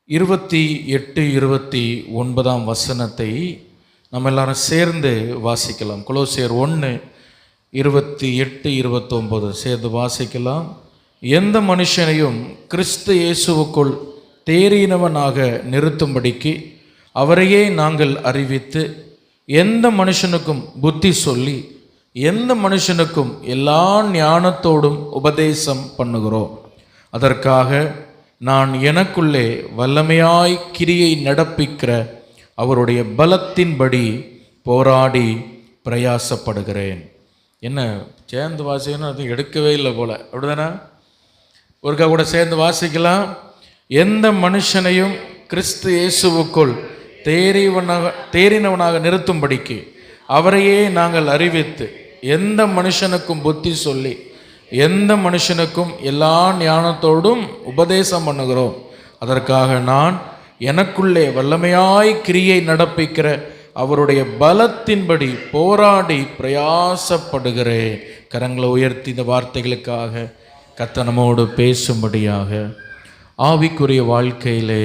28, 29 வசனத்தை நம்ம எல்லாரும் சேர்ந்து வாசிக்கலாம். கொலோசியர் 1, 28, 29 சேர்ந்து வாசிக்கலாம். எந்த மனுஷனையும் கிறிஸ்து இயேசுவுக்குள் தேறினவனாக நிறுத்தும்படிக்கு அவரையே நாங்கள் அறிவித்து, எந்த மனுஷனுக்கும் புத்தி சொல்லி, எந்த மனுஷனுக்கும் எல்லா ஞானத்தோடும் உபதேசம் பண்ணுகிறோம். அதற்காக நான் எனக்குள்ளே வல்லமையாய் கிரியை நடப்பிக்கிற அவருடைய பலத்தின்படி போராடி பிரயாசப்படுகிறேன். என்ன சேர்ந்து வாசிக்கணும், அது எடுக்கவே இல்லை போல, அப்படிதானே? ஒருக்கா கூட சேர்ந்து வாசிக்கலாம். எந்த மனுஷனையும் கிறிஸ்து இயேசுவுக்குள் தேறினவனாக நிறுத்தும்படிக்கு அவரையே நாங்கள் அறிவித்து, எந்த மனுஷனுக்கும் புத்தி சொல்லி, எந்த மனுஷனுக்கும் எல்லா ஞானத்தோடும் உபதேசம் பண்ணுகிறோம். அதற்காக நான் எனக்குள்ளே வல்லமையாய் கிரியை நடப்பிக்கிற அவருடைய பலத்தின்படி போராடி பிரயாசப்படுகிறேன். கரங்களை உயர்த்தி இந்த வார்த்தைகளுக்காக கர்த்தர் நம்மோடு பேசும்படியாக, ஆவிக்குரிய வாழ்க்கையிலே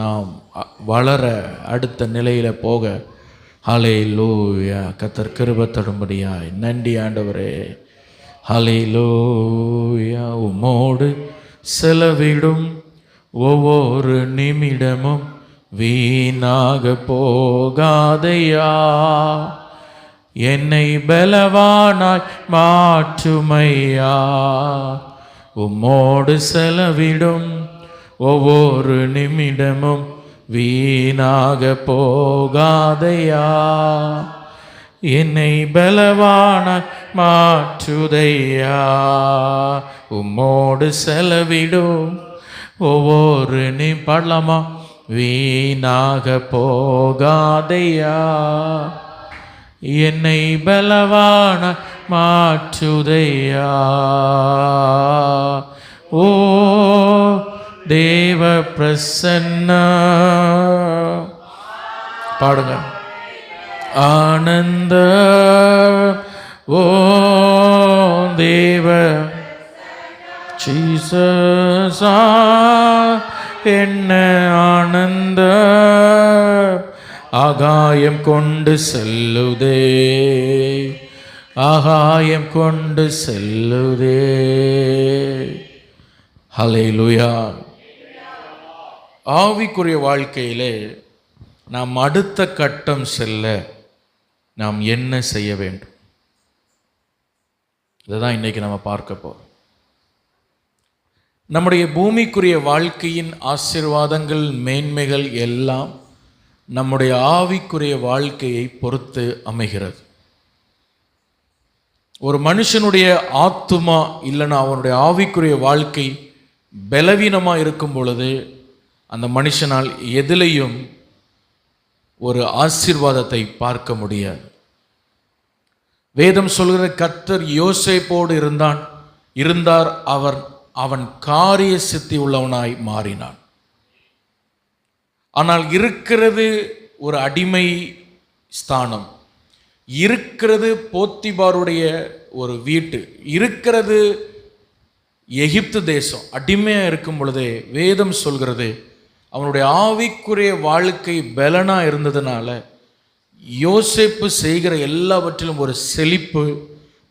நாம் வளர, அடுத்த நிலையில் போக, ஹல்லேலூயா, கர்த்தர் கிருபை தரும்படியாய் நன்றி ஆண்டவரே. ஹல்லேலூயா. உம்மோடு செலவிடும் ஒவ்வொரு நிமிடமும் வீணாக போகாதையா, என்னை பலவானாய் மாற்றுமையா. உம்மோடு செலவிடும் ஒவ்வொரு நிமிடமும் வீணாக போகாதையா, என்னை பலவானாய் மாற்றுதையா. உம்மோடு செலவிடும் ஒவ்வொரு பாடலாமா? வீணாக போகாதையா, என்னை பலவானாய் மாற்றுதையா. ஓ தேவ பிரசன்ன, பாடுங்க. ஆனந்த ஓ தேவ ஜீசஸ், என்ன ஆனந்த ஆகாயம் கொண்டு செல்லுதே, ஆகாயம் கொண்டு செல்லுதே. ஹல்லேலூயா. ஆவிக்குரிய வாழ்க்கையிலே நாம் அடுத்த கட்டம் செல்ல நாம் என்ன செய்ய வேண்டும்? இதுதான் இன்னைக்கு நம்ம பார்க்க போறோம். நம்முடைய பூமிக்குரிய வாழ்க்கையின் ஆசீர்வாதங்கள், மேன்மைகள் எல்லாம் நம்முடைய ஆவிக்குரிய வாழ்க்கையை பொறுத்து அமைகிறது. ஒரு மனுஷனுடைய ஆத்துமா இல்லைன்னா அவனுடைய ஆவிக்குரிய வாழ்க்கை பலவீனமாக இருக்கும் பொழுது அந்த மனுஷனால் எதிலையும் ஒரு ஆசீர்வாதத்தை பார்க்க முடியாது. வேதம் சொல்கிற கர்த்தர் யோசேப்போடு இருந்தார், அவன் காரிய சித்தி உள்ளவனாய் மாறினான். ஆனால் இருக்கிறது ஒரு அடிமை ஸ்தானம், இருக்கிறது போத்திபாருடைய ஒரு வீட்டு, இருக்கிறது எகிப்து தேசம். அடிமையாக இருக்கும் பொழுதே வேதம் சொல்கிறது அவனுடைய ஆவிக்குரிய வாழ்க்கை பலனா இருந்ததுனால யோசேப்பு செய்கிற எல்லாவற்றிலும் ஒரு செழிப்பு,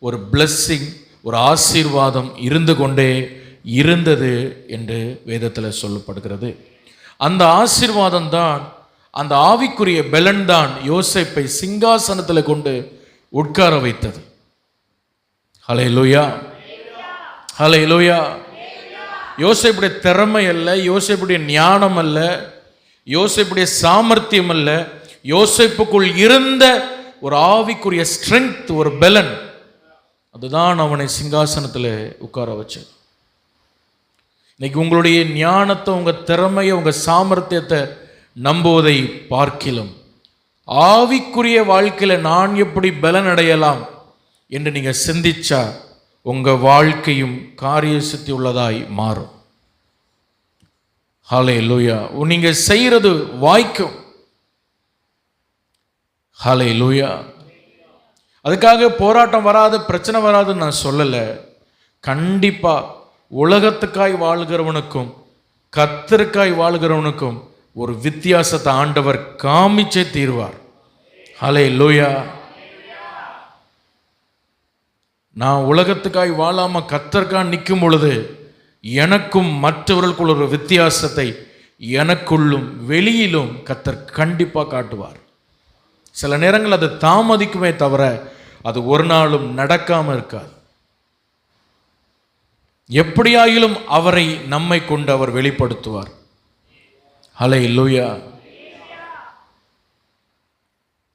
ஒரு பிளஸ்ஸிங், ஒரு ஆசீர்வாதம் இருந்து கொண்டே இருந்தது என்று வேதத்தில் சொல்லப்படுகிறது. அந்த ஆசீர்வாதம் தான், அந்த ஆவிக்குரிய பலன் தான் யோசேப்பை சிங்காசனத்தில் கொண்டு உட்கார வைத்தது. ஹல்லேலூயா, ஹல்லேலூயா. யோசேப்புடைய திறமை அல்ல, யோசேப்புடைய ஞானம் அல்ல, யோசேப்புடைய சாமர்த்தியம் அல்ல, யோசேப்புக்குள் இருந்த ஒரு ஆவிக்குரிய ஸ்ட்ரென்த், ஒரு பலன், அதுதான் அவனை சிங்காசனத்தில் உட்கார வச்சது. இன்னைக்கு உங்களுடைய ஞானத்தை, உங்கள் திறமையை, உங்கள் சாமர்த்தியத்தை நம்புவதை பார்க்கிலும் ஆவிக்குரிய வாழ்க்கையில் நான் எப்படி பலன் அடையலாம் என்று நீங்கள் சிந்திச்சா உங்கள் வாழ்க்கையும் காரிய சித்தி உள்ளதாய் மாறும். ஹல்லேலூயா. நீங்கள் செய்கிறது வாய்க்கும். ஹல்லேலூயா. அதுக்காக போராட்டம் வராது, பிரச்சனை வராதுன்னு நான் சொல்லலை. கண்டிப்பாக உலகத்துக்காய் வாழ்கிறவனுக்கும் கர்த்தருக்காய் வாழ்கிறவனுக்கும் ஒரு வித்தியாசத்தை ஆண்டவர் காமிச்சே தீர்வார். ஹல்லேலூயா. நான் உலகத்துக்காய் வாழாம கர்த்தருக்காய் நிற்கும் பொழுது எனக்கும் மற்றவர்களுக்குள்ள ஒரு வித்தியாசத்தை எனக்குள்ளும் வெளியிலும் கர்த்தர் கண்டிப்பா காட்டுவார். சில நேரங்கள் அது தாமதிக்குமே தவிர அது ஒரு நாளும் நடக்காம இருக்காது. எப்படியாயிலும் அவரை நம்மை கொண்டு அவர் வெளிப்படுத்துவார். ஹல்லேலூயா.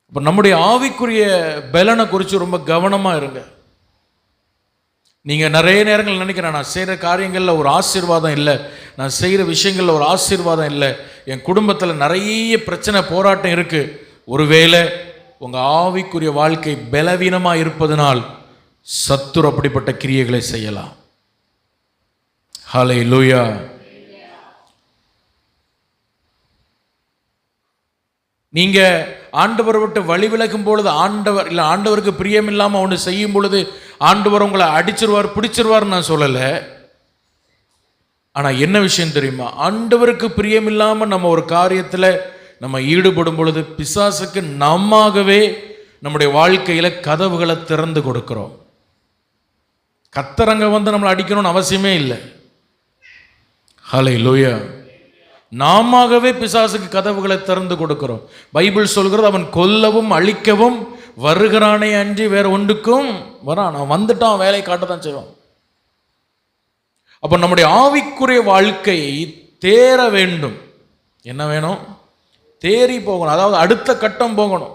இப்ப நம்முடைய ஆவிக்குரிய பலனை குறித்து ரொம்ப கவனமா இருங்க. நீங்க நிறைய நேரங்கள் நினைக்கிறேன், நான் செய்யற காரியங்கள்ல ஒரு ஆசீர்வாதம் இல்லை, நான் செய்யற விஷயங்கள்ல ஒரு ஆசீர்வாதம் இல்லை, என் குடும்பத்தில் நிறைய பிரச்சனை போராட்டம் இருக்கு. ஒருவேளை உங்க ஆவிக்குரிய வாழ்க்கை பலவீனமா இருப்பதனால் சத்துரு அப்படிப்பட்ட கிரியைகளை செய்யலாம். ஹல்லேலூயா. நீங்க ஆண்டவரை விட்டு வழி விலகும் பொழுது ஆண்டவருக்கு பிரியம் இல்லாம ஒன்று செய்யும் பொழுது ஆண்டவர் உங்களை அடிச்சிருவார், பிடிச்சிருவார் நான் சொல்லல. ஆனா என்ன விஷயம் தெரியுமா, ஆண்டவருக்கு பிரியம் இல்லாம நம்ம ஒரு காரியத்துல நம்ம ஈடுபடும் பொழுது பிசாசுக்கு நம்மாகவே நம்முடைய வாழ்க்கையில கதவுகளை திறந்து கொடுக்கிறோம். கர்த்தரங்க வந்து நம்மளை அடிக்கணும்னு அவசியமே இல்லை. ஹல்லேலூயா. நாமவே பிசாசுக்கு கதவுகளை திறந்து கொடுக்கிறோம். பைபிள் சொல்கிறது, அவன் கொல்லவும் அழிக்கவும் வருகிறானே அன்றி வேற ஒன்றுக்கும் வரான். அவன் வந்துட்டான், வேலை காட்டத்தான் செய்வான். அப்போ நம்முடைய ஆவிக்குரிய வாழ்க்கை தேர வேண்டும். என்ன வேணும்? தேறி போகணும். அதாவது அடுத்த கட்டம் போகணும்.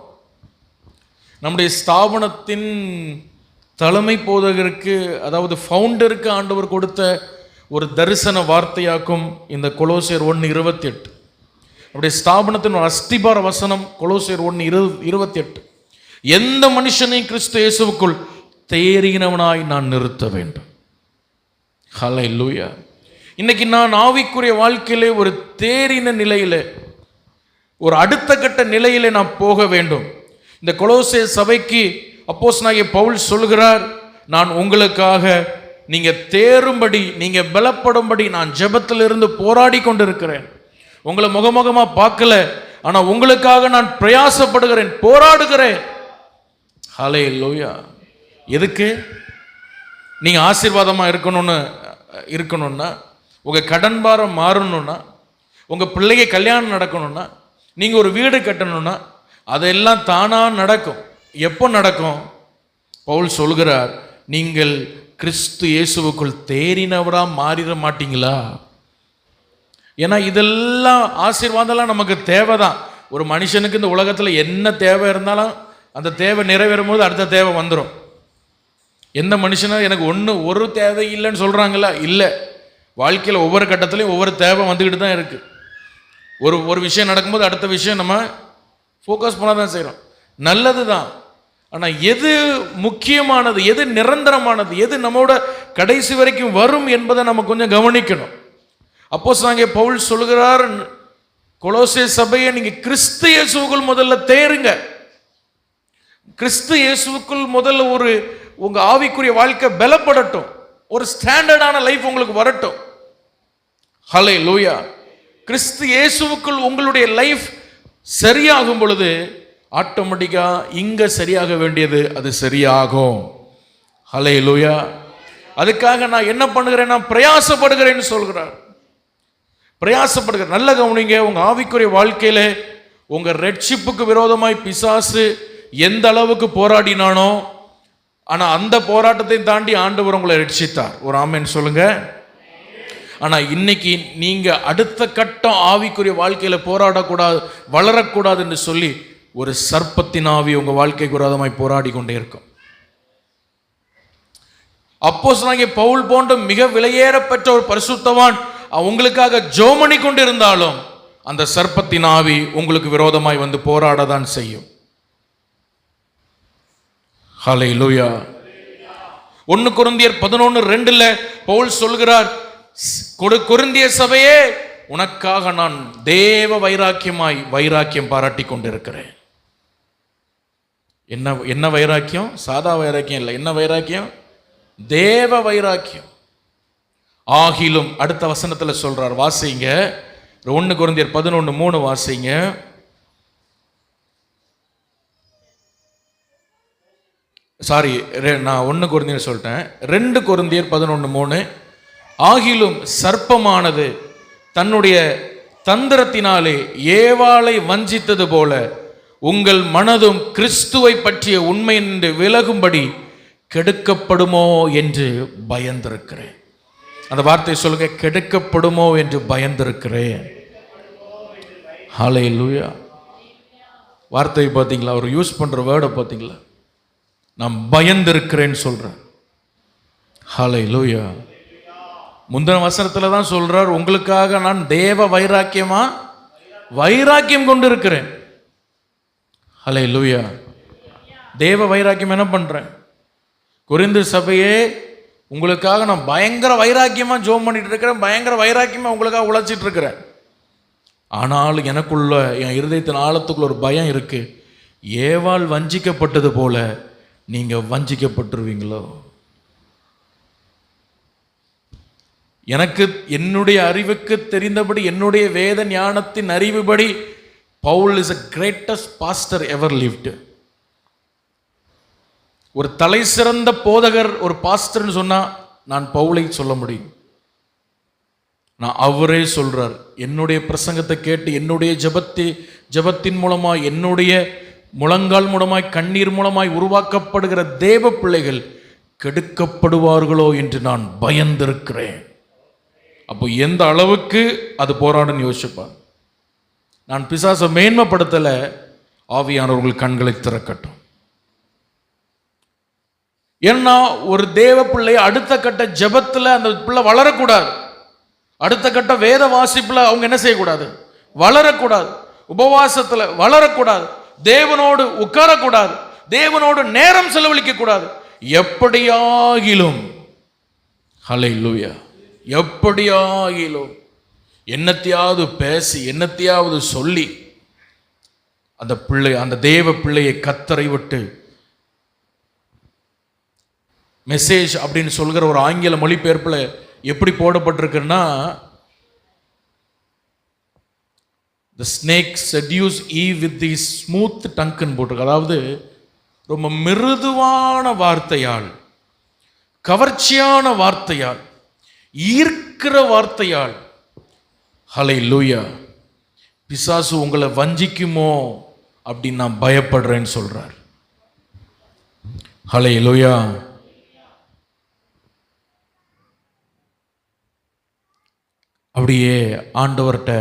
நம்முடைய ஸ்தாபனத்தின் தலைமை போதகருக்கு, அதாவது ஃபவுண்டருக்கு ஆண்டவர் கொடுத்த ஒரு தரிசன வார்த்தையாக்கும் இந்த கொலோசியர் 1:28. அப்படியே ஸ்தாபனத்தின் ஒரு அஸ்திபார வசனம் கொலோசியர் 1:28. எந்த மனுஷனையும் கிறிஸ்து இயேசுவுக்குள் தேறினவனாய் நான் நிறுத்த வேண்டும். ஹல்லேலூயா. இன்னைக்கு நான் ஆவிக்குரிய வாழ்க்கையிலே ஒரு தேறின நிலையிலே, ஒரு அடுத்த கட்ட நிலையிலே நான் போக வேண்டும். இந்த கொலோசிய சபைக்கு அப்போஸ்தலனாகிய பவுல் சொல்கிறார், நான் உங்களுக்காக நீங்க தேரும்படி, நீங்க பலப்படும்படி நான் ஜெபத்தில் இருந்து போராடி கொண்டிருக்கிறேன். உங்களை முகமுகமா பார்க்கல, ஆனா உங்களுக்காக நான் பிரயாசப்படுகிறேன், போராடுகிறேன். ஹல்லேலூயா. எதுக்கு? நீங்க ஆசீர்வாதமா இருக்கணும்னா, உங்க கடன் பாரம் மாறணும்னா, உங்க பிள்ளைக்கு கல்யாணம் நடக்கணும்னா, நீங்க ஒரு வீடு கட்டணும்னா, அதெல்லாம் தானா நடக்கும். எப்போ நடக்கும்? பவுல் சொல்கிறார், நீங்கள் கிறிஸ்து இயேசுவுக்குள் தேறினவரா மாறிட மாட்டீங்களா? ஏன்னா இதெல்லாம் ஆசீர்வாதம்லாம் நமக்கு தேவைதான். ஒரு மனுஷனுக்கு இந்த உலகத்தில் என்ன தேவை இருந்தாலும் அந்த தேவை நிறைவேறும் போது அடுத்த தேவை வந்துடும். எந்த மனுஷனும் எனக்கு ஒரு தேவை இல்லைன்னு சொல்கிறாங்களா? இல்லை. வாழ்க்கையில் ஒவ்வொரு கட்டத்துலையும் ஒவ்வொரு தேவை வந்துக்கிட்டு தான் இருக்குது. ஒரு விஷயம் நடக்கும்போது அடுத்த விஷயம் நம்ம ஃபோக்கஸ் பண்ண தான் செய்கிறோம். நல்லது தான். ஆனால் எது முக்கியமானது, எது நிரந்தரமானது, எது நம்மோட கடைசி வரைக்கும் வரும் என்பதை நம்ம கொஞ்சம் கவனிக்கணும். அப்போஸ்தலனாகிய பவுல் சொல்கிறார், கொலோசே சபையை நீங்க கிறிஸ்து இயேசுவுக்குள் முதல்ல தேருங்க. கிறிஸ்து இயேசுவுக்குள் முதல்ல உங்க ஆவிக்குரிய வாழ்க்கை பலப்படட்டும், ஒரு ஸ்டாண்டர்டான லைஃப் உங்களுக்கு வரட்டும். ஹல்லேலூயா. கிறிஸ்து இயேசுவுக்குள் உங்களுடைய லைஃப் சரியாகும் பொழுது ஆட்டோமேட்டிக்கா இங்க சரியாக வேண்டியது அது சரியாகும். ஹல்லேலூயா. அதுக்காக நான் என்ன பண்ணுகிறேன்? நான் பிரயாசப்படுகிறேன்னு சொல்கிறார். பிரயாசப்படுகிறேன். நல்ல கவனிங்க, உங்க ஆவிக்குரிய வாழ்க்கையில உங்க ரட்சிப்புக்கு விரோதமாய் பிசாசு எந்த அளவுக்கு போராடினானோ, ஆனா அந்த போராட்டத்தை தாண்டி ஆண்டவர் உங்களை ரட்சித்தார். ஒரு ஆமென் சொல்லுங்க. ஆனா இன்னைக்கு நீங்க அடுத்த கட்டம் ஆவிக்குரிய வாழ்க்கையில போராடக்கூடாது, வளரக்கூடாது என்று சொல்லி ஒரு சர்ப்பத்தின் ஆவி உங்க வாழ்க்கைக்கு விரோதமாய் போராடி கொண்டே இருக்கும். அப்போஸ்தலனாகிய பவுல் போன்ற மிக விலையேறப்பெற்ற ஒரு பரிசுத்தவான் உங்களுக்காக ஜெபம் பண்ணி கொண்டிருந்தாலும் அந்த சர்ப்பத்தின் ஆவி உங்களுக்கு விரோதமாய் வந்து போராடதான் செய்யும். ஹல்லேலூயா. 1 கொரிந்தியர் 11:2 பவுல் சொல்கிறார், கொரிந்திய சபையே, உனக்காக நான் தேவ வைராக்கியம் பாராட்டி கொண்டிருக்கிறேன். என்ன வைராக்கியம்? சாதா வைராக்கியம் இல்லை. என்ன வைராக்கியம்? தேவ வைராக்கியம். ஆகிலும் அடுத்த வசனத்துல சொல்றார், வாசிங்க. 1 கொரிந்தியர் 11:3 வாசிங்க. சாரி, நான் 1 கொரிந்தியர் சொல்லிட்டேன். 2 கொரிந்தியர் 11:3. ஆகிலும் சர்ப்பமானது தன்னுடைய தந்திரத்தினாலே ஏவாளை வஞ்சித்தது போல உங்கள் மனதும் கிறிஸ்துவை பற்றிய உண்மை என்று விலகும்படி கெடுக்கப்படுமோ என்று பயந்திருக்கிறேன். அந்த வார்த்தை சொல்லுங்க, கெடுக்கப்படுமோ என்று பயந்திருக்கிறேன். ஹல்லேலூயா. வார்த்தை பார்த்தீங்களா? அவர் யூஸ் பண்ற வேர்டை பார்த்தீங்களா? நான் பயந்திருக்கிறேன்னு சொல்றேன். ஹல்லேலூயா. முந்தின வசனத்துல தான் சொல்றார், உங்களுக்காக நான் தேவ வைராக்கியம் கொண்டு இருக்கிறேன். ஹல்லேலூயா. தேவ வைராக்கியம் என்ன பண்றேன்? கொரிந்து சபையே, உங்களுக்காக நான் பயங்கர வைராக்கியமா ஜெபம் பண்ணிட்டு இருக்கிறேன், பயங்கர வைராக்கியமா உங்களுக்காக உழைச்சிட்டு இருக்கிறேன். ஆனாலும் எனக்குள்ள, என் இருதயத்தின் ஆழத்துக்குள்ள ஒரு பயம் இருக்கு. ஏவாள் வஞ்சிக்கப்பட்டது போல நீங்க வஞ்சிக்கப்பட்டுருவீங்களோ? எனக்கு என்னுடைய அறிவுக்கு தெரிந்தபடி, என்னுடைய வேத ஞானத்தின் அறிவுபடி, Paul is a greatest pastor ever lived. ஒரு தலை சிறந்த போதகர், ஒரு பாஸ்டர்னு சொன்னா நான் பவுலை சொல்ல முடியும். நான் அவரே சொல்றார், என்னுடைய பிரசங்கத்தை கேட்டு என்னுடைய ஜெபத்தின் மூலமாய், என்னுடைய முழங்கால் மூலமாய், கண்ணீர் மூலமாய் உருவாக்கப்படுகிற தேவ பிள்ளைகள் கெடுக்கப்படுவார்களோ என்று நான் பயந்திருக்கிறேன். அப்போ எந்த அளவுக்கு அது போராடுன்னு யோசிப்பார். நான் பிசாசை மேன்மைப்படுத்தல, ஆவியானவர்கள் கண்களை திறக்கட்டும். ஏன்னா ஒரு தேவ பிள்ளை அடுத்த கட்ட ஜெபத்துல அந்த பிள்ளை வளரக்கூடாது. அடுத்த கட்ட வேத வாசிப்புல அவங்க என்ன செய்யக்கூடாது? வளரக்கூடாது. உபவாசத்துல வளரக்கூடாது. தேவனோடு உட்காரக்கூடாது. தேவனோடு நேரம் செலவழிக்க கூடாது. எப்படியாகிலும், ஹல்லேலூயா, எப்படியாகிலும் என்னத்தையாவது பேசி, என்னத்தையாவது சொல்லி அந்த பிள்ளை, அந்த தேவ பிள்ளையை கத்தரை விட்டு, மெசேஜ் அப்படின்னு சொல்கிற ஒரு ஆங்கில மொழிபெயர்ப்பில் எப்படி போடப்பட்டிருக்குன்னா, the snake seduced Eve with the smooth tongue போட்டிருக்கு. அதாவது ரொம்ப மிருதுவான வார்த்தையால், கவர்ச்சியான வார்த்தையால், ஈர்க்கிற வார்த்தையால், ஹல்லேலூயா, பிசாசு உங்களை வஞ்சிக்குமோ அப்படின்னு நான் பயப்படுறேன்னு சொல்றார். ஹல்லேலூயா. அப்படியே ஆண்டவர்கிட்ட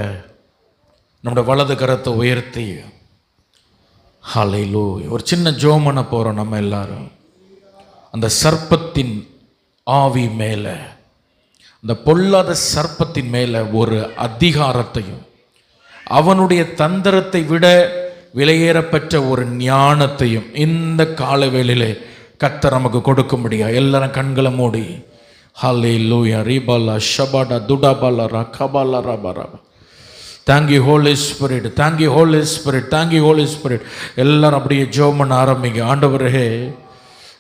நம்முடைய வலது கரத்தை உயர்த்தி ஹல்லேலூயா ஒரு சின்ன ஜெபம் பண்ண போறோம். நம்ம எல்லாரும் அந்த சர்ப்பத்தின் ஆவி மேல, அந்த பொல்லாத சர்ப்பத்தின் மேல ஒரு அதிகாரத்தையும், அவனுடைய தந்திரத்தை விட விலையேறப்பெற்ற ஒரு ஞானத்தையும் இந்த கால வேளையிலே கர்த்தர் நமக்கு கொடுக்க முடியாது. எல்லாரும் கண்களை மூடி ஹல்லேலூயா ரிபலா ஷபடா துடபலா ரகபலா ரபரா. Thank you Holy Spirit, thank you Holy Spirit, thank you Holy Spirit. எல்லாரும் அப்படியே ஜெபம் பண்ண ஆரம்பிங்க. ஆண்டவரே,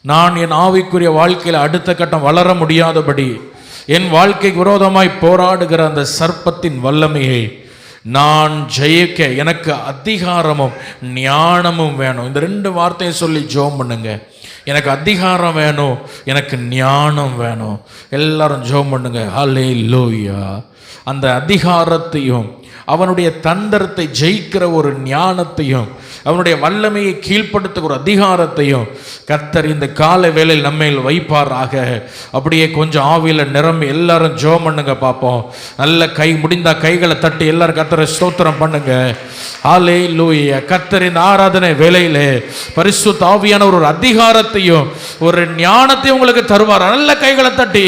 நான் என் ஆவிக்குரிய வாழ்க்கையில் அடுத்த கட்டம் வளர முடியாதபடி என் வாழ்க்கைக்கு விரோதமாய் போராடுகிற அந்த சர்ப்பத்தின் வல்லமையை நான் ஜெயிக்க எனக்கு அதிகாரமும் ஞானமும் வேணும். இந்த 2 வார்த்தையை சொல்லி ஜெபம் பண்ணுங்க. எனக்கு அதிகாரம் வேணும், எனக்கு ஞானம் வேணும். எல்லாரும் ஜெபம் பண்ணுங்க. ஹல்லேலூயா. அந்த அதிகாரத்தையும், அவனுடைய தந்திரத்தை ஜெயிக்கிற ஒரு ஞானத்தையும், அவனுடைய வல்லமையை கீழ்ப்படுத்துகிற ஒரு அதிகாரத்தையும் கர்த்தர் இந்த கால வேளையில் நம்மையில் வைப்பாராக. அப்படியே கொஞ்சம் ஆவியில நிரம்பி எல்லாரும் ஜெபம் பண்ணுங்க பார்ப்போம். நல்ல கை முடிந்தா கைகளை தட்டி எல்லாரும் கர்த்தரை ஸ்தோத்திரம் பண்ணுங்க. ஹல்லேலூயா. கர்த்தரின் ஆராதனை வேளையிலே பரிசுத்த ஆவியானவர் ஒரு அதிகாரத்தையும் ஒரு ஞானத்தையும் உங்களுக்கு தருவார். நல்ல கைகளை தட்டி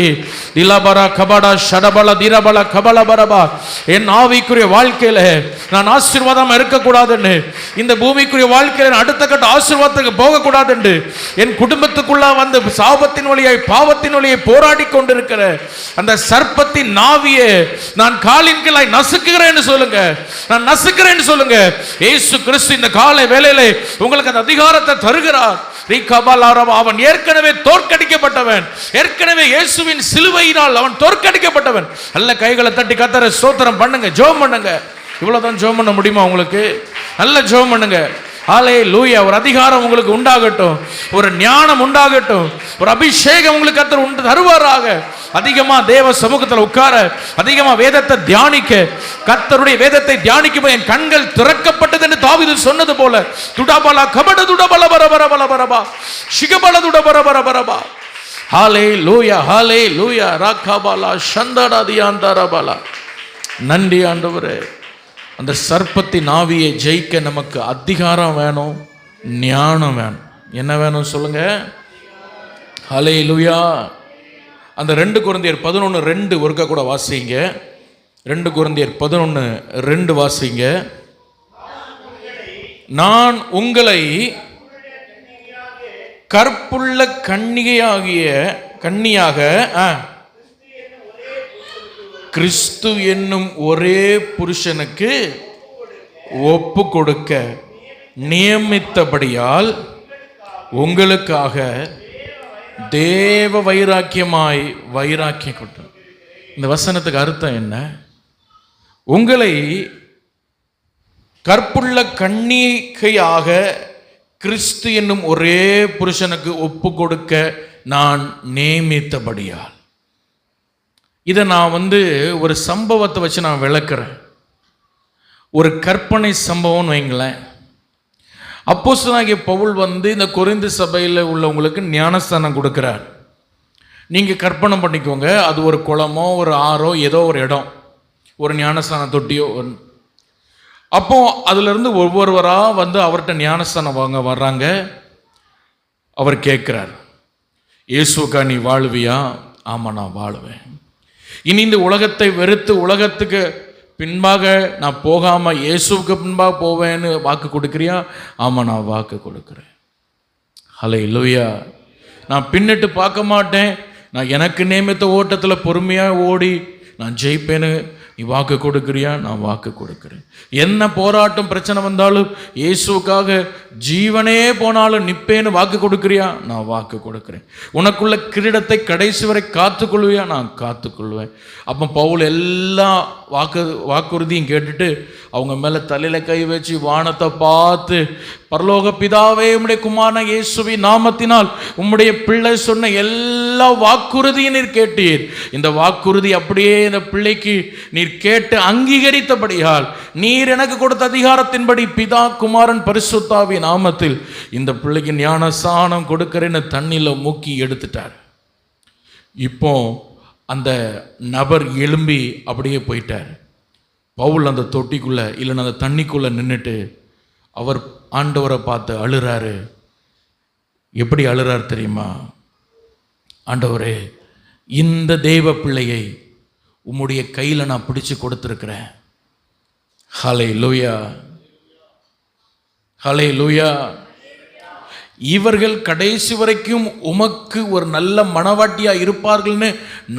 திலபரா கபடா ஷடபல திரபல கபல பரபா. என் ஆவிக்குரிய வாழ்க்கையில நான் ஆசீர்வாதமா இருக்கக்கூடாதுன்னு, இந்த பூமிக்குரிய வாழ்க்கையில அடுத்த கட்ட ஆசீர்வாதத்துக்கு போகக்கூடாதுன்னு, என் குடும்பத்துக்குள்ள வந்து சாபத்தின் வழியாய் பாவத்தின் வழியாய் போராடி கொண்டிருக்கிற அந்த சர்ப்பத்தின் நாவியை நான் காலின் கீழாய் நசுக்குகிறேன்னு சொல்லுங்க. நான் நசுக்கிறேன்னு சொல்லுங்க. இயேசு கிறிஸ்து இந்த காலை வேளையிலே உங்களுக்கு அந்த அதிகாரத்தை தருகிறார். அவன் ஏற்கனவே தோற்கடிக்கப்பட்டவன், ஏற்கனவே இயேசுவின் சிலுவையினால் அவன் தோற்கடிக்கப்பட்டவன். நல்ல கைகளை தட்டி கர்த்தரை ஸ்தோத்திரம் பண்ணுங்க, ஜெபம் பண்ணுங்க. இவ்வளவுதான் ஜெபம் பண்ண முடியுமா உங்களுக்கு? நல்ல ஜெபம் பண்ணுங்க. ஹல்லேலூயா. ஒரு அதிகாரம் உங்களுக்கு உண்டாகட்டும், ஒரு ஞானம் உண்டாகட்டும், ஒரு அபிஷேகம் உங்களுக்கு கர்த்தர் உண்டு தருவாராக. அதிகமா தேவ சமூகத்தில் உட்கார, அதிகமா வேதத்தை தியானிக்க, கர்த்தருடைய வேதத்தை தியானிக்கும் என் கண்கள் திறக்கப்பட்டது என்று தாவீது சொன்னது போல, துடபல கபட துடபல பரபரபரபரபா சிகபல துடபரபரபரபா. ஹல்லேலூயா, ஹல்லேலூயா. ராகபாலா சந்தடாதியாந்தரபலா. நன்றி ஆண்டவரே. அந்த சர்ப்பத்தின் ஆவியை ஜெயிக்க நமக்கு அதிகாரம் வேணும், ஞானம் வேணும். என்ன வேணும் சொல்லுங்க? ஹல்லேலூயா. அந்த 2 கொரிந்தியர் 11:2 ஒருக்கா கூட வாசிங்க. 2 கொரிந்தியர் 11:2 வாசிங்க. நான் உங்களை கற்புள்ள கன்னியாக கிறிஸ்து என்னும் ஒரே புருஷனுக்கு ஒப்பு கொடுக்க நியமித்தபடியால் உங்களுக்காக தேவ வைராக்கியம் கொண்டு. இந்த வசனத்துக்கு அர்த்தம் என்ன? உங்களை கற்புள்ள கன்னிகையாக கிறிஸ்து என்னும் ஒரே புருஷனுக்கு ஒப்பு கொடுக்க நான் நியமித்தபடியால். இதை நான் ஒரு சம்பவத்தை வச்சு நான் விளக்குறேன். ஒரு கற்பனை சம்பவம்னு வைங்களேன். அப்போஸ்தலனாகிய பவுல் இந்த கொரிந்து சபையில் உள்ளவங்களுக்கு ஞானஸ்தானம் கொடுக்கிறார். நீங்கள் கற்பனை பண்ணிக்கோங்க, அது ஒரு குளமோ ஒரு ஆறோ ஏதோ ஒரு இடம், ஒரு ஞானஸ்தான தொட்டியோ. அப்போ அதிலிருந்து ஒவ்வொருவராக அவர்கிட்ட ஞானஸ்தானம் வர்றாங்க. அவர் கேட்குறார், இயேசுக்கா நீ வாழுவியா? ஆமாம் நான் வாழுவேன். இனி இந்த உலகத்தை வெறுத்து உலகத்துக்கு பின்பாக நான் போகாமல் இயேசுவுக்கு பின்பாக போவேன்னு வாக்கு கொடுக்குறியா? ஆமாம் நான் வாக்கு கொடுக்குறேன். ஹல்லேலூயா. நான் பின்னிட்டு பார்க்க மாட்டேன், நான் எனக்கு நியமித்த ஓட்டத்தில் பொறுமையாக ஓடி நான் ஜெயிப்பேன்னு நீ வாக்கு கொடுக்குறியா? நான் வாக்கு கொடுக்குறேன். என்ன போராட்டம் பிரச்சனை வந்தாலும் இயேசுக்காக ஜீவனே போனாலும் நிற்பேன்னு வாக்கு கொடுக்குறியா? நான் வாக்கு கொடுக்குறேன். உனக்குள்ள கிரீடத்தை கடைசி வரை காத்துக்கொள்வியா? நான் காத்துக்கொள்வேன். அப்போ பவுல் எல்லா வாக்குறுதியும் கேட்டுட்டு அவங்க மேலே தலையில் கை வச்சு வானத்தை பார்த்து, பரலோக பிதாவே, உம்முடைய குமாரன இயேசுவின் நாமத்தினால் உம்முடைய பிள்ளை சொன்ன எல்லா வாக்குறுதியும் நீர் கேட்டீர். இந்த வாக்குறுதி அப்படியே இந்த பிள்ளைக்கு நீர் கேட்டு அங்கீகரித்தபடியால் நீர் எனக்கு கொடுத்த அதிகாரத்தின்படி பிதா குமாரன் பரிசுத்தாவின் நாமத்தில் இந்த பிள்ளைக்கு ஞானஸ்நானம் கொடுக்கிறேன்னு தண்ணியில் மூக்கி எடுத்துட்டார். இப்போ அந்த நபர் எழும்பி அப்படியே போயிட்டார். பவுல் அந்த தொட்டிக்குள்ளே இல்லைன்னா அந்த தண்ணிக்குள்ளே நின்றுட்டு அவர் ஆண்டவரை பார்த்து அழுறாரு. எப்படி அழுறார் தெரியுமா? ஆண்டவரே, இந்த தேவ பிள்ளையை உம்முடைய கையில் நான் பிடிச்சு கொடுத்துருக்கிறேன். ஹல்லேலூயா, ஹல்லேலூயா. இவர்கள் கடைசி வரைக்கும் உமக்கு ஒரு நல்ல மனவாட்டியா இருப்பார்கள்னு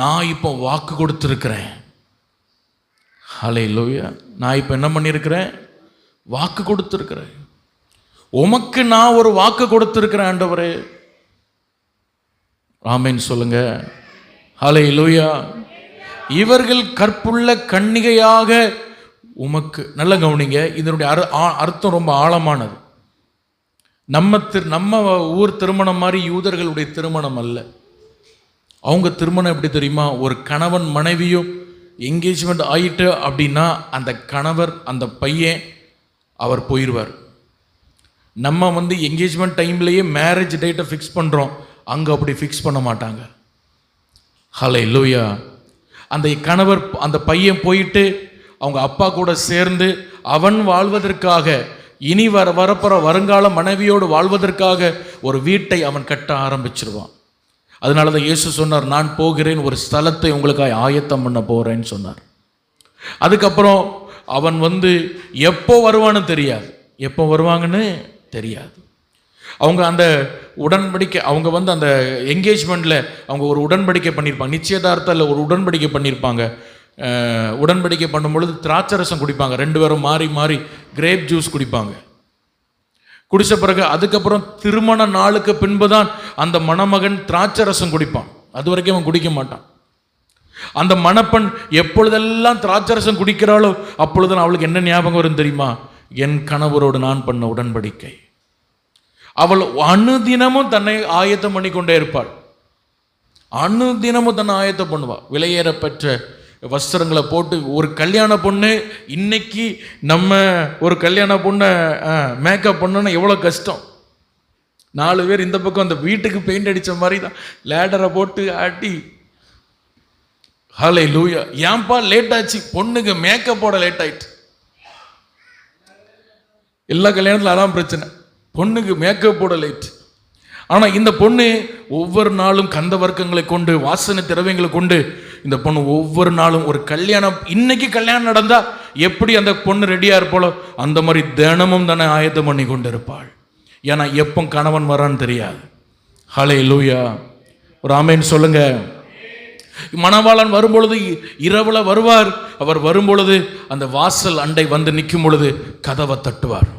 நான் இப்போ வாக்கு கொடுத்துருக்கிறேன். ஹல்லேலூயா. நான் இப்போ என்ன பண்ணியிருக்கிறேன்? வாக்கு கொடுத்துருக்கிறேன். உமக்கு நான் ஒரு வாக்கு கொடுத்துருக்கிறேன் ஆண்டவரே. ஆமென் சொல்லுங்க. ஹல்லேலூயா. இவர்கள் கற்புள்ள கன்னிகையாக உமக்கு. நல்ல கவனிங்க, இதனுடைய அர்த்தம் ரொம்ப ஆழமானது. நம்ம ஊர் திருமணம் மாதிரி யூதர்களுடைய திருமணம் அல்ல. அவங்க திருமணம் எப்படி தெரியுமா? ஒரு கணவன் மனைவியும் என்கேஜ்மெண்ட் ஆகிட்டு அப்படின்னா அந்த கணவர் அந்த பையன் அவர் போயிடுவார். நம்ம என்கேஜ்மெண்ட் டைம்லேயே மேரேஜ் டேட்டை ஃபிக்ஸ் பண்ணுறோம், அங்கே அப்படி ஃபிக்ஸ் பண்ண மாட்டாங்க. ஹல்லேலூயா. அந்த கணவர் அந்த பையன் போயிட்டு அவங்க அப்பா கூட சேர்ந்து அவன் வாழ்வதற்காக, இனி வரப்போகிற வருங்கால மனைவியோடு வாழ்வதற்காக ஒரு வீட்டை அவன் கட்ட ஆரம்பிச்சிருவான். அதனால தான் இயேசு சொன்னார், நான் போகிறேன், ஒரு ஸ்தலத்தை உங்களுக்காக ஆயத்தம் பண்ண போகிறேன்னு சொன்னார். அதுக்கப்புறம் அவன் எப்போ வருவான்னு தெரியாது, எப்போ வருவாங்கன்னு தெரியாது. அவங்க அந்த உடன்படிக்கை, அவங்க அந்த என்கேஜ்மெண்ட்டில் அவங்க ஒரு உடன்படிக்கை பண்ணியிருப்பாங்க, நிச்சயதார்த்தத்தில் ஒரு உடன்படிக்கை பண்ணியிருப்பாங்க. உடன்படிக்கை பண்ணும்பொழுது திராட்சை ரசம் குடிப்பாங்க, 2 பேரும் மாறி மாறி கிரேப் ஜூஸ் குடிப்பாங்க. குடிச்ச பிறகு அதுக்கப்புறம் திருமண நாளுக்கு பின்புதான் அந்த மணமகன் திராட்சை ரசம் குடிப்பான். அது வரைக்கும் அவன் குடிக்க மாட்டான். அந்த மணப்பெண் எப்பொழுதெல்லாம் திராட்சை ரசம் குடிக்கிறாளோ அப்பொழுதுதான் அவளுக்கு என்ன ஞாபகம் வரும் தெரியுமா? என் கணவரோடு நான் பண்ண உடன்படிக்கை. அவள் அனுதினமும் தன்னை ஆயத்தம் பண்ணி கொண்டே இருப்பாள். அனுதினமும் தன்னை ஆயத்தம் பண்ணுவா. விலையேற பெற்ற வஸ்திரங்களை போட்டு. ஒரு கல்யாண பொண்ணு இன்னைக்கு நம்ம ஒரு கல்யாண பொண்ணை மேக்கப் பண்ணோன்னா எவ்வளோ கஷ்டம். 4 பேர் இந்த பக்கம் அந்த வீட்டுக்கு பெயிண்ட் அடித்த மாதிரி தான் லேடரை போட்டு ஆட்டி. ஹல்லேலூயா. ஏன்பா லேட் ஆச்சு? பொண்ணுக்கு மேக்கப் போட லேட் ஆயிட்டு. எல்லா கல்யாணத்தில் அதான் பிரச்சனை, பொண்ணுக்கு மேக்கப் போட லேட். ஆனால் இந்த பொண்ணு ஒவ்வொரு நாளும் கந்த வர்க்கங்களை கொண்டு, வாசனை திரவியங்களை கொண்டு இந்த பொண்ணு ஒவ்வொரு நாளும் ஒரு கல்யாணம், இன்னைக்கு கல்யாணம் நடந்தா எப்படி அந்த பொண்ணு ரெடியா இருப்பாளோ அந்த மாதிரி தினமும் தானே ஆயத்தம் பண்ணி கொண்டு இருப்பாள். ஏன்னா எப்போ கணவன் வரான்னு தெரியாது. ஹல்லேலூயா. ஒரு ஆமென் சொல்லுங்க. மணவாளன் வரும்பொழுது இரவுல வருவார். அவர் வரும்பொழுது அந்த வாசல் அண்டை வந்து நிற்கும் பொழுது கதவை தட்டுவார்.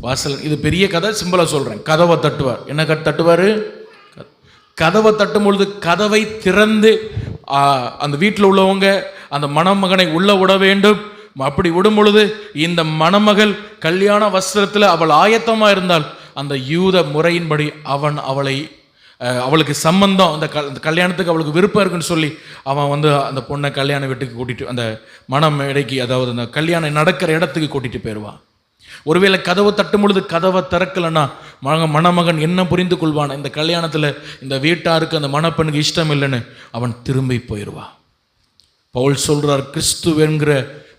வாசல், இது பெரிய கதை, சிம்பிளா சொல்றேன். கதவை தட்டுவார். என்ன தட்டுவாரு? கதவை தட்டும் பொழுது கதவை திறந்து அந்த வீட்டில் உள்ளவங்க அந்த மணமகனை உள்ள விட வேண்டும். அப்படி விடும் பொழுது இந்த மணமகள் கல்யாண வஸ்திரத்தில் அவள் ஆயத்தமாக இருந்தால் அந்த யூத முறையின்படி அவளுக்கு சம்பந்தம், அந்த கல்யாணத்துக்கு அவளுக்கு விருப்பம் இருக்குன்னு சொல்லி அவன் வந்து அந்த பொண்ணை கல்யாண வீட்டுக்கு கூட்டிட்டு, அந்த மணம் இடைக்கு, அதாவது அந்த கல்யாணம் நடக்கிற இடத்துக்கு கூட்டிட்டு போயிடுவான். ஒருவேளை கதவை தட்டும் பொழுது கதவை திறக்கலன்னா மணமகன் என்ன புரிந்து கொள்வான்? இந்த கல்யாணத்தில் இந்த வீட்டாருக்கு அந்த மணப்பெண்ணுக்கு இஷ்டம் இல்லைன்னு அவன் திரும்பி போயிடுவான். பவுல் சொல்றார், கிறிஸ்துவென்கிற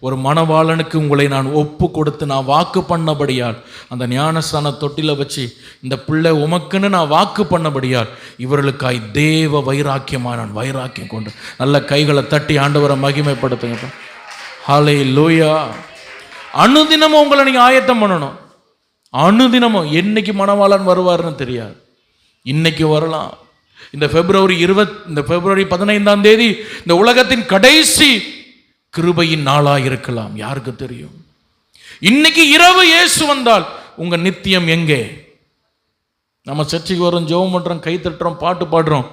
ஒரு மணவாளனுக்கு உங்களை நான் ஒப்பு கொடுத்து நான் வாக்கு பண்ணபடியால், அந்த ஞானஸ்தான தொட்டில வச்சு இந்த பிள்ளை உமக்குன்னு நான் வாக்கு பண்ணபடியால் இவர்களுக்காய் தேவ வைராக்கியமாக நான் வைராக்கியம் கொண்டு. நல்ல கைகளை தட்டி ஆண்டவரை மகிமைப்படுத்துங்க. ஹல்லேலூயா. அனுதினமும் உங்களை நீங்க ஆயத்தம் பண்ணணும். அனுதினமும். என்னைக்கு மணவாளன் வருவார்னு தெரியாது. இன்னைக்கு வரலாம். இந்த பிப்ரவரி 15ஆம் தேதி இந்த உலகத்தின் கடைசி கிருபையின் நாளாக இருக்கலாம். யாருக்கு தெரியும்? இன்னைக்கு இரவு இயேசு வந்தால் உங்க நித்தியம் எங்கே? நம்ம சர்ச்சைக்கு வரோம், ஜெபம் பண்றோம், கை தட்டுறோம், பாட்டு பாடுறோம்.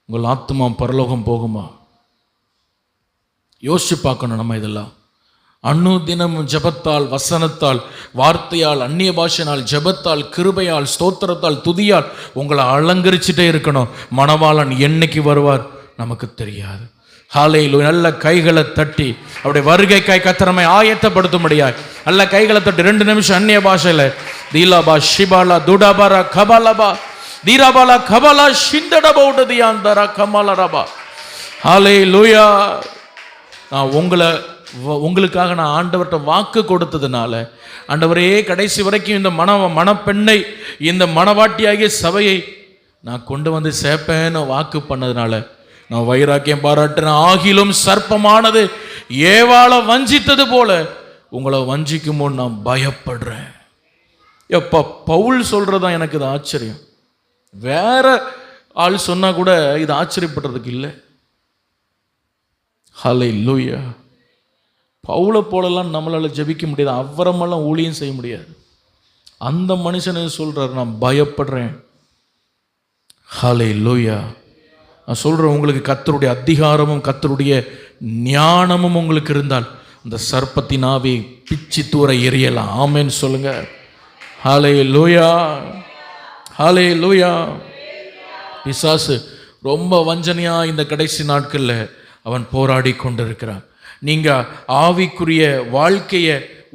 உங்கள் ஆத்மா பரலோகம் போகுமா? யோசிச்சு பார்க்கணும். நம்ம இதெல்லாம் அனுதினமும் ஜெபத்தால், வசனத்தால், வார்த்தையால், அந்நிய பாஷையால், ஜெபத்தால், கிருபையால், ஸ்தோத்திரத்தால், துதியால் உங்களை அலங்கரிச்சுட்டே இருக்கணும். மணவாளன் என்னைக்கு வருவார் நமக்கு தெரியாது. ஹல்லேலூயா. நல்ல கைகளை தட்டி அவருடைய வருகைக்காய் கர்த்தரை ஆயத்தப்படுத்தும்படியாய் நல்ல கைகளை தட்டி 2 நிமிஷம் அந்நிய பாஷையில தீலாபா ஷிபாலா துடாபாரா கபாலபா தீராபாலா கபாலா ஷிந்தடபௌட தியாந்தரா கமலரபா. ஹல்லேலூயா. நான் உங்களுக்காக நான் ஆண்டவர்கிட்ட வாக்கு கொடுத்ததுனால, ஆண்டவரே கடைசி வரைக்கும் இந்த மணப்பெண்ணை, இந்த மணவாட்டியாகிய சபையை நான் கொண்டு வந்து சேர்ப்பேன்னு வாக்கு பண்ணதுனால நான் வைராக்கியம் பாராட்டுறேன். ஆகிலும் சர்ப்பமானது ஏவாளை வஞ்சித்தது போல உங்களை வஞ்சிக்கும் போது நான் பயப்படுறேன். எப்ப பவுல் சொல்றதான் எனக்கு இது ஆச்சரியம். வேற ஆள் சொன்னா கூட இது ஆச்சரியப்படுறதுக்கு இல்லை. ஹல்லேலூயா. பவுலை போலலாம் நம்மளால ஜெபிக்க முடியாது, அவரமெல்லாம் ஊழியம் செய்ய முடியாது. அந்த மனுஷனை சொல்றாரு, நான் பயப்படுறேன். ஹல்லேலூயா. நான் சொல்றேன், உங்களுக்கு கர்த்தருடைய அதிகாரமும் கர்த்தருடைய ஞானமும் உங்களுக்கு இருந்தால் அந்த சர்ப்பத்தின் ஆவி பிச்சி தூர எரியலாம். ஆமென் சொல்லுங்க. ஹல்லேலூயா. ஹல்லேலூயா. பிசாசு ரொம்ப வஞ்சனையா இந்த கடைசி நாட்கள்ல அவன் போராடி கொண்டிருக்கிறான். நீங்க ஆவிக்குரிய வாழ்க்கைய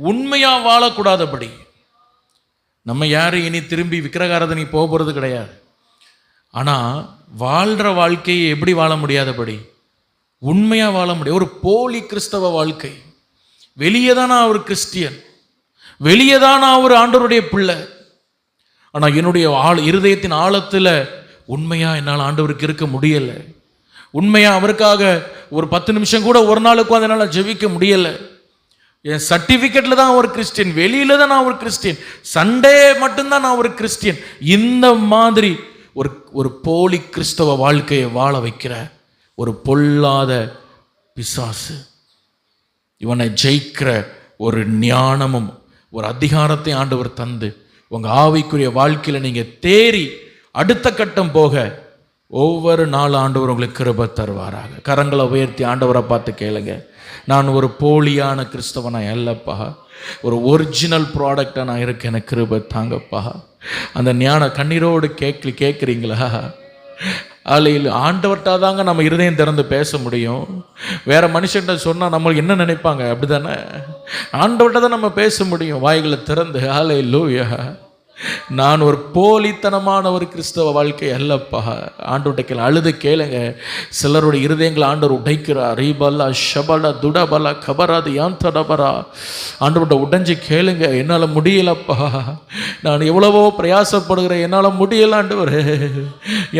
உண்மையா வாழக்கூடாதபடி, நம்ம யாரும் இனி திரும்பி விக்கிரகாராதனை போகிறது கிடையாது. ஆனா வாழ்ற வாழ்க்கையை எப்படி வாழ முடியாதபடி உண்மையா வாழ முடியும். ஒரு போலி கிறிஸ்தவ வாழ்க்கை. வெளியே தான் நான் ஒரு கிறிஸ்டியன், வெளியே தான் நான் ஒரு ஆண்டவருடைய பிள்ளை, ஆனா என்னுடைய இருதயத்தின் ஆழத்துல உண்மையா என்னால் ஆண்டவருக்கு இருக்க முடியலை. உண்மையா அவருக்காக ஒரு 10 நிமிஷம் கூட ஒரு நாளுக்கு அதனால ஜெபிக்க முடியல. என் சர்டிபிகேட்ல தான் ஒரு கிறிஸ்டியன், வெளியில தான் நான் ஒரு கிறிஸ்டியன், சண்டே மட்டும்தான் நான் ஒரு கிறிஸ்டியன். இந்த மாதிரி ஒரு போலி கிறிஸ்தவ வாழ்க்கையை வாழ வைக்கிற ஒரு பொல்லாத பிசாசு, இவனை ஜெயிக்கிற ஒரு ஞானமும் ஒரு அதிகாரத்தை ஆண்டவர் தந்து உங்கள் ஆவிக்குரிய வாழ்க்கையில் நீங்கள் தேறி அடுத்த கட்டம் போக ஒவ்வொரு நாள் ஆண்டவர் உங்களுக்கு கிருபை தருவாராக. கரங்களை உயர்த்தி ஆண்டவரை பார்த்து கேளுங்க, நான் ஒரு போலியான கிறிஸ்தவனா அல்லப்பா, ஒரு ஒரிஜினல் ப்ராடக்டாக நான் இருக்கேன், எனக்கு கிருபை தாங்கப்பா. அந்த ஞான கண்ணீரோடு கேட்குறீங்களா? அதில் ஆண்டவர்கிட்ட தாங்க நம்ம இருதயம் திறந்து பேச முடியும். வேற மனுஷன்கிட்ட சொன்னால் நம்மளுக்கு என்ன நினைப்பாங்க? அப்படி தானே, ஆண்டவர்கிட்ட தான் நம்ம பேச முடியும் வாய்களை திறந்து. ஹல்லேலூயா. நான் ஒரு போலித்தனமான ஒரு கிறிஸ்தவ வாழ்க்கை அல்லப்பா. ஆண்டவர்கிட்ட அழுது கேளுங்க. சிலருடைய இருதயங்களை ஆண்டவர் உடைக்கிறார். ரீபல்லா ஷபலா துடபலா கபராது யாந்தடபரா. ஆண்டவர்கிட்ட உடைஞ்சு கேளுங்க, என்னால் முடியலப்பா, நான் எவ்வளவோ பிரயாசப்படுகிறேன், என்னால் முடியல ஆண்டவர்,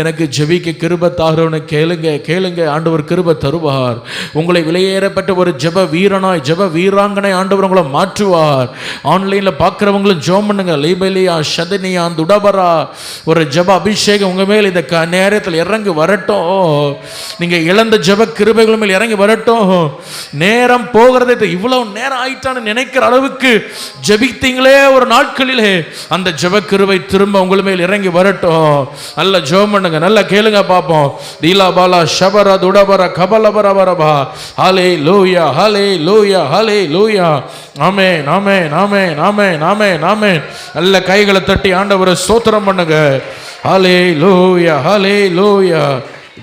எனக்கு ஜெபிக்க கிருபை தாரோன்னு கேளுங்க. ஆண்டவர் கிருபை தருவார். உங்களை விலையேறப்பட்ட ஒரு ஜெப வீரனாய் ஜெப வீராங்கனை ஆண்டவர் உங்களை மாற்றுவார். ஆன்லைனில் பார்க்குறவங்களும் ஜெபம் பண்ணுங்க. லைபலியா ஷதனியா துடபரா, ஒரு ஜெப அபிஷேகம் உங்க மேல் இந்த நேரத்தில் இறங்கி வரட்டும். நீங்க இழந்த ஜெப கிருபைகள் மேல் இறங்கி வரட்டும். நேரம் போகிறதே இவ்வளவு நேரம் ஆயிட்டான்னு நினைக்கிற அளவுக்கு ஜெபித்தீங்களே ஒரு நாட்களிலே, அந்த ஜெப கிருபை திரும்ப உங்கள் மேல் இறங்கி வரட்டும். நல்ல ஜெபம் பண்ணுங்க, நல்லா கேளுங்க பார்ப்போம். தீலா பாலா ஷபரா துடபரா கபலபரா வரபா. ஹல்லேலூயா ஹல்லேலூயா ஹல்லேலூயா. ஆமென் ஆமென் ஆமென் ஆமென் ஆமென் ஆமென். நல்ல கைகளை தட்டி ஆண்டவரை ஸ்தோத்திரம் பண்ணுங்க. ஹல்லேலூயா ஹல்லேலூயா.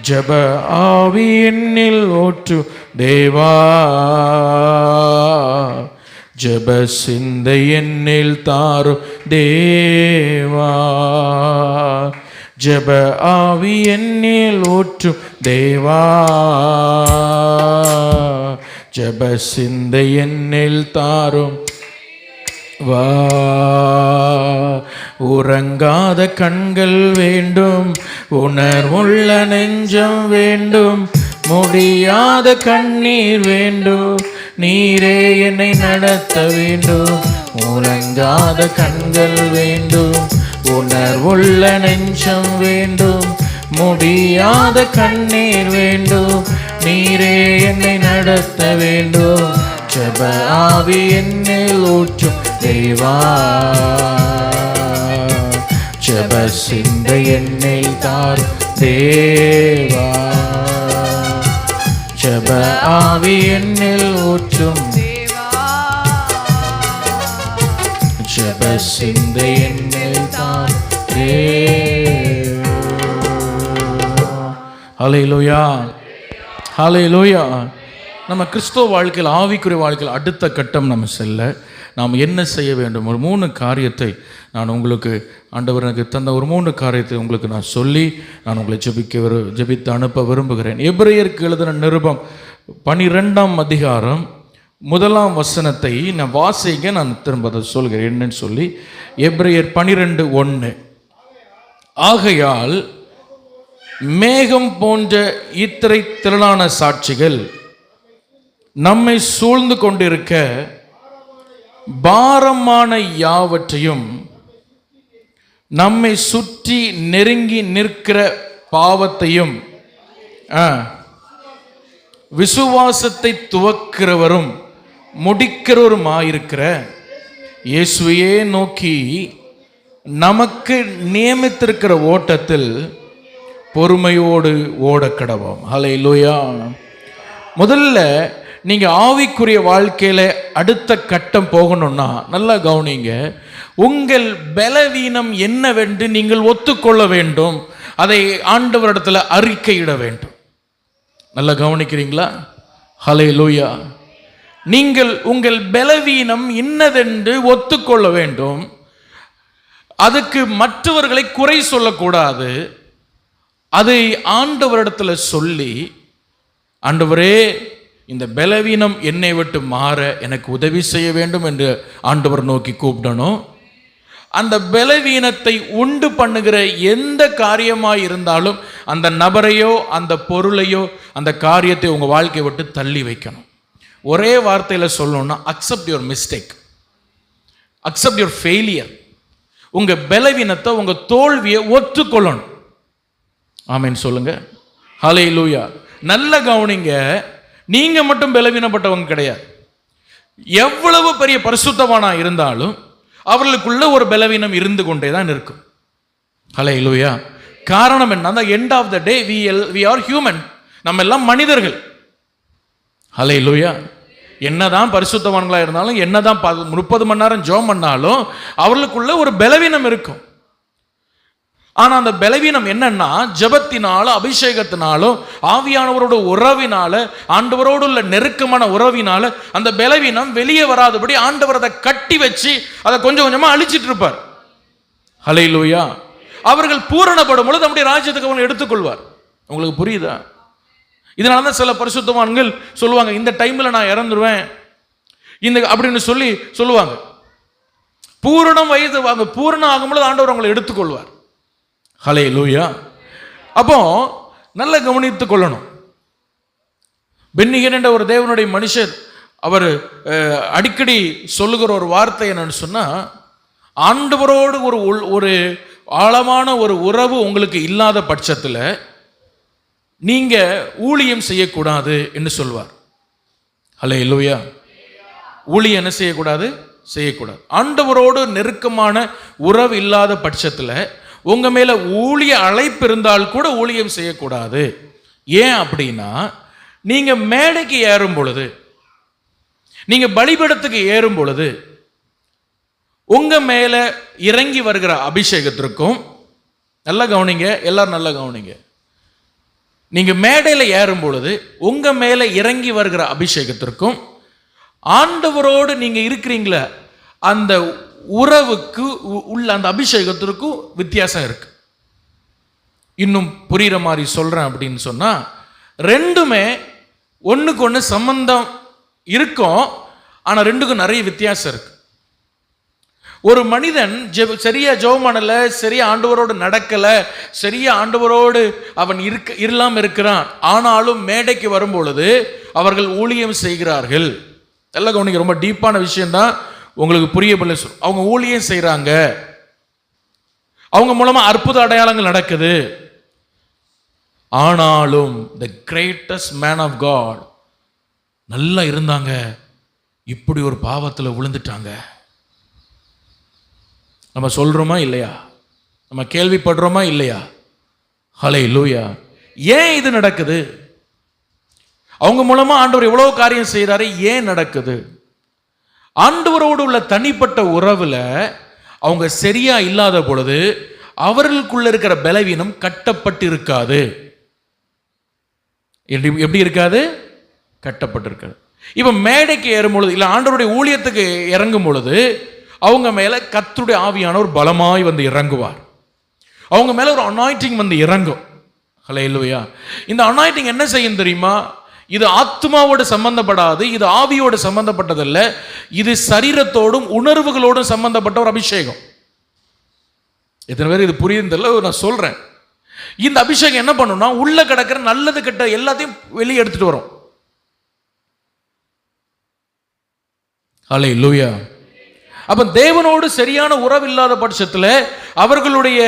ஜெப ஆவி என்னில் ஊற்று தேவா, ஜெப சிந்தை என்னில் தாரு தேவா, ஜெப ஆவி என்னில் ஊற்று தேவா, ஜெப சிந்தை என்னில் தாரும் வா. உறங்காத கண்கள் வேண்டும், உணர்வுள்ள நெஞ்சம் வேண்டும், முடியாத கண்ணீர் வேண்டும், நீரே என்னை நடத்த வேண்டும். உறங்காத கண்கள் வேண்டும், உணர்வுள்ள நெஞ்சம் வேண்டும், முடியாத கண்ணீர் வேண்டும், நீரே என்னை நடத்த வேண்டும். ஜெப ஆவி என்னில் ஊற்றும் தேவா, ஜெப சிந்தை என்னில் தார் தேவா, ஜெப ஆவி என்னில் ஊற்றும் தேவா, ஜெப சிந்தை என்னில் தார் தேவா. ஹல்லேலூயா ஹல்லேலூயா. நம்ம கிறிஸ்தவ வாழ்க்கையில், ஆவிக்குரிய வாழ்க்கையில் அடுத்த கட்டம் நம்ம செல்ல நாம் என்ன செய்ய வேண்டும்? ஒரு 3 காரியத்தை நான் உங்களுக்கு, ஆண்டவர் எனக்கு தந்த ஒரு 3 காரியத்தை உங்களுக்கு நான் சொல்லி நான் உங்களை ஜெபித்து அனுப்ப விரும்புகிறேன். எபிரேயருக்கு எழுதின நிருபம் 12ஆம் அதிகாரம் 1ஆம் வசனத்தை நான் வாசிங்க, நான் திரும்ப அதை சொல்கிறேன் என்னன்னு சொல்லி. எபிரேயர் 12:1. ஆகையால் மேகம் போன்ற இத்திரை திரளான சாட்சிகள் நம்மை சூழ்ந்து கொண்டிருக்க, பாரமான யாவற்றையும், நம்மை சுற்றி நெருங்கி நிற்கிற பாவத்தையும், விசுவாசத்தை துவக்கிறவரும் முடிக்கிறவருமாயிருக்கிற இயேசுவையே நோக்கி நமக்கு நியமித்திருக்கிற ஓட்டத்தில் பொறுமையோடு ஓடக்கடவோம். ஹல்லேலூயா. முதல்ல நீங்கள் ஆவிக்குரிய வாழ்க்கையில் அடுத்த கட்டம் போகணும்னா நல்லா கவனிங்க. உங்கள் பலவீனம் என்னவென்று நீங்கள் ஒத்துக்கொள்ள வேண்டும். அதை ஆண்டவரிடத்தில் அறிக்கையிட வேண்டும். நல்லா கவனிக்கிறீங்களா? ஹல்லேலூயா. நீங்கள் உங்கள் பலவீனம் இன்னதென்று ஒத்துக்கொள்ள வேண்டும். அதுக்கு மற்றவர்களை குறை சொல்லக்கூடாது. அதை ஆண்டவரிடத்தில் சொல்லி, ஆண்டவரே இந்த பலவீனம் என்னை விட்டு மாற எனக்கு உதவி செய்ய வேண்டும் என்று ஆண்டவர் நோக்கி கூப்பிடணும். அந்த பலவீனத்தை உண்டு பண்ணுகிற எந்த காரியமாக இருந்தாலும் அந்த நபரையோ அந்த பொருளையோ அந்த காரியத்தை உங்கள் வாழ்க்கையை விட்டு தள்ளி வைக்கணும். ஒரே வார்த்தையில் சொல்லணும்னா, accept your mistake, accept your failure. உங்கள் பலவீனத்தை, உங்கள் தோல்வியை ஒத்துக்கொள்ளணும். ஆமென் சொல்லுங்க. ஹல்லேலூயா. நல்ல கவனிங்க. நீங்க மட்டும் பலவீனப்பட்டவங்க கிடையாது. எவ்வளவு பெரிய பரிசுத்தவானா இருந்தாலும் அவர்களுக்குள்ள ஒரு பலவீனம் இருந்து கொண்டே தான் இருக்கும். ஹல்லேலூயா. காரணம் என்ன? அந்த end of the day we are human. நம்ம எல்லாம் மனிதர்கள். ஹல்லேலூயா. என்னதான் பரிசுத்தவான்களா இருந்தாலும், என்னதான் 30 மணி நேரம் ஜெபம் பண்ணாலும் அவர்களுக்குள்ள ஒரு பலவீனம் இருக்கும். ஆனா அந்த பலவீனம் என்னன்னா, ஜெபத்தினாலும் அபிஷேகத்தினாலும் ஆவியானவரோட உறவினால, ஆண்டவரோடு உள்ள நெருக்கமான உறவினால அந்த பலவீனம் வெளியே வராதபடி ஆண்டவர் அதை கட்டி வச்சு அதை கொஞ்சம் கொஞ்சமா அழிச்சிட்டு இருப்பார். ஹல்லேலூயா. அவர்கள் பூரணப்படும் பொழுது நம்முடைய ராஜ்யத்துக்கு அவங்க எடுத்துக்கொள்வார். உங்களுக்கு புரியுதா? இதனால தான் சில பரிசுத்தவான்கள் சொல்லுவாங்க, இந்த டைம்ல நான் இறந்துருவேன் இந்த அப்படின்னு சொல்லுவாங்க. பூரணம் வயது வாங்க பூரணம் ஆகும்பொழுது ஆண்டவர் அவங்களை எடுத்துக்கொள்வார். ஹல்லேலூயா. அப்போ நல்ல கவனித்துக் கொள்ளணும். பென்னிகன் என்ற ஒரு தேவனுடைய மனுஷர் அவர் அடிக்கடி சொல்லுகிற ஒரு வார்த்தை என்னன்னு சொன்னா, ஆண்டவரோடு ஒரு ஆழமான ஒரு உறவு உங்களுக்கு இல்லாத பட்சத்தில் நீங்க ஊழியம் செய்யக்கூடாது என்று சொல்வார். ஹல்லேலூயா. ஊழியம் என்ன செய்யக்கூடாது? செய்யக்கூடாது. ஆண்டவரோடு நெருக்கமான உறவு இல்லாத பட்சத்தில் உங்க மேல ஊழிய அழைப்பு இருந்தால் கூட ஊழியம் செய்யக்கூடாது. ஏன் அப்படின்னா, நீங்க மேடைக்கு ஏறும் பொழுது, நீங்க பலிபீடத்துக்கு ஏறும் பொழுது உங்க மேல இறங்கி வருகிற அபிஷேகத்திற்கும், நல்லா கவனிங்க, எல்லாரும் நல்லா கவனிங்க, நீங்க மேடையில் ஏறும் பொழுது உங்க மேல இறங்கி வருகிற அபிஷேகத்திற்கும் ஆண்டவரோடு நீங்க இருக்கிறீங்களே அந்த உறவுக்கு உள்ள அந்த அபிஷேகத்திற்கும் வித்தியாசம் இருக்கு. இன்னும் புரிகிற மாதிரி சொல்றேன் அப்படின்னு சொன்னா, ரெண்டுமே ஒண்ணுக்கு ஒன்று சம்பந்தம் இருக்கும், ஆனா ரெண்டுக்கும் நிறைய வித்தியாசம் இருக்கு. ஒரு மனிதன் சரியா ஜெபம் பண்ணல, சரியா ஆண்டவரோடு நடக்கல, சரியா ஆண்டவரோடு அவன் இல்லாம இருக்கிறான், ஆனாலும் மேடைக்கு வரும் பொழுது அவர்கள் ஊழியம் செய்கிறார்கள். எல்லாம் கவனிக்க, ரொம்ப டீப்பான விஷயம் தான், உங்களுக்கு புரியவில்லை. அவங்க ஊழியம் செய்யறாங்க, அவங்க மூலமா அற்புத அடையாளங்கள் நடக்குது. ஆனாலும் the greatest man of God நல்லா இருந்தாங்க, இப்படி ஒரு பாவத்தில் விழுந்துட்டாங்க. நம்ம சொல்றோமா இல்லையா? நம்ம கேள்விப்படுறோமா இல்லையா? ஹல்லேலூயா. ஏன் இது நடக்குது? அவங்க மூலமா ஆண்டவர் எவ்வளவு காரியம் செய்யறாரு, ஏன் நடக்குது? ஆண்டவரோடு உள்ள தனிப்பட்ட உறவுல அவங்க சரியா இல்லாத பொழுது அவர்களுக்குள்ள இருக்கிற பலவீனம் கட்டப்பட்டு இருக்காது. எப்படி இருக்காது? கட்டப்பட்டு இருக்காது. இப்ப மேடைக்கு ஏறும் பொழுது, இல்ல ஆண்டவருடைய ஊழியத்துக்கு இறங்கும் பொழுது அவங்க மேல கர்த்தருடைய ஆவியானவர் பலமாய் வந்து இறங்குவார். அவங்க மேல ஒரு அனாயிண்டிங் வந்து இறங்கும். ஹல்லேலூயா. இந்த அனாயிண்டிங் என்ன செய்யும் தெரியுமா? இது ஆத்மாவோடு சம்பந்தப்படாது, இது ஆவியோடு சம்பந்தப்பட்டதல்ல, இது சரீரத்தோடும் உணர்வுகளோடும் சம்பந்தப்பட்ட ஒரு அபிஷேகம். எத்தனை பேர் இது புரியுதுல நான் சொல்றேன். இந்த அபிஷேகம் என்ன பண்ணும்னா, உள்ள கிடக்கிற நல்லது கெட்ட எல்லாத்தையும் வெளியே எடுத்துட்டு வரும். ஹல்லேலூயா. அப்ப தேவனோடு சரியான உறவு இல்லாத பட்சத்தில் அவர்களுடைய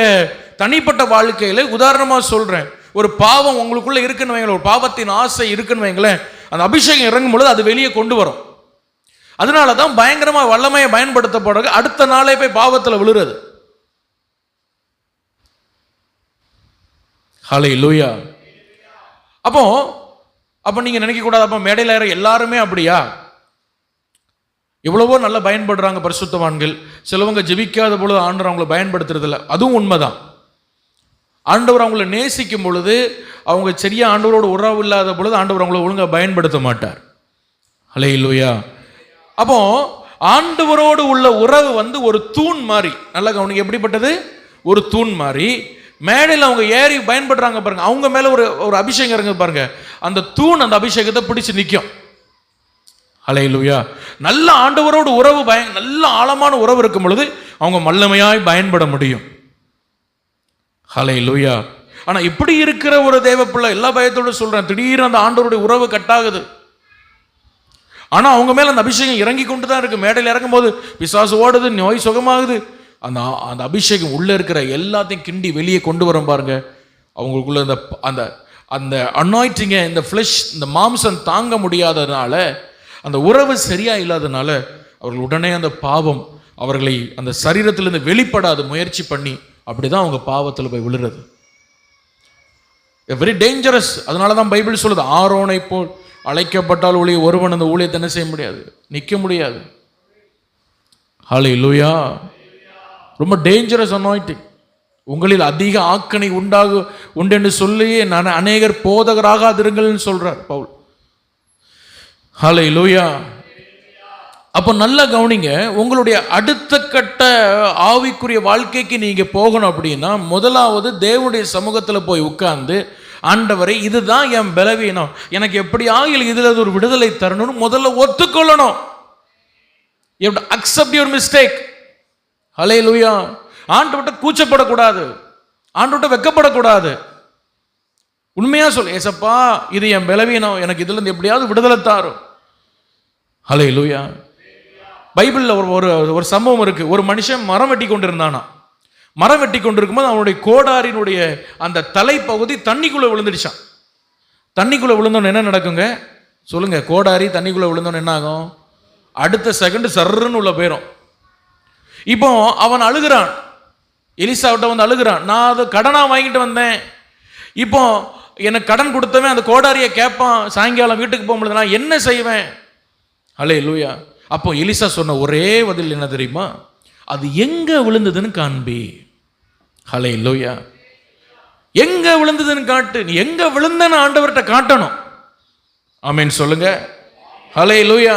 தனிப்பட்ட வாழ்க்கையில, உதாரணமா சொல்றேன், ஒரு பாவம் உங்களுக்குள்ள இருக்குன்னு வைங்களேன், ஒரு பாவத்தின் ஆசை இருக்குன்னு வைங்களேன், அந்த அபிஷேகம் இறங்கும் பொழுது அது வெளியே கொண்டு வரும். அதனாலதான் பயங்கரமா வல்லமையை பயன்படுத்தப்படுறது, அடுத்த நாளே போய் பாவத்தில் விழுறது. ஹல்லேலூயா. அப்போ நீங்க நினைக்க கூடாது, அப்ப மேடையில் ஏற எல்லாருமே அப்படியா? எவ்வளவோ நல்லா பயன்படுறாங்க பரிசுத்தவான்கள். சிலவங்க ஜெபிக்காத பொழுது ஆண்டவர் அவங்களை பயன்படுத்துறது இல்லை, அதுவும் உண்மைதான். ஆண்டவர் அவங்களை நேசிக்கும் பொழுது, அவங்க சரியா ஆண்டவரோடு உறவு இல்லாத பொழுது ஆண்டவர் அவங்களை ஒழுங்கா பயன்படுத்த மாட்டார். ஹல்லேலூயா. அப்போ ஆண்டவரோடு உள்ள உறவு வந்து ஒரு தூண் மாதிரி, நல்லா கவனிங்க, எப்படிப்பட்டது? ஒரு தூண் மாதிரி. மேடையில் அவங்க ஏறி பயன்படுறாங்க பாருங்க, அவங்க மேல ஒரு அபிஷேகம் இறங்க பாருங்க, அந்த தூண் அந்த அபிஷேகத்தை பிடிச்சு நிற்கும். ஹல்லேலூயா. நல்ல ஆண்டவரோடு உறவு நல்ல ஆழமான உறவு இருக்கும் பொழுது அவங்க வல்லமையாய் பயன்பட முடியும். ஹல்லேலூயா. ஆனா இப்படி இருக்கிற ஒரு தேவ பிள்ளை, எல்லா பயத்தோடு சொல்றேன், திடீர்னு அந்த ஆண்டவருடைய உறவு கட்டாகுது. ஆனா அவங்க மேல அந்த அபிஷேகம் இறங்கி கொண்டு தான் இருக்கு. மேடையில் இறங்கும் போது பிசாசு ஓடுது, நோய் சுகமாகுது. அந்த அபிஷேகம் உள்ள இருக்கிற எல்லாத்தையும் கிண்டி வெளியே கொண்டு வரும் பாருங்க. அவங்களுக்குள்ள அந்த அந்த அனாயிண்டிங்க, இந்த ஃப்ளஷ், இந்த மாம்சம் தாங்க முடியாததுனால, அந்த உறவு சரியா இல்லாதனால அவர்கள் உடனே அந்த பாவம் அவர்களை அந்த சரீரத்திலிருந்து வெளிப்படாது முயற்சி பண்ணி அப்படிதான் அவங்க பாவத்தில் போய் விழுறது. Very dangerous. அதனால தான் பைபிள் சொல்லுது, ஆரோனை போல் அழைக்கப்பட்டால் ஒளி ஒருவன் அந்த ஊழியத்தை என்ன செய்ய முடியாது, நிற்க முடியாது. ஹல்லேலூயா. ரொம்ப டேஞ்சரஸ் அனாயிண்டிங். உங்களில் அதிக ஆக்கனை உண்டு என்று சொல்லி அநேகர் போதகராகாதிருங்கள்னு சொல்றார் பவுல். ஹல்லேலூயா. அப்போ நல்லா கவனிங்க, உங்களுடைய அடுத்த கட்ட ஆவிக்குரிய வாழ்க்கைக்கு நீங்க போகணும் அப்படின்னா முதலாவது தேவனுடைய சமூகத்தில் போய் உட்கார்ந்து, ஆண்டவரே இதுதான் என் பலவீனம், எனக்கு எப்படி ஆகில் இதுல ஒரு விடுதலை தரணும்னு முதல்ல ஒத்துக்கொள்ளணும். You have to accept your mistake. ஹல்லேலூயா. ஆண்டவர்கிட்ட கூச்சப்படக்கூடாது, ஆண்டவர்கிட்ட வெக்கப்படக்கூடாது. உண்மையா சொல்லு, ஏசப்பா இது என் பலவீனம், எனக்கு இதுல இருந்து எப்படியாவது விடுதலை தாரும். ஹல்லேலூயா. பைபிள்ல ஒரு சம்பவம் இருக்கு. ஒரு மனுஷன் மரம் வெட்டி கொண்டிருந்தானா. மரம் வெட்டி கொண்டிருக்கும்போது அவனுடைய கோடாரினுடைய அந்த தலைப்பகுதி தண்ணிக்குள்ள விழுந்துடுச்சான். தண்ணிக்குள்ள விழுந்தோன்னு என்ன நடக்குங்க சொல்லுங்க? கோடாரி தண்ணிக்குள்ள விழுந்தோன்னு என்ன ஆகும்? அடுத்த செகண்ட் சர்ன்னு உள்ள போயிடும். இப்போ அவன் அழுகிறான், எலிசாவிட்ட வந்து அழுகிறான், நான் அது கடனா வாங்கிட்டு வந்தேன், இப்போ எனக்கு கடன் கொடுத்தவன் அந்த கோடாரியை கேட்பான், சாயங்காலம் வீட்டுக்கு போகும்போது நான் என்ன செய்வேன்? ஹல்லேலூயா. அப்போ எலிசா சொன்ன ஒரே பதில் என்ன தெரியுமா? அது எங்க விழுந்ததுன்னு காண்பி. ஹல்லேலூயா. எங்க விழுந்ததுன்னு காட்டு. நீ எங்க விழுந்தன்னு ஆண்டவர்கிட்ட காட்டணும். ஆமென் சொல்லுங்க. ஹல்லேலூயா.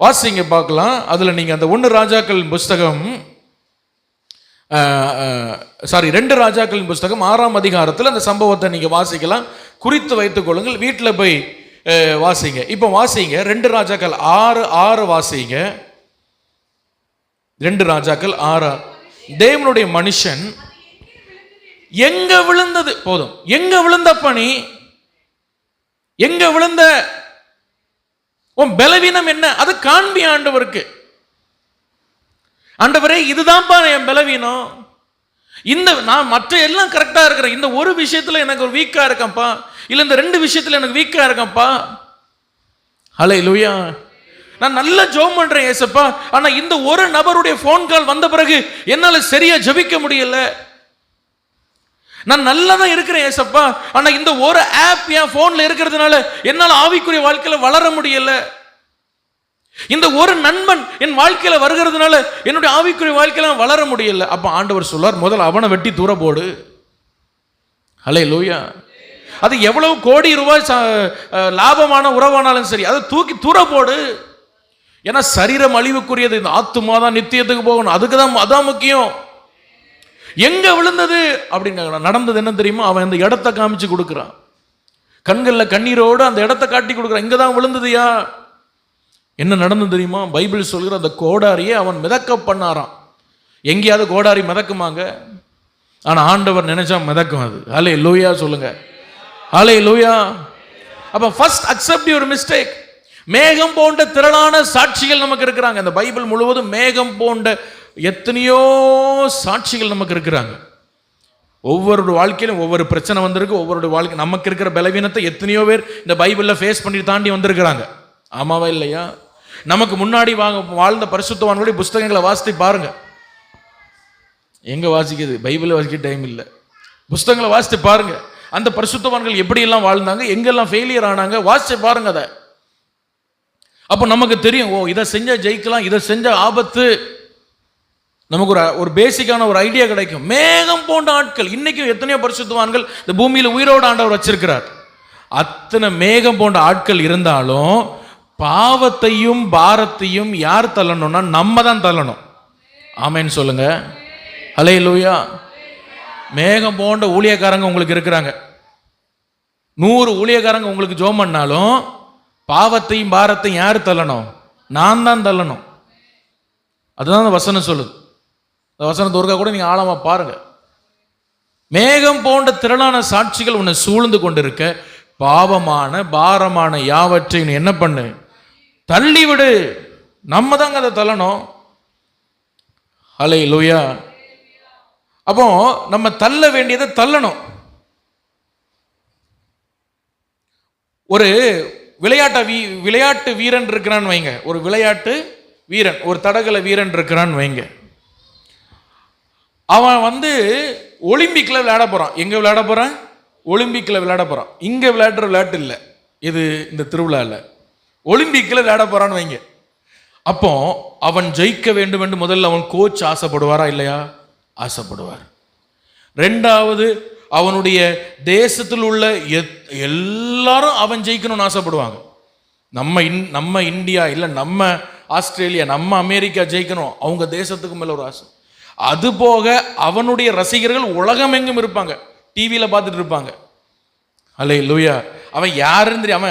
வாசிங்க பார்க்கலாம். அதுல நீங்க அந்த 1 ராஜாக்கள் புஸ்தகம் 2 ராஜாக்களின் புஸ்தகம் 6ஆம் அதிகாரத்தில் அந்த சம்பவத்தை நீங்க வாசிக்கலாம். குறித்து வைத்துக் கொள்ளுங்கள், வீட்டில் போய் வாசிங்க. இப்போ வாசிங்க 2 ராஜாக்கள் 6 வாசிங்க. 2 ராஜாக்கள் 6. தேவனுடைய மனுஷன் எங்க விழுந்தது போதும், எங்க விழுந்த பணி, எங்க விழுந்த உன் பலவீனம் என்ன அது காண்பி ஆண்டவருக்கு. ஆண்டவரே இதுதான்ப்பா என் பலவீனம், இந்த நான் மற்ற எல்லாம் கரெக்டா இருக்கிறேன், இந்த ஒரு விஷயத்துல எனக்கு ஒரு வீக்கா இருக்கேன்ப்பா, இல்ல இந்த 2 விஷயத்துல எனக்கு வீக்கா இருக்கேன்ப்பா. ஹல்லேலூயா. நான் நல்லா ஜெபம் பண்றேன் ஏசப்பா, ஆனா இந்த ஒரு நபருடைய போன் கால் வந்த பிறகு என்னால சரியா ஜெபிக்க முடியல. நான் நல்லா தான் இருக்கிறேன் ஏசப்பா, ஆனா இந்த ஒரு ஆப் என் போன்ல இருக்கிறதுனால என்னால ஆவிக்குரிய வாழ்க்கையில வளர முடியல. இந்த ஒரு நண்பன் என் வாழ்க்கையில வருகிறதுனால என்னுடைய ஆவிக்குரிய வாழ்க்கையில வளர முடியல. அப்ப ஆண்டவர் சொல்றார், முதல்ல அவனை வெட்டி தூர போடு. ஹல்லேலூயா. அது எவ்வளவு கோடி ரூபாய் லாபமான உறவானாலும் சரி, அதை தூக்கி தூர போடு. ஏன்னா சரீரம் அழிவுக்குரியது, இந்த ஆத்துமா தான் நித்தியத்துக்கு போகணும், அதுக்கு தான் அதான் முக்கியம். எங்க விழுந்தது அப்படின்னு நடந்தது என்ன தெரியுமா? அவன் அந்த இடத்தை காமிச்சு கொடுக்குறான், கண்கள்ல கண்ணீரோடு அந்த இடத்தை காட்டி கொடுக்குறான். இங்கதான் விழுந்ததுயா. என்ன நடந்தது தெரியுமா? பைபிள் சொல்கிற அந்த கோடாரியை அவன் மிதக்க பண்ணாராம். எங்கேயாவது கோடாரி மிதக்குமாங்க? ஆனா ஆண்டவர் நினைச்சா மிதக்கும் அது. ஹல்லேலூயா சொல்லுங்க. ஹல்லேலூயா. அப்ப ஃபர்ஸ்ட் அக்செப்ட் யுவர் மிஸ்டேக். மேகம் போன்ற திரளான சாட்சிகள் நமக்கு இருக்கிறாங்க. இந்த பைபிள் முழுவதும் மேகம் போன்ற எத்தனையோ சாட்சிகள் நமக்கு இருக்கிறாங்க. ஒவ்வொரு வாழ்க்கையிலும் ஒவ்வொரு பிரச்சனை வந்திருக்கு. ஒவ்வொரு வாழ்க்கை நமக்கு இருக்கிற பலவீனத்தை எத்தனையோ பேர் இந்த பைபிள்ல ஃபேஸ் பண்ணி தாண்டி வந்திருக்கிறாங்க. ஆமாவா இல்லையா? நமக்கு முன்னாடி வாழ்ந்த பரிசுத்தவான்களுடைய புஸ்தகங்களை வாசித்து பாருங்க. எங்க வாசிக்குது? பைபிளை வாசிக்க டைம் இல்லை. புஸ்தகங்களை வாசித்து பாருங்க. அந்த பரிசுத்தவான்கள் எப்படி எல்லாம் வாழ்ந்தாங்க, எங்கெல்லாம் ஃபெயிலியர் ஆனாங்க, வாசிச்சு பாருங்க அதை. அப்போ நமக்கு தெரியும், ஓ இதை செஞ்சா ஜெயிக்கலாம், இதை செஞ்ச ஆபத்து. நமக்கு ஒரு பேசிக்கான ஒரு ஐடியா கிடைக்கும். மேகம் போன்ற ஆட்கள் இன்னைக்கு எத்தனையோ பரிசுத்தவான்கள் இந்த பூமியில உயிரோடு ஆண்டவர் வச்சிருக்கிறார். அத்தனை மேகம் போன்ற ஆட்கள் இருந்தாலும் பாவத்தையும் பாரத்தையும் யார் தள்ளணும்னா நம்ம தான் தள்ளணும். ஆமென் சொல்லுங்க. ஹல்லேலூயா. மேகம் போன்ற ஊழியக்காரங்க உங்களுக்கு இருக்கிறாங்க. 100 ஊழியக்காரங்க உங்களுக்கு ஜெபம் பண்ணாலும் பாவத்தையும் பாரத்தையும் யார் தள்ளணும்? நான் தான் தள்ளணும். அதுதான் அந்த வசனம் சொல்லுது. அந்த வசனத்தை ஒருக்கா கூட நீங்க ஆழமா பாருங்க. மேகம் போன்ற திரளான சாட்சிகள் உன்னை சூழ்ந்து கொண்டிருக்க பாவமான பாரமான யாவற்றையும் என்ன பண்ணு? தள்ளிவிடு. நம்ம தாங்க அதை தள்ளணும். ஹல்லேலூயா. அப்போ நம்ம தள்ள வேண்டியதை தள்ளணும். ஒரு விளையாட்டு வீரன் இருக்கிறான்னு வைங்க. ஒரு விளையாட்டு வீரன், ஒரு தடகள வீரன் இருக்கிறான்னு வைங்க. அவன் ஒலிம்பிக்ல விளையாட போறான். எங்க விளையாட போறான்? ஒலிம்பிக்ல விளையாட போறான். இங்க விளையாடுற விளையாட்டு இல்லை இது, இந்த திருவிழாவில் ஒலிம்பிக்ல விளையாட போறான்னு வைங்க. அப்போ அவன் ஜெயிக்க வேண்டும் என்று முதல்ல அவன் கோச் ஆசைப்படுவாரா இல்லையா? ஆசைப்படுவார். ரெண்டாவது, அவனுடைய தேசத்தில் உள்ள எல்லாரும் அவன் ஜெயிக்கணும்னு ஆசைப்படுவாங்க. நம்ம இந்தியா இல்லை, நம்ம ஆஸ்திரேலியா, நம்ம அமெரிக்கா ஜெயிக்கணும், அவங்க தேசத்துக்கு மேல ஒரு ஆசை. அது போக அவனுடைய ரசிகர்கள் உலகம் எங்கும் இருப்பாங்க, டிவியில பார்த்துட்டு இருப்பாங்க. அல்லேலூயா. அவன் யாருன்னு தெரியும்,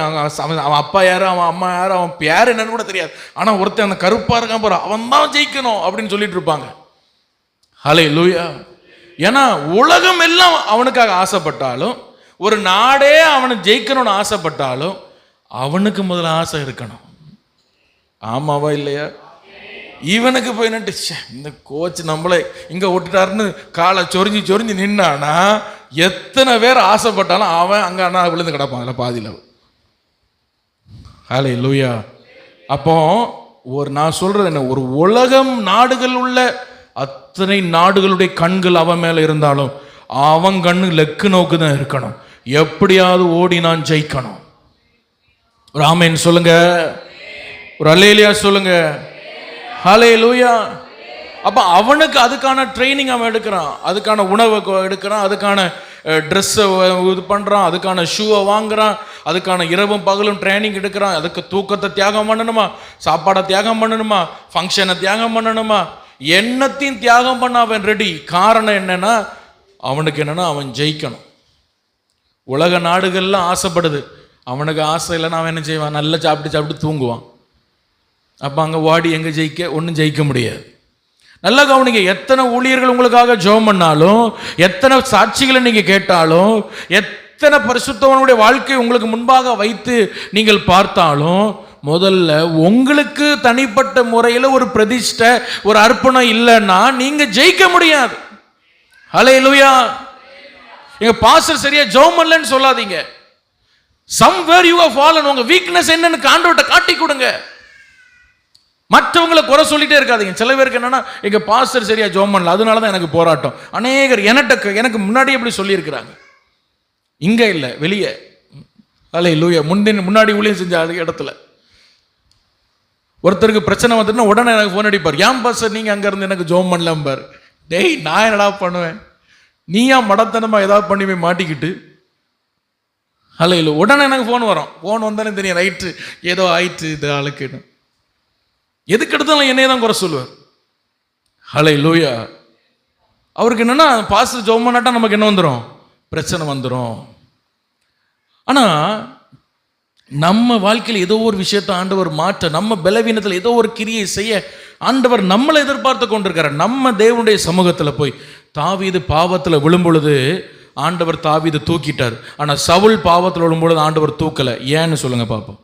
அவன் அப்பா யாரு, அவன் அம்மா யாரு, அவன் பேர் என்னன்னு கூட தெரியாது. ஆனா ஒருத்தன் அந்த கருப்பா இருக்கான் பாரு, அவன் தான் ஜெயிக்கணும் அப்படின்னு சொல்லிட்டு இருப்பாங்க. அல்லேலூயா. ஏன்னா உலகம் எல்லாம் அவனுக்காக ஆசைப்பட்டாலும், ஒரு நாடே அவனை ஜெயிக்கணும்னு ஆசைப்பட்டாலும் அவனுக்கு முதல்ல ஆசை இருக்கணும். ஆமாவா இல்லையா? இவனுக்கு போய் நட்டு இந்த கோச் நம்மளை இங்க விட்டுட்டாருன்னு காலை சொரிஞ்சு சொரிஞ்சு நின்னானா எத்தனை பேர் ஆசைப்பட்டாலும் அவன் அங்க அண்ணா விழுந்து கிடப்பான் அதில் பாதியில். அல்லேலூயா. அப்போ நான் சொல்றது என்ன, ஒரு உலகம் நாடுகள் உள்ள அத்தனை நாடுகளுடைய கண்கள் அவன் மேல இருந்தாலும் அவன் கண்ணு லெக்கு நோக்கு தான் இருக்கணும். எப்படியாவது ஓடி நான் ஜெயிக்கணும். ஒரு ஆமென் சொல்லுங்க, ஒரு அல்லேலூயா சொல்லுங்க. ஹல்லேலூயா. அப்ப அவனுக்கு அதுக்கான ட்ரைனிங் அவன் எடுக்கிறான், அதுக்கான உணவை எடுக்கிறான், அதுக்கான ட்ரெஸ்ஸை இது பண்றான், அதுக்கான ஷூவை வாங்குறான், அதுக்கான இரவும் பகலும் ட்ரைனிங் எடுக்கிறான். அதுக்கு தூக்கத்தை தியாகம் பண்ணணுமா, சாப்பாடை தியாகம் பண்ணணுமா, ஃபங்க்ஷனை தியாகம் பண்ணணுமா, என்னத்தையும் தியாகம் பண்ண அவன் ரெடி. காரணம் என்னன்னா, அவனுக்கு என்னன்னா அவன் ஜெயிக்கணும். உலக நாடுகள்லாம் ஆசைப்படுது, அவனுக்கு ஆசை இல்லைன்னா அவன் என்ன செய்வான்? நல்லா சாப்பிட்டு சாப்பிட்டு தூங்குவான். அப்போ அங்கே வாடி எங்கே ஜெயிக்க? ஒன்றும் ஜெயிக்க முடியாது. நல்லா கவனிங்க, எத்தனை ஊழியர்கள் உங்களுக்காக ஜெபம் பண்ணாலும், எத்தனை சாட்சிகளை நீங்கள் கேட்டாலும், எத்தனை பரிசுத்தவனுடைய வாழ்க்கை உங்களுக்கு முன்பாக வைத்து நீங்கள் பார்த்தாலும், முதல்ல உங்களுக்கு தனிப்பட்ட முறையில் ஒரு பிரதிஷ்டை, ஒரு அர்ப்பணம் இல்லைன்னா நீங்க ஜெயிக்க முடியாது. ஹல்லேலூயா. எங்க பாஸ்டர் சரியா ஜெபம் பண்ணலன்னு சொல்லாதீங்க. somewhere you have fallen. உங்க வீக்னஸ் என்னன்னு ஆண்டவர்ட்ட காட்டி கொடுங்க. மற்றவங்களை குறை சொல்லிட்டே இருக்காதீங்க. சில பேருக்கு என்னன்னா, எங்க பாஸ்டர் சரியா ஜெபம் பண்ணல, அதனாலதான் எனக்கு போராட்டம். அநேகர் எனக்கு முன்னாடி எப்படி சொல்லி இருக்கிறாங்க, இங்க இல்ல வெளியே. அல்லேலூயா. முன்னாடி ஊழியம் செஞ்ச இடத்துல ஒருத்தருக்கு பிரச்சனை வந்துட்டுனா உடனே எனக்கு ஃபோன் அடிப்பார். ஏன் பாஸ்டர் நீங்க அங்க இருந்து எனக்கு ஜெபம் பண்ணலாம் பார். டேய், நான் என்னடா பண்ணுவேன்? நீயா மடத்தனமா ஏதாவது பண்ணி போய் மாட்டிக்கிட்டு. அல்லேலூயா. உடனே எனக்கு ஃபோன் வரும். ஃபோன் வந்தானே தெரியும், ரைட்டு ஏதோ ஆயிட்டு இது ஆளுக்கு. எதுக்கு எடுத்தாலும் என்னையே தான் குறை சொல்லுவார். ஹல்லேலூயா. அவருக்கு என்னன்னா, பாஸ்டர் ஜெபம் பண்ணாட்டா நமக்கு என்ன வந்துடும்? பிரச்சனை வந்துடும். ஆனா நம்ம வாழ்க்கையில் ஏதோ ஒரு விஷயத்தை ஆண்டவர் மாற்ற, நம்ம பலவீனத்தில் ஏதோ ஒரு கிரியை செய்ய ஆண்டவர் நம்மளை எதிர்பார்த்து கொண்டிருக்கிறார். நம்ம தேவனுடைய சமூகத்தில் போய், தாவீது பாவத்தில் விழும்பொழுது ஆண்டவர் தாவீது தூக்கிட்டார். ஆனா சவுல் பாவத்தில் விழும்பொழுது ஆண்டவர் தூக்கலை. ஏன்னு சொல்லுங்க பாப்போம்.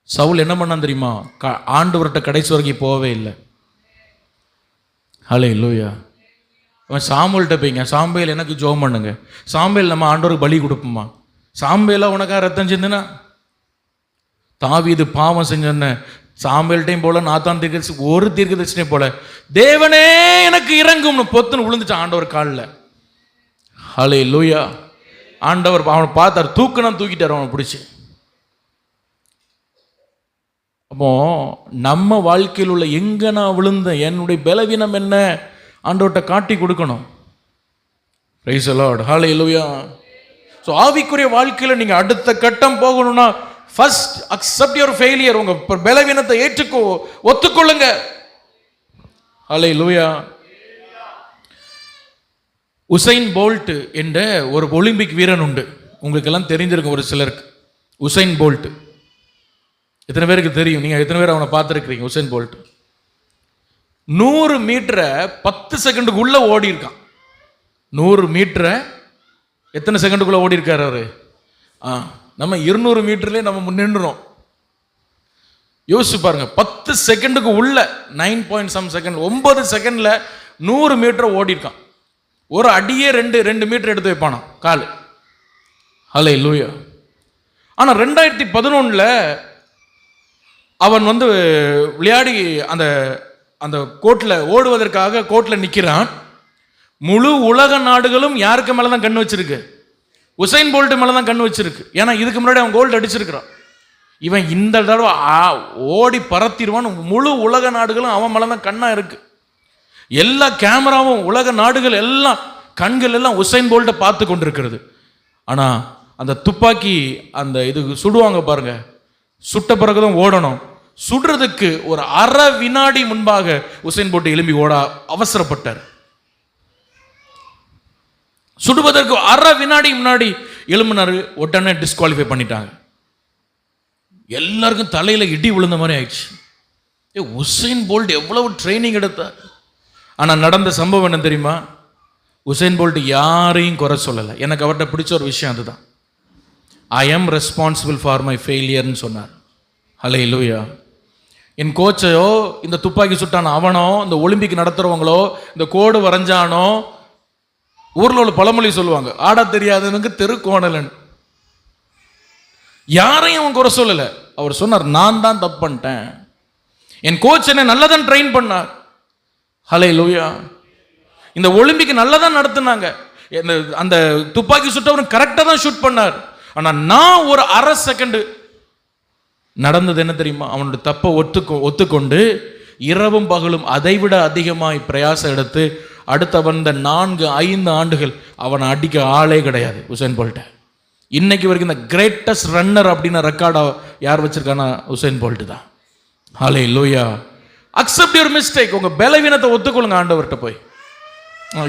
சவுல் என்ன பண்ணான் தெரியுமா? ஆண்டவர்கிட்ட கடைசி வரைக்கும் போகவே இல்லை. ஹல்லேலூயா. அவன் சாமுவேல்கிட்ட போய்ங்க, சாம்பேல் எனக்கு ஜெபம் பண்ணுங்க. சாம்பேல் நம்ம ஆண்டவருக்கு பலி கொடுப்போமா? சாம்பேலா உனக்கா ரத்தம் சிந்துனா? தாவீது பாவம் செஞ்சோன்னு சாம்பேல்ட்டையும் போல, நாத்தான் தீர்க்கதரிசி ஒரு தீர்க்கதரிசினே போல, தேவனே எனக்கு இறங்கும்னு பொத்துன்னு விழுந்துட்டான் ஆண்டவர் காலில். ஹல்லேலூயா. ஆண்டவர் அவனை பார்த்தார், தூக்கிட்டார் அவனை பிடிச்சி. அப்போ நம்ம வாழ்க்கையில் உள்ள எங்க நான் விழுந்தேன், என்னுடைய பலவீனம் என்ன, ஆண்டவர்கிட்ட காட்டி கொடுக்கணும். Price the lord. Hallelujah. So ஆவிக்குரிய வாழ்க்கையில் நீங்க அடுத்த கட்டம் போகணும்னா, ஃபர்ஸ்ட் அக்செப்ட் யுவர் ஃபெயிலியர். உங்க பலவீனத்தை ஒத்துக்கொள்ளுங்க. ஹல்லேலூயா. உசைன் போல்ட் என்ற ஒரு ஒலிம்பிக் வீரன் உண்டு. உங்களுக்கு எல்லாம் தெரிஞ்சிருக்கும் ஒரு சிலருக்கு. உசைன் போல்ட் எத்தனை பேருக்கு தெரியும்? நீங்க எத்தனை பேர் அவனை பார்த்துருக்கிறீங்க? உசைன் போல்ட் 100 மீட்டரை 10 செகண்டுக்குள்ள ஓடி இருக்கான். 100 மீட்டரை எத்தனை செகண்டுக்குள்ள ஓடி இருக்காரு அவரு? நம்ம 200 மீட்டர்லேயே நம்ம முன்னின்றோம். யோசிச்சு பாருங்க, 10 செகண்டுக்கு உள்ள 9 செகண்ட், 9 செகண்ட்ல 100 மீட்டர் ஓடி இருக்கான். ஒரு அடியே 2 மீட்டர் எடுத்து வைப்பானா காலு. ஹல்லேலூயா. ஆனா 2011 அவன் வந்து விளையாடி அந்த அந்த கோட்டில் ஓடுவதற்காக கோட்டில் நிற்கிறான். முழு உலக நாடுகளும் யாருக்கு மேலே தான் கண் வச்சிருக்கு? உசைன் போல்ட் மேலே தான் கண் வச்சிருக்கு. ஏன்னா இதுக்கு முன்னாடி அவன் கோல்டு அடிச்சிருக்கிறான். இவன் இந்த தடவை ஓடி பறத்திடுவான். முழு உலக நாடுகளும் அவன் மேலே தான் கண்ணா இருக்கு. எல்லா கேமராவும் உலக நாடுகள் எல்லாம் கண்கள் எல்லாம் உசைன் போல்ட்டை பார்த்து கொண்டிருக்கிறது. ஆனால் அந்த துப்பாக்கி அந்த இது சுடுவாங்க பாருங்க, சுட்ட பிறகுதான் ஓடணும். சுடுறதுக்கு ஒரு அரை வினாடி முன்பாக உசைன் போல்ட் எழும்பி ஓட அவசரப்பட்டார். சுடுவதற்கு அரை வினாடி முன்னாடி எழும்பினாரு, உடனே டிஸ்குவாலிஃபை பண்ணிட்டாங்க. எல்லாருக்கும் தலையில இடி விழுந்த மாதிரி ஆயிடுச்சு. உசைன் போல்ட் எவ்வளவு ட்ரைனிங் எடுத்தார். ஆனால் நடந்த சம்பவம் என்ன தெரியுமா? உசைன் போல்ட் யாரையும் குறை சொல்லலை. எனக்கு அவர்கிட்ட பிடிச்ச ஒரு விஷயம் அதுதான். I am responsible for my ஃபெயிலியர்னு சொன்னார். ஹல்லேலூயா. என் கோச்சையோ, இந்த துப்பாக்கி சுட்டான அவனோ, இந்த ஒலிம்பிக் நடத்துறவங்களோ, இந்த கோடு வரைஞ்சானோ, ஊரில் உள்ள பழமொழி சொல்லுவாங்க, ஆட தெரியாதவனுக்கு தெருக்கோணலன். யாரையும் அவன் குறை சொல்லலை. அவர் சொன்னார், நான் தான் தப்பு பண்ணிட்டேன். என் கோச் என்னை நல்லா தான் ட்ரெயின் பண்ணார். ஹல்லேலூயா. இந்த ஒலிம்பிக் நல்லா தான் நடத்துனாங்க. அந்த துப்பாக்கி சுட்டவன் கரெக்டாக தான் ஷூட் பண்ணார். ஆனால் நான் ஒரு அரை செகண்ட் நடந்தது என்ன தெரியுமா? அவனுடைய தப்பை ஒத்துக்கொண்டு இரவும் பகலும் அதைவிட அதிகமாய் பிரயாசம் எடுத்து அடுத்த வந்த 4-5 ஆண்டுகள் அவனை அடிக்க ஆளே கிடையாது உசைன் போல்ட்டை. இன்னைக்கு வரைக்கும் இந்த கிரேட்டஸ்ட் ரன்னர் அப்படின்னு ரெக்கார்டை யார் வச்சிருக்கானா? உசைன் போல்ட் தான். ஹல்லேலூயா. Accept your mistake. உங்க பலவீனத்தை ஒத்துக்கொள்ளுங்க ஆண்டவர்கிட்ட போய்.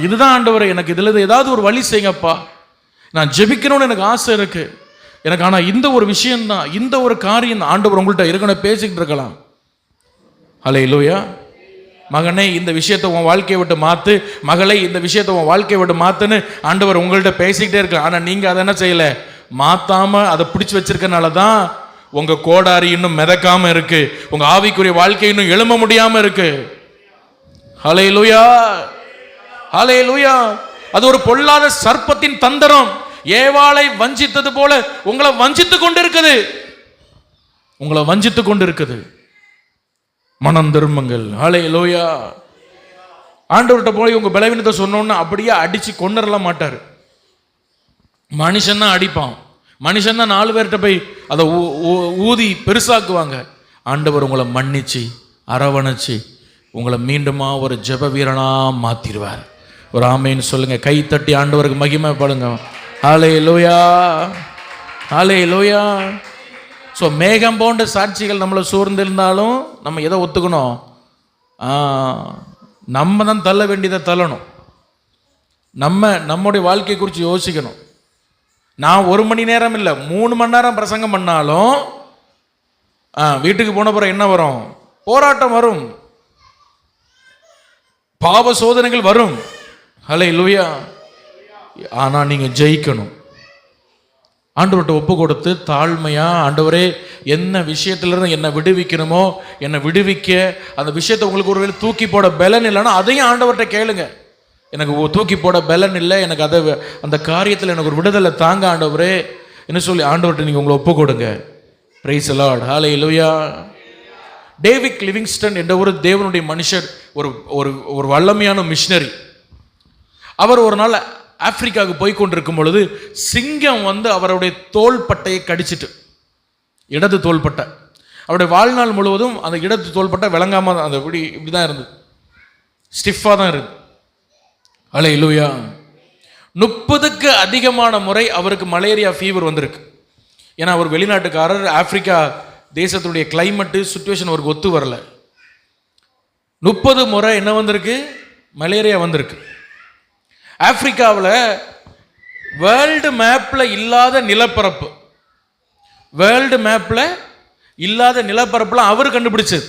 இதுதான் ஆண்டவரே, எனக்கு இதுல ஏதாவது ஒரு வழி செய்யுங்கப்பா, நான் ஜெபிக்கணும்னு எனக்கு ஆசை இருக்கு எனக்கு. ஆனால் இந்த ஒரு விஷயம்தான், இந்த ஒரு காரியம் தான். ஆண்டவர் உங்கள்கிட்ட இருக்கணும் பேசிக்கிட்டு இருக்கலாம். ஹல்லேலூயா. மகனே, இந்த விஷயத்தை உன் வாழ்க்கையை விட்டு மாத்து, மகளை இந்த விஷயத்தை உன் வாழ்க்கையை விட்டு மாத்துன்னு ஆண்டவர் உங்கள்கிட்ட பேசிக்கிட்டே இருக்கலாம். ஆனால் நீங்க அதை என்ன செய்யல? மாத்தாம அதை பிடிச்சி வச்சிருக்கனால தான் உங்க கோடாரி இன்னும் மிதக்காம இருக்கு, உங்க ஆவிக்குரிய வாழ்க்கை இன்னும் எழும்ப முடியாம இருக்கு. ஹல்லேலூயா. ஹல்லேலூயா. அது ஒரு பொல்லாத சர்ப்பத்தின் தந்திரம். ஏவாளை வஞ்சித்தது போல உங்களை வஞ்சித்து கொண்டிருக்குது, உங்களை வஞ்சித்து கொண்டிருக்குது. மனம் திரும்புங்கள். ஹல்லேலூயா. ஆண்டவர்கிட்ட போய் உங்க பலவீனத்தை சொன்னோன்னு அப்படியே அடிச்சு கொண்டுறலாம் மாட்டாரு. மனுஷன் தான் அடிப்பான், மனுஷன் தான் 4 பேர்கிட்ட போய் அதை ஊதி பெருசாக்குவாங்க. ஆண்டவர் உங்களை மன்னிச்சு அரவணைச்சு உங்களை மீண்டுமா ஒரு ஜெப வீரனா மாத்திடுவார். ஒரு ஆமேன்னு சொல்லுங்க. கை தட்டி ஆண்டவருக்கு மகிமை படுங்க. ஹல்லேலூயா. ஹல்லேலூயா. ஸோ மேகம் போன்ற சாட்சிகள் நம்மளை சூழ்ந்திருந்தாலும் நம்ம எதை ஒத்துக்கணும்? நம்ம தான் தள்ள வேண்டியதை தள்ளணும். நம்முடைய வாழ்க்கை குறித்து யோசிக்கணும். நான் 1 மணி நேரம் இல்லை 3 மணி நேரம் பிரசங்கம் பண்ணாலும் வீட்டுக்கு போன பிறகு என்ன வரும்? போராட்டம் வரும், பாவ சோதனைகள் வரும். ஹல்லேலூயா. ஆனால் நீங்கள் ஜெயிக்கணும். ஆண்டவர்கிட்ட ஒப்பு கொடுத்து தாழ்மையா, ஆண்டவரே என்ன விஷயத்திலிருந்து என்னை விடுவிக்கணுமோ என்னை விடுவிக்க, அந்த விஷயத்தை உங்களுக்கு ஒருவேளை தூக்கி போட பலன் இல்லைன்னா அதையும் ஆண்டவர்கிட்ட கேளுங்க. எனக்கு தூக்கி போட பலன் இல்லை, எனக்கு அதை அந்த காரியத்தில் எனக்கு ஒரு விடுதலை தாங்க ஆண்டவரே என்ன சொல்லி ஆண்டவர்கிட்ட நீங்கள் உங்களை ஒப்பு கொடுங்க. Praise the lord. Hallelujah. David Livingstone என்ற ஒரு தேவனுடைய மனுஷர், ஒரு வல்லமையான மிஷனரி. அவர் ஒரு நாள் ஆப்பிரிக்காவுக்கு போய் கொண்டிருக்கும் பொழுது சிங்கம் வந்து அவருடைய தோள்பட்டையை கடிச்சிட்டு, இடது தோள்பட்டை, அவருடைய வாழ்நாள் முழுவதும் அந்த இடது தோள்பட்டை விளங்காம அந்த இப்படி தான் இருந்தது, ஸ்டிஃபாக தான் இருக்கு. ஹல்லேலூயா. 30க்கு அதிகமான முறை அவருக்கு மலேரியா ஃபீவர் வந்திருக்கு. ஏன்னா அவர் வெளிநாட்டுக்காரர், ஆப்பிரிக்கா தேசத்துடைய கிளைமேட்டு சுச்சுவேஷன் அவருக்கு ஒத்து வரல. 30 முறை என்ன வந்திருக்கு? மலேரியா வந்திருக்கு. ஆப்பிரிக்காவில் வேர்ல்டு மேப்பில் இல்லாத நிலப்பரப்பு, வேர்ல்டு மேப்பில் இல்லாத நிலப்பரப்புலாம் அவர் கண்டுபிடிச்சது.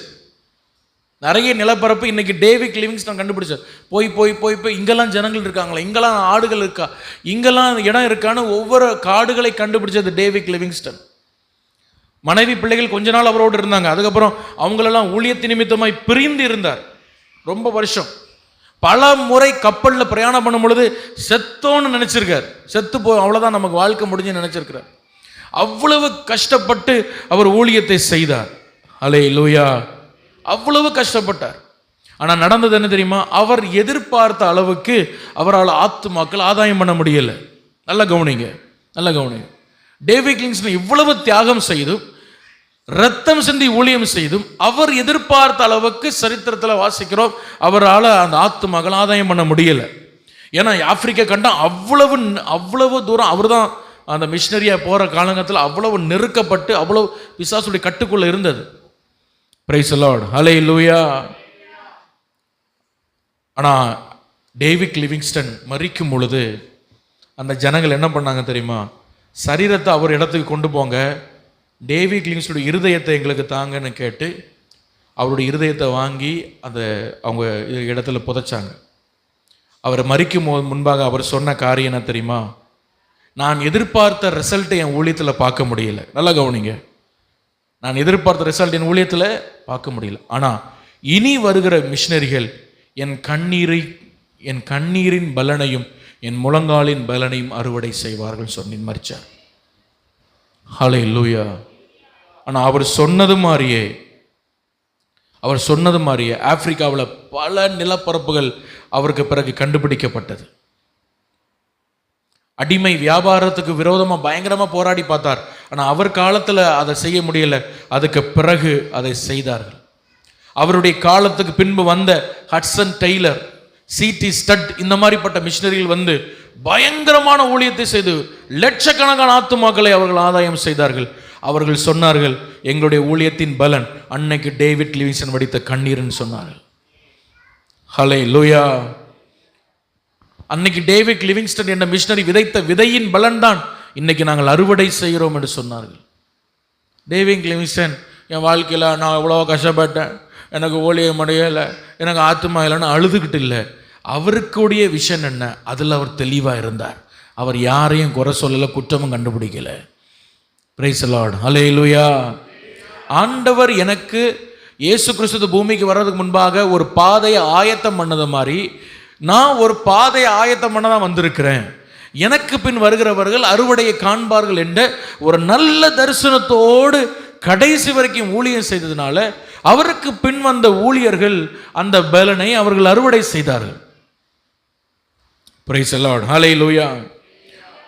நிறைய நிலப்பரப்பு இன்னைக்கு டேவிட் லிவிங்ஸ்டன் கண்டுபிடிச்சார். போய் போய் போய் போய் இங்கெல்லாம் ஜனங்கள் இருக்காங்களா, இங்கெல்லாம் ஆடுகள் இருக்கா, இங்கெல்லாம் இடம் இருக்கான்னு ஒவ்வொரு காடுகளை கண்டுபிடிச்சது டேவிட் லிவிங்ஸ்டன். மனைவி பிள்ளைகள் கொஞ்ச நாள் அவரோடு இருந்தாங்க. அதுக்கப்புறம் அவங்களெல்லாம் ஊழியத்து நிமித்தமாய் பிரிந்து இருந்தார் ரொம்ப வருஷம். பல முறை கப்பலில் பிரயாணம் பண்ணும் பொழுது செத்தோன்னு நினைச்சிருக்கார், செத்து போ அவ்வளோதான் நமக்கு வாழ்க்கை முடிஞ்சுன்னு நினைச்சிருக்கிறார். அவ்வளவு கஷ்டப்பட்டு அவர் ஊழியத்தை செய்தார். அல்லேலூயா. அவ்வளவு கஷ்டப்பட்டார். ஆனால் நடந்தது என்ன தெரியுமா? அவர் எதிர்பார்த்த அளவுக்கு அவரால் ஆத்துமாக்கள் ஆதாயம் பண்ண முடியல. நல்ல கவனிங்க, நல்ல கவனிங்க. டேவிட் லிவிங்ஸ்டன் இவ்வளவு தியாகம் செய்தும் ரத்தம் சிந்தி ஊழியம் செய்தும் அவர் எதிர்பார்த்த அளவுக்கு சரித்திரத்தில் வாசிக்கிறோம் அவரால் அந்த ஆத்துமாக்கள் ஆதாயம் பண்ண முடியல. ஏன்னா ஆப்பிரிக்கா கண்டம் அவ்வளவு தூரம் அவர் தான் அந்த மிஷினரியாக போகிற காலங்கத்தில் அவ்வளவு நெருக்கப்பட்டு அவ்வளவு பிசாசுடைய கட்டுக்குள்ளே இருந்தது. பிரைஸ் தி லார்ட், ஹல்லேலூயா. ஆனால் டேவிட் லிவிங்ஸ்டன் மரிக்கும் பொழுது அந்த ஜனங்கள் என்ன பண்ணாங்க தெரியுமா? சரீரத்தை அவர் இடத்துக்கு கொண்டு போங்க, டேவிட் லிவிங்ஸ்டனுடைய இருதயத்தை எங்களுக்கு தாங்கன்னு கேட்டு அவருடைய இருதயத்தை வாங்கி அந்த அவங்க இடத்துல புதைச்சாங்க. அவர் மரிக்கும் முன்பாக அவர் சொன்ன காரியம் என்ன தெரியுமா? நான் எதிர்பார்த்த ரிசல்ட்டை என் ஊழியத்தில் பார்க்க முடியல. நல்லா கவனிங்க, நான் எதிர்பார்த்த ரிசல்ட் என் ஊழியத்தில் பார்க்க முடியல. ஆனால் இனி வருகிற மிஷினரிகள் என் கண்ணீரின் பலனையும் என் முழங்காலின் பலனையும் அறுவடை செய்வார்கள் சொல்லி மரிச்சார். ஹல்லேலூயா. ஆனால் அவர் சொன்னது மாதிரியே ஆப்பிரிக்காவில் பல நிலப்பரப்புகள் அவருக்கு பிறகு கண்டுபிடிக்கப்பட்டது. அடிமை வியாபாரத்துக்கு விரோதமாக பயங்கரமாக போராடி பார்த்தார். ஆனால் அவர் காலத்தில் அதை செய்ய முடியல. அதுக்கு பிறகு அதை செய்தார்கள். அவருடைய காலத்துக்கு பின்பு வந்த ஹட்சன் டெய்லர், சிடி ஸ்டட், இந்த மாதிரிப்பட்ட மிஷினரிகள் வந்து பயங்கரமான ஊழியத்தை செய்து லட்சக்கணக்கான ஆத்துமாக்களை அவர்கள் ஆதாயம் செய்தார்கள். அவர்கள் சொன்னார்கள், எங்களுடைய ஊழியத்தின் பலன் அன்னைக்கு டேவிட் லிவிங்ஸ்டன் வடித்த கண்ணீர்னு சொன்னார்கள். ஹல்லேலூயா. அன்னைக்கு டேவிட் லிவிங்ஸ்டன் என்ற மிஷினரி விதைத்த விதையின் பலன் தான் இன்னைக்கு நாங்கள் அறுவடை செய்கிறோம் என்று சொன்னார்கள். டேவிட் லிவிங்ஸ்டன், என் வாழ்க்கையில் நான் எவ்வளோ கஷ்டப்பட்டேன், எனக்கு ஊழியம் முடியலை, எனக்கு ஆத்துமா இல்லைன்னு அழுதுகிட்டு இல்லை. அவருக்குடைய விஷன் என்ன, அதில் அவர் தெளிவாக இருந்தார். அவர் யாரையும் குறை சொல்லலை, குற்றமும் கண்டுபிடிக்கலை. பிரைஸ் தி லார்ட், ஹல்லேலூயா. ஆண்டவர் எனக்கு இயேசு கிறிஸ்து பூமிக்கு வர்றதுக்கு முன்பாக ஒரு பாதையை ஆயத்தம் பண்ணது மாதிரி நான் ஒரு பாதையை ஆயத்தம் பண்ண தான் வந்திருக்கிறேன். எனக்கு பின் வருகிறவர்கள் அறுவடையை காண்பார்கள் என்ற ஒரு நல்ல தரிசனத்தோடு கடைசி வரைக்கும் ஊழியம் செய்ததுனால அவருக்கு பின் வந்த ஊழியர்கள் அந்த பலனை அவர்கள் அறுவடை செய்தார்கள். பிரைஸ் தி லார்ட், ஹல்லேலூயா.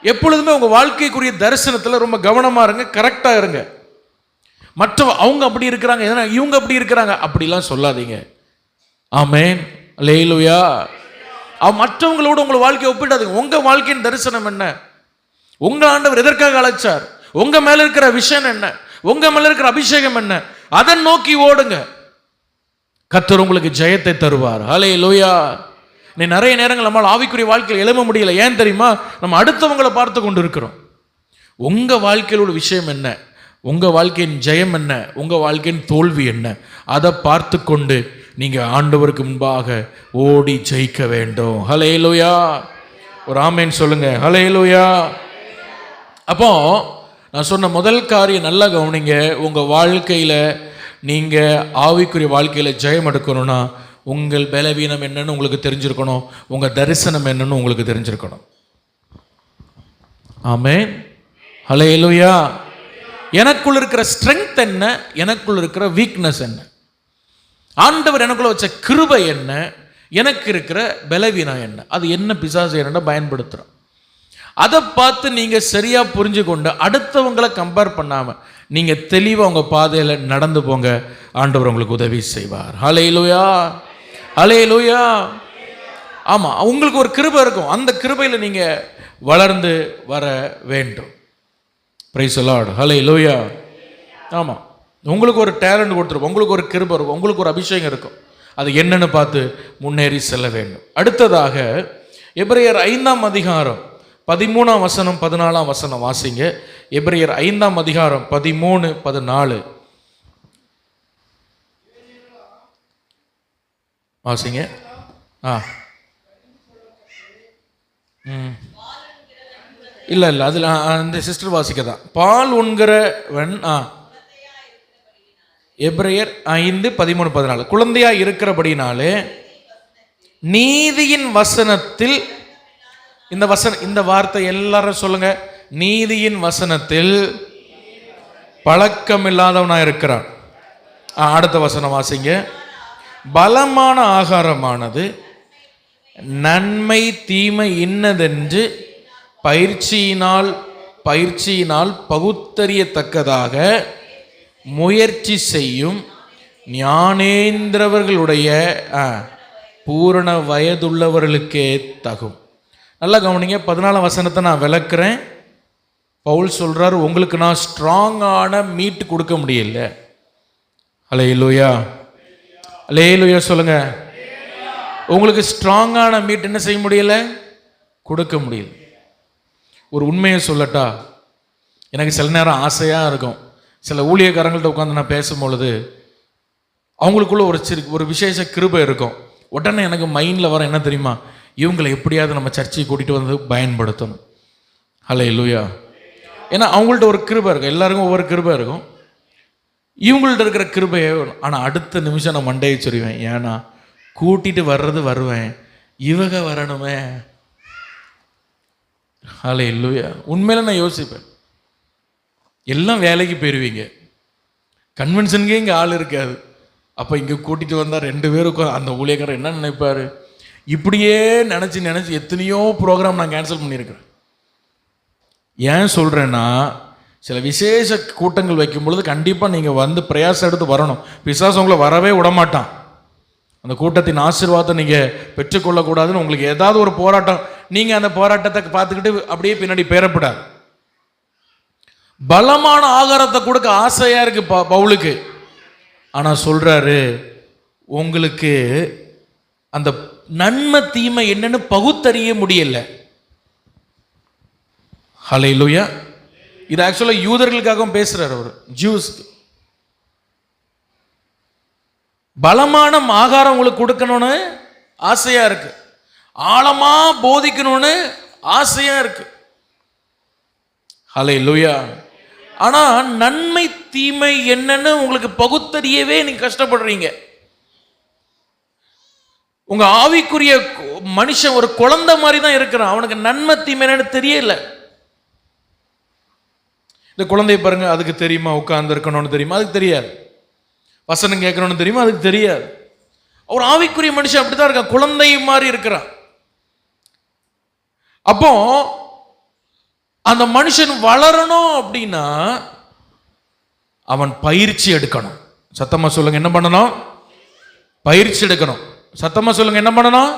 எப்பொழுதுமே உங்க வாழ்க்கைக்குரிய தரிசனத்தில் ரொம்ப கவனமா இருங்க, கரெக்டா இருங்க. அவங்க அப்படி இருக்கிறாங்க, இவங்க அப்படி இருக்கிறாங்க அப்படிலாம் சொல்லாதீங்க. ஆமென், ஹல்லேலூயா. மற்றவங்களோட உங்க வாழ்க்கையை ஒப்பிடாதீங்க. உங்க வாழ்க்கையின் தரிசனம் என்ன? உங்க ஆண்டவர் எதற்காக அழைச்சார்? உங்க மேல இருக்கிற விஷன் என்ன? உங்க மேல இருக்கிற அபிஷேகம் என்ன? அதை நோக்கி ஓடுங்க. கர்த்தர் உங்களுக்கு ஜெயத்தை தருவார். ஹல்லேலூயா. நீ நிறைய நேரங்கள் நம்மால் ஆவிக்குரிய வாழ்க்கையில் எழும்ப முடியல. ஏன் தெரியுமா? நம்ம அடுத்தவங்களை பார்த்து கொண்டு இருக்கிறோம். உங்க வாழ்க்கையில் உள்ள விஷயம் என்ன? உங்க வாழ்க்கையின் ஜெயம் என்ன? உங்க வாழ்க்கையின் தோல்வி என்ன? அதை பார்த்து கொண்டு நீங்க ஆண்டவருக்கு முன்பாக ஓடி ஜெயிக்க வேண்டும். ஹல்லேலூயா. ஒரு ஆமென் சொல்லுங்க. ஹல்லேலூயா. அப்போ நான் சொன்ன முதல் காரியம் நல்லா கவனிங்க. உங்க வாழ்க்கையில நீங்க ஆவிக்குரிய வாழ்க்கையில ஜெயம் எடுக்கணும்னா உங்கள் பலவீனம் என்னன்னு உங்களுக்கு தெரிஞ்சிருக்கணும், உங்க தரிசனம் என்னன்னு உங்களுக்கு தெரிஞ்சிருக்கணும். ஆமென், ஹல்லேலூயா. எனக்குள்ள இருக்கிற ஸ்ட்ரெங்த் என்ன, எனக்குள்ள இருக்கிற வீக்னஸ் என்ன, ஆண்டவர் எனக்குள்ள வச்ச கிருபை என்ன, எனக்கு இருக்கிற பலவீனம் என்ன, அது என்ன பிசாசு என்ன பயன்படுத்துறோம். அதை பார்த்து நீங்க சரியா புரிஞ்சு கொண்டு அடுத்தவங்களை கம்பேர் பண்ணாம நீங்க தெளிவா உங்க பாதையில நடந்து போங்க. ஆண்டவர் உங்களுக்கு உதவி செய்வார். ஹல்லேலூயா, ஹல்லேலூயா. ஆமா, உங்களுக்கு ஒரு கிருபை இருக்கும், அந்த கிருபையில நீங்க வளர்ந்து வர வேண்டும். பிரைஸ் தி லார்ட், ஹல்லேலூயா. ஆமா, உங்களுக்கு ஒரு டேலண்ட் கொடுத்துருக்கும், உங்களுக்கு ஒரு கிருபை இருக்கும், உங்களுக்கு ஒரு அபிஷேகம் இருக்கும். அது என்னன்னு பார்த்து முன்னேறி செல்ல வேண்டும். அடுத்ததாக எபிரேயர் 5ஆம் அதிகாரம் 13ஆம் வசனம் 14ஆம் வசனம் வாசிங்க. எபிரேயர் 5ஆம் அதிகாரம் 13, 14 வாசிங்க. இல்ல இல்ல, அதுல அந்த சிஸ்டர் வாசிக்க தான். பால் உண்கிறவன் எபிரேயர் 5, 13, 14 குழந்தையா இருக்கிறபடினாலே நீதியின் வசனத்தில், இந்த வார்த்தை எல்லாரும் சொல்லுங்க, நீதியின் வசனத்தில் பழக்கம் இல்லாதவனா இருக்கிறான். அடுத்த வசனம் வாசிங்க. பலமான ஆகாரமானது நன்மை தீமை இன்னதென்று பயிற்சியினால் பகுத்தறியத்தக்கதாக முயற்சி செய்யும் ஞானேந்திரவர்களுடைய பூரண வயதுள்ளவர்களுக்கே தகும். நல்லா கவனிங்க. 14 வசனத்தை நான் விளக்குறேன். பவுல் சொல்றார், உங்களுக்கு நான் ஸ்ட்ராங்கான மீட் கொடுக்க முடியல. அல்லேலூயா, அல்லேலூயா சொல்லுங்க. உங்களுக்கு ஸ்ட்ராங்கான மீட் என்ன செய்ய முடியல? கொடுக்க முடியல. ஒரு உண்மையை சொல்லட்டா, எனக்கு சில நேரம் ஆசையாக இருக்கும். சில ஊழியக்காரங்கள்ட்ட உட்காந்து நான் பேசும்பொழுது அவங்களுக்குள்ள ஒரு விசேஷ கிருபை இருக்கும். உடனே எனக்கு மைண்டில் வர என்ன தெரியுமா, இவங்களை எப்படியாவது நம்ம சர்ச்சையை கூட்டிகிட்டு வந்து பயன்படுத்தணும். அல்லேலூயா. ஏன்னா அவங்கள்ட்ட ஒரு கிருபை இருக்கும், எல்லாருக்கும் ஒவ்வொரு கிருபை இருக்கும். இவங்கள்ட்ட இருக்கிற கிருபையை ஆனால் அடுத்த நிமிஷம் நான் மண்டையை சொல்லுவேன். ஏன்னா கூட்டிகிட்டு வருவேன், இவங்க வரணுமே. அல்லேலூயா. உண்மையில நான் யோசிப்பேன், எல்லாம் வேலைக்கு போயிடுவீங்க, கன்வென்ஷனுக்கே இங்கே ஆள் இருக்காது. அப்போ இங்கே கூட்டிகிட்டு வந்தால் 2 பேருக்கும் அந்த ஊழியக்காரர் என்ன நினைப்பார்? இப்படியே நினச்சி எத்தனையோ ப்ரோக்ராம் நான் கேன்சல் பண்ணியிருக்கிறேன். ஏன் சொல்கிறேன்னா, சில விசேஷ கூட்டங்கள் வைக்கும் பொழுது கண்டிப்பாக நீங்கள் வந்து பிரயாசம் எடுத்து வரணும். பிசாசு உங்களை வரவே விடமாட்டான். அந்த கூட்டத்தின் ஆசீர்வாதத்தை நீங்கள் பெற்றுக்கொள்ளக்கூடாதுன்னு உங்களுக்கு ஏதாவது ஒரு போராட்டம், நீங்கள் அந்த போராட்டத்தை பார்த்துக்கிட்டு அப்படியே பின்னாடி பேரப்படாது. பலமான ஆகாரத்தை கொடுக்க ஆசையாக இருக்கு பவுலுக்கு. ஆனால் சொல்றாரு, உங்களுக்கு அந்த நன்மை தீமை என்னன்னு பகுத்தறிய முடியல. ஹல்லேலூயா. இது ஆக்சுவலாக யூதர்களுக்காகவும் பேசுறாரு அவர், ஜூஸ். பலமான ஆகாரம் உங்களுக்கு கொடுக்கணும்னு ஆசையா இருக்கு, ஆழமா போதிக்கணும்னு ஆசையா இருக்கு. ஹல்லேலூயா. ஆனா நன்மை தீமை என்னன்னு உங்களுக்கு பகுத்தறியவே நீங்க கஷ்டப்படுறீங்க. உங்க ஆவிக்குரிய மனுஷன் ஒரு குழந்தை மாதிரி தான் இருக்கிறான். அவனுக்கு நன்மை தீமை என்னன்னு தெரியல. இந்த குழந்தைய பாருங்க, அதுக்கு தெரியுமா உட்கார்ந்து இருக்கணும்னு தெரியுமா? அதுக்கு தெரியாது. வசனம் கேட்கணும்னு தெரியுமா? அதுக்கு தெரியாது. ஒரு ஆவிக்குரிய மனுஷன் அப்படித்தான் இருக்கான், குழந்தை மாதிரி இருக்கிறான். அப்போ அந்த மனுஷன் வளரணும் அப்படின்னா அவன் பயிற்சி எடுக்கணும். சத்தமா சொல்லுங்க, என்ன பண்ணணும்? பயிற்சி எடுக்கணும். சத்தமா சொல்லுங்க, என்ன பண்ணணும்?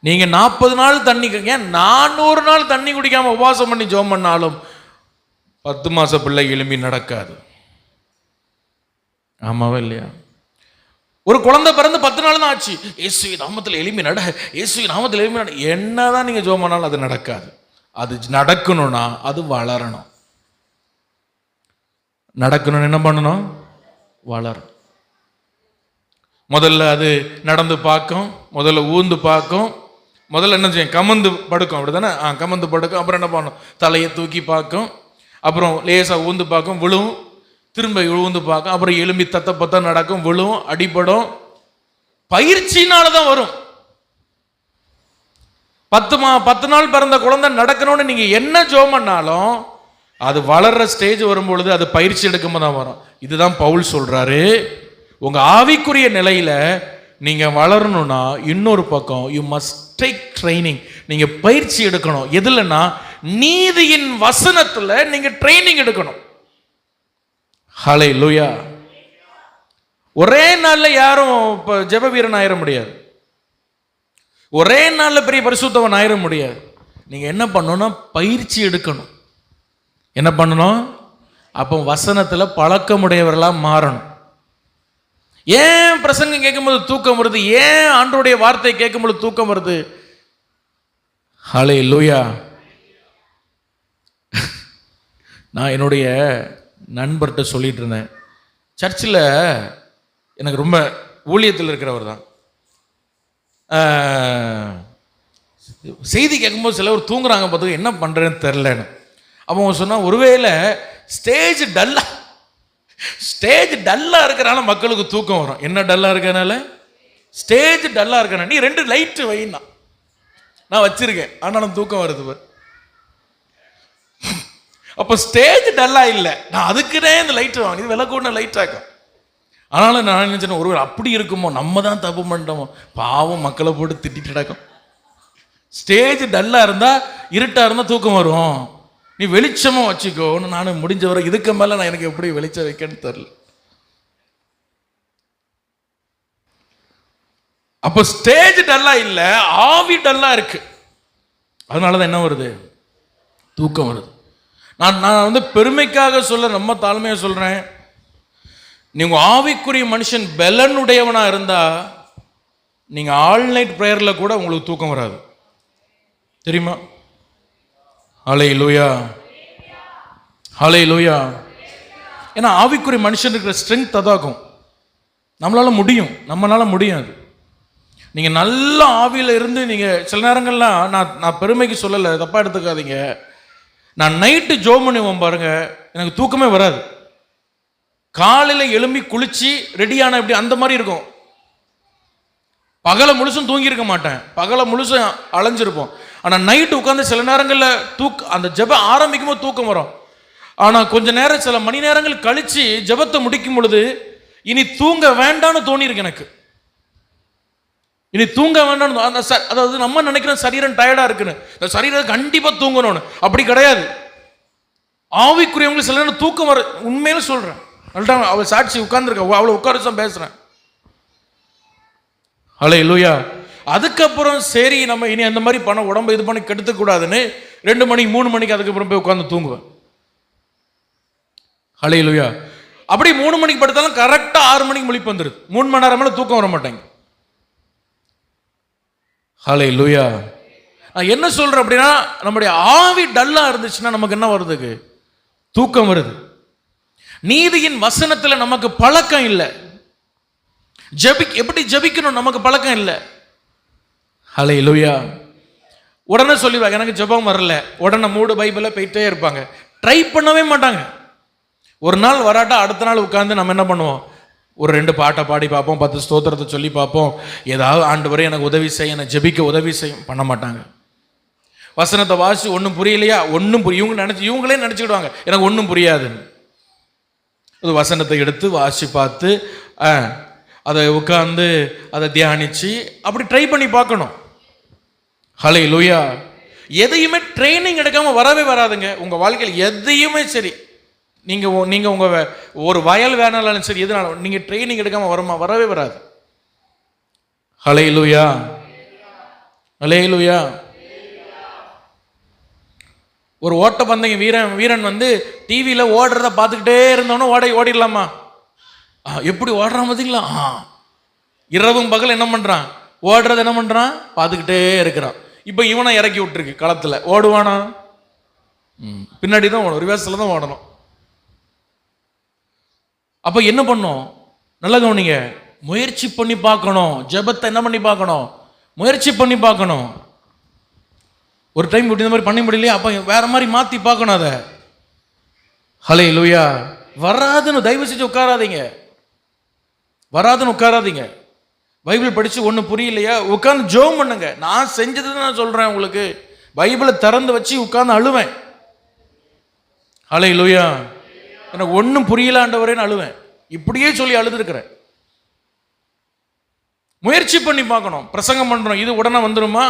நீங்க 40 நாள் தண்ணி, ஏன் 400 நாள் தண்ணி குடிக்காம உபவாசம் பண்ணி ஜெபம் பண்ணாலும் 10 மாச பிள்ளை எழும்பி நடக்காது. ஆமாவா இல்லையா? ஒரு குழந்தை பிறந்து 10 நாள் தான் ஆச்சு, இயேசு நாமத்தில் எழும்பி நட, இயேசு நாமத்தில் எழும்பி நட. என்னதான் நீங்க ஜெபம் பண்ணாலும் அது நடக்காது. அது நடக்கணும்னா அது வளரணும். நடக்கணும்னு என்ன பண்ணணும்? வளரும். முதல்ல அது நடந்து பார்க்கும், முதல்ல ஊந்து பார்க்கும், முதல்ல என்ன செய்யும்? கமந்து படுக்கும், அப்படிதானே? கமந்து படுக்கும். அப்புறம் என்ன பண்ணும்? தலையை தூக்கி பார்க்கும், அப்புறம் லேசாக ஊந்து பார்க்கும், விழுவும், திரும்ப ஊந்து பார்க்கும், அப்புறம் எலும்பி தத்த பத்த நடக்கும், விழுவும், அடிபடும். பயிற்சினால தான் வரும். 10 நாள் பிறந்த குழந்தை நடக்கணும்னு நீங்க என்ன ஜெபம் பண்ணாலும் அது வளர்ற ஸ்டேஜ் வரும்பொழுது அது பயிற்சி எடுக்கும்போது தான் வரும். இதுதான் பவுல் சொல்றாரு, உங்க ஆவிக்குரிய நிலையில நீங்க வளரணும்னா இன்னொரு பக்கம் யூ மஸ்ட் டேக் ட்ரைனிங். நீங்க பயிற்சி எடுக்கணும். எதுலன்னா நீதியின் வசனத்துல நீங்க ட்ரைனிங் எடுக்கணும். ஹல்லேலூயா. ஒரே நாள்ல யாரும் ஜெப வீரன் ஆயிட முடியாது, ஒரே நாள்ல பெரிய பரிசுத்தவன் ஆயிட முடியாது. நீங்க என்ன பண்ணணும்னா பயிற்சி எடுக்கணும். என்ன பண்ணணும்? அப்போ வசனத்துல பழக்கமுடையவர்களா மாறணும். ஏன் பிரசங்கம் கேட்கும்போது தூக்கம் வருது? ஏன் ஆண்டவருடைய வார்த்தை கேட்கும்போது தூக்கம் வருது? ஹல்லேலூயா. நான் என்னுடைய நண்பர்கிட்ட சொல்லிட்டு இருந்தேன், சர்ச்சில் எனக்கு ரொம்ப ஊழியத்தில் இருக்கிறவர் தான். செய்தி கேட்கும்போது சிலவர் தூங்குறாங்க, பார்த்து என்ன பண்ணுறேன்னு தெரிலன்னு. அவங்க சொன்னால், ஒருவேளை ஸ்டேஜ் டல்லாக இருக்கிறனால மக்களுக்கு தூக்கம் வரும். என்ன டல்லாக இருக்கனால? ஸ்டேஜ் டல்லாக இருக்கனால. நீ 2 லைட்டு வைனா, நான் வச்சிருக்கேன், ஆனாலும் தூக்கம் வருது பார். அப்போ ஸ்டேஜ் டல்லா இல்லை, நான் அதுக்குனே இந்த லைட் வாங்க, இது விலை கூட லைட் ஆக்கும். ஆனாலும் நான் நினைச்சேன், ஒருவர் அப்படி இருக்குமோ, நம்ம தான் தப்பு பண்ணிட்டோமோ, பாவம் மக்களை போட்டு திட்டிட்டு நடக்கும். ஸ்டேஜ் டல்லா இருந்தா, இருட்டா இருந்தா தூக்கம் வரும், நீ வெளிச்சமா வச்சுக்கோன்னு நான் முடிஞ்ச வரை இதுக்கு மேல நான் எனக்கு எப்படி வெளிச்சம் வைக்கன்னு தெரியல. அப்போ ஸ்டேஜ் டல்லா இல்ல, ஆவி டல்லா இருக்கு. அதனாலதான் என்ன வருது? தூக்கம் வருது. நான் பெருமைக்காக சொல்ல, ரொம்ப தாழ்மையா சொல்றேன். நீங்க ஆவிக்குரிய மனுஷன் பலனுடையவனா இருந்தா, நீங்க ஆல் நைட் பிரேயர்ல கூட உங்களுக்கு தூக்கம் வராது, தெரியுமா? ஹல்லேலூயா, ஹல்லேலூயா. ஏன்னா ஆவிக்குரிய மனுஷன் இருக்கிற ஸ்ட்ரென்த் அதாகும். நம்மளால முடியும், நம்மளால முடியாது. நீங்க நல்ல ஆவியில இருந்து நீங்க சில நேரங்கள்லாம், நான் பெருமைக்கு சொல்லலை, தப்பா எடுத்துக்காதீங்க, நான் நைட்டு ஜோம் பண்ணுவேன் பாருங்க, எனக்கு தூக்கமே வராது. காலையில் எழும்பி குளிச்சு ரெடியான எப்படி அந்த மாதிரி இருக்கும். பகலை முழுசும் தூங்கி இருக்க மாட்டேன், பகலை முழுசும் அலைஞ்சிருப்போம். ஆனால் நைட்டு உட்காந்து சில நேரங்களில் அந்த ஜெபம் ஆரம்பிக்கும் போது தூக்கம் வரும். ஆனால் கொஞ்ச நேரம், சில மணி நேரங்கள் கழிச்சு ஜெபத்தை முடிக்கும் பொழுது இனி தூங்க வேண்டாம்னு தோணிருக்கு எனக்கு. இனி தூங்க வேண்டாம். அதாவது நம்ம நினைக்கிறோம் சரீரம் டயர்டா இருக்குன்னு, இந்த சரீரம் கண்டிப்பா தூங்கணும்னு. அப்படி கிடையாது. ஆவிக்குரியவங்களுக்கு சில நேரம் தூக்கம் வர, உண்மையில சொல்றேன். அவள் சாட்சி உட்கார்ந்துருக்க, அவளை உட்கார பேசுறேன். ஹல்லேலூயா. அதுக்கப்புறம் சரி, நம்ம இனி அந்த மாதிரி பண்ண, உடம்பு இது பண்ணி கெடுத்து கூடாதுன்னு 2 மணி 3 மணிக்கு அதுக்கப்புறம் போய் உட்கார்ந்து தூங்குவேன். ஹல்லேலூயா. அப்படி 3 மணிக்கு படுத்தாலும் கரெக்டா 6 மணிக்கு முழிப்பு வந்துருது. 3 மணி நேரம் மேல தூக்கம் வர மாட்டேங்க. ஹல்லேலூயா. நான் என்ன சொல்றேன் அப்படின்னா, நம்முடைய ஆவி டல்லா இருந்துச்சுன்னா நமக்கு என்ன வருதுக்கு? தூக்கம் வருது. நீதியின் வசனத்துல நமக்கு பழக்கம் இல்லை, எப்படி ஜெபிக்கணும் நமக்கு பழக்கம் இல்லை. ஹல்லேலூயா. உடனே சொல்லிடுவாங்க எனக்கு ஜெபம் வரல, உடனே மூடு பைபிள போயிட்டே இருப்பாங்க, ட்ரை பண்ணவே மாட்டாங்க. ஒரு நாள் வராட்டா அடுத்த நாள் உட்கார்ந்து நம்ம என்ன பண்ணுவோம்? ஒரு 2 பாட்டை பாடி பார்ப்போம், 10 ஸ்தோத்திரத்தை சொல்லி பார்ப்போம், ஏதாவது ஆண்டவரே எனக்கு உதவி செய்ய, எனக்கு ஜெபிக்க உதவி செய்யும். பண்ண மாட்டாங்க. வசனத்தை வாசி ஒன்றும் புரியலையா? ஒன்றும் இவங்களே நினச்சிக்கிடுவாங்க எனக்கு ஒன்றும் புரியாதுன்னு. அது வசனத்தை எடுத்து வாசி பார்த்து அதை உட்காந்து அதை தியானிச்சு அப்படி ட்ரை பண்ணி பார்க்கணும். ஹல்லேலூயா. எதையுமே ட்ரைனிங் எடுக்காம வரவே வராதுங்க உங்க வாழ்க்கையில். எதையுமே சரி, நீங்க உங்க ஒரு வயல் வேணாலும் சரி, எதுனாலும் நீங்க ட்ரைனிங் எடுக்காம வரவே வராது. ஹல்லேலூயா, ஹல்லேலூயா. ஒரு ஓட்டப்பந்தயம் வீரன் டிவியில ஓடுறத பார்த்துக்கிட்டே இருந்தோன்னா ஓடிடலாமா? எப்படி ஓடுறான் பார்த்தீங்களா? இரவும் பகல் என்ன பண்றான்? ஓடுறது என்ன பண்றான்? பார்த்துக்கிட்டே இருக்கிறான். இப்போ இவனை இறக்கி விட்டுருக்கு களத்துல, ஓடுவானா? பின்னாடி தான் ஓடணும், ரிவர்ஸ்ல தான் ஓடணும். அப்ப என்ன பண்ணும்? நல்ல கவனிங்க, முயற்சி பண்ணி பார்க்கணும். ஜெபத்தை என்ன பண்ணி பார்க்கணும்? முயற்சி பண்ணி பார்க்கணும். ஒரு டைம் இந்த மாதிரி பண்ணி முடியலையா, அப்ப வேற மாதிரி மாத்தி பார்க்கணும் அதை. ஹல்லேலூயா. வராதுன்னு தயவு செஞ்சு உட்காராதீங்க, வராதுன்னு உட்காராதீங்க. பைபிள் படிச்சு ஒண்ணு புரியலையா, உட்கார்ந்து ஜெபம் பண்ணுங்க. நான் செஞ்சது நான் சொல்றேன் உங்களுக்கு. பைபிளை திறந்து வச்சு உட்கார்ந்து அழுவேன். ஹல்லேலூயா. எனக்கு ஒன்றும் புரியல ஆண்டவரேன்னு அழுவேன். இப்படியே சொல்லி அழுதுருக்கிறேன். முயற்சி பண்ணி பார்க்கணும். பிரசங்கம் பண்றோம், இது உடனே வந்துடுமா?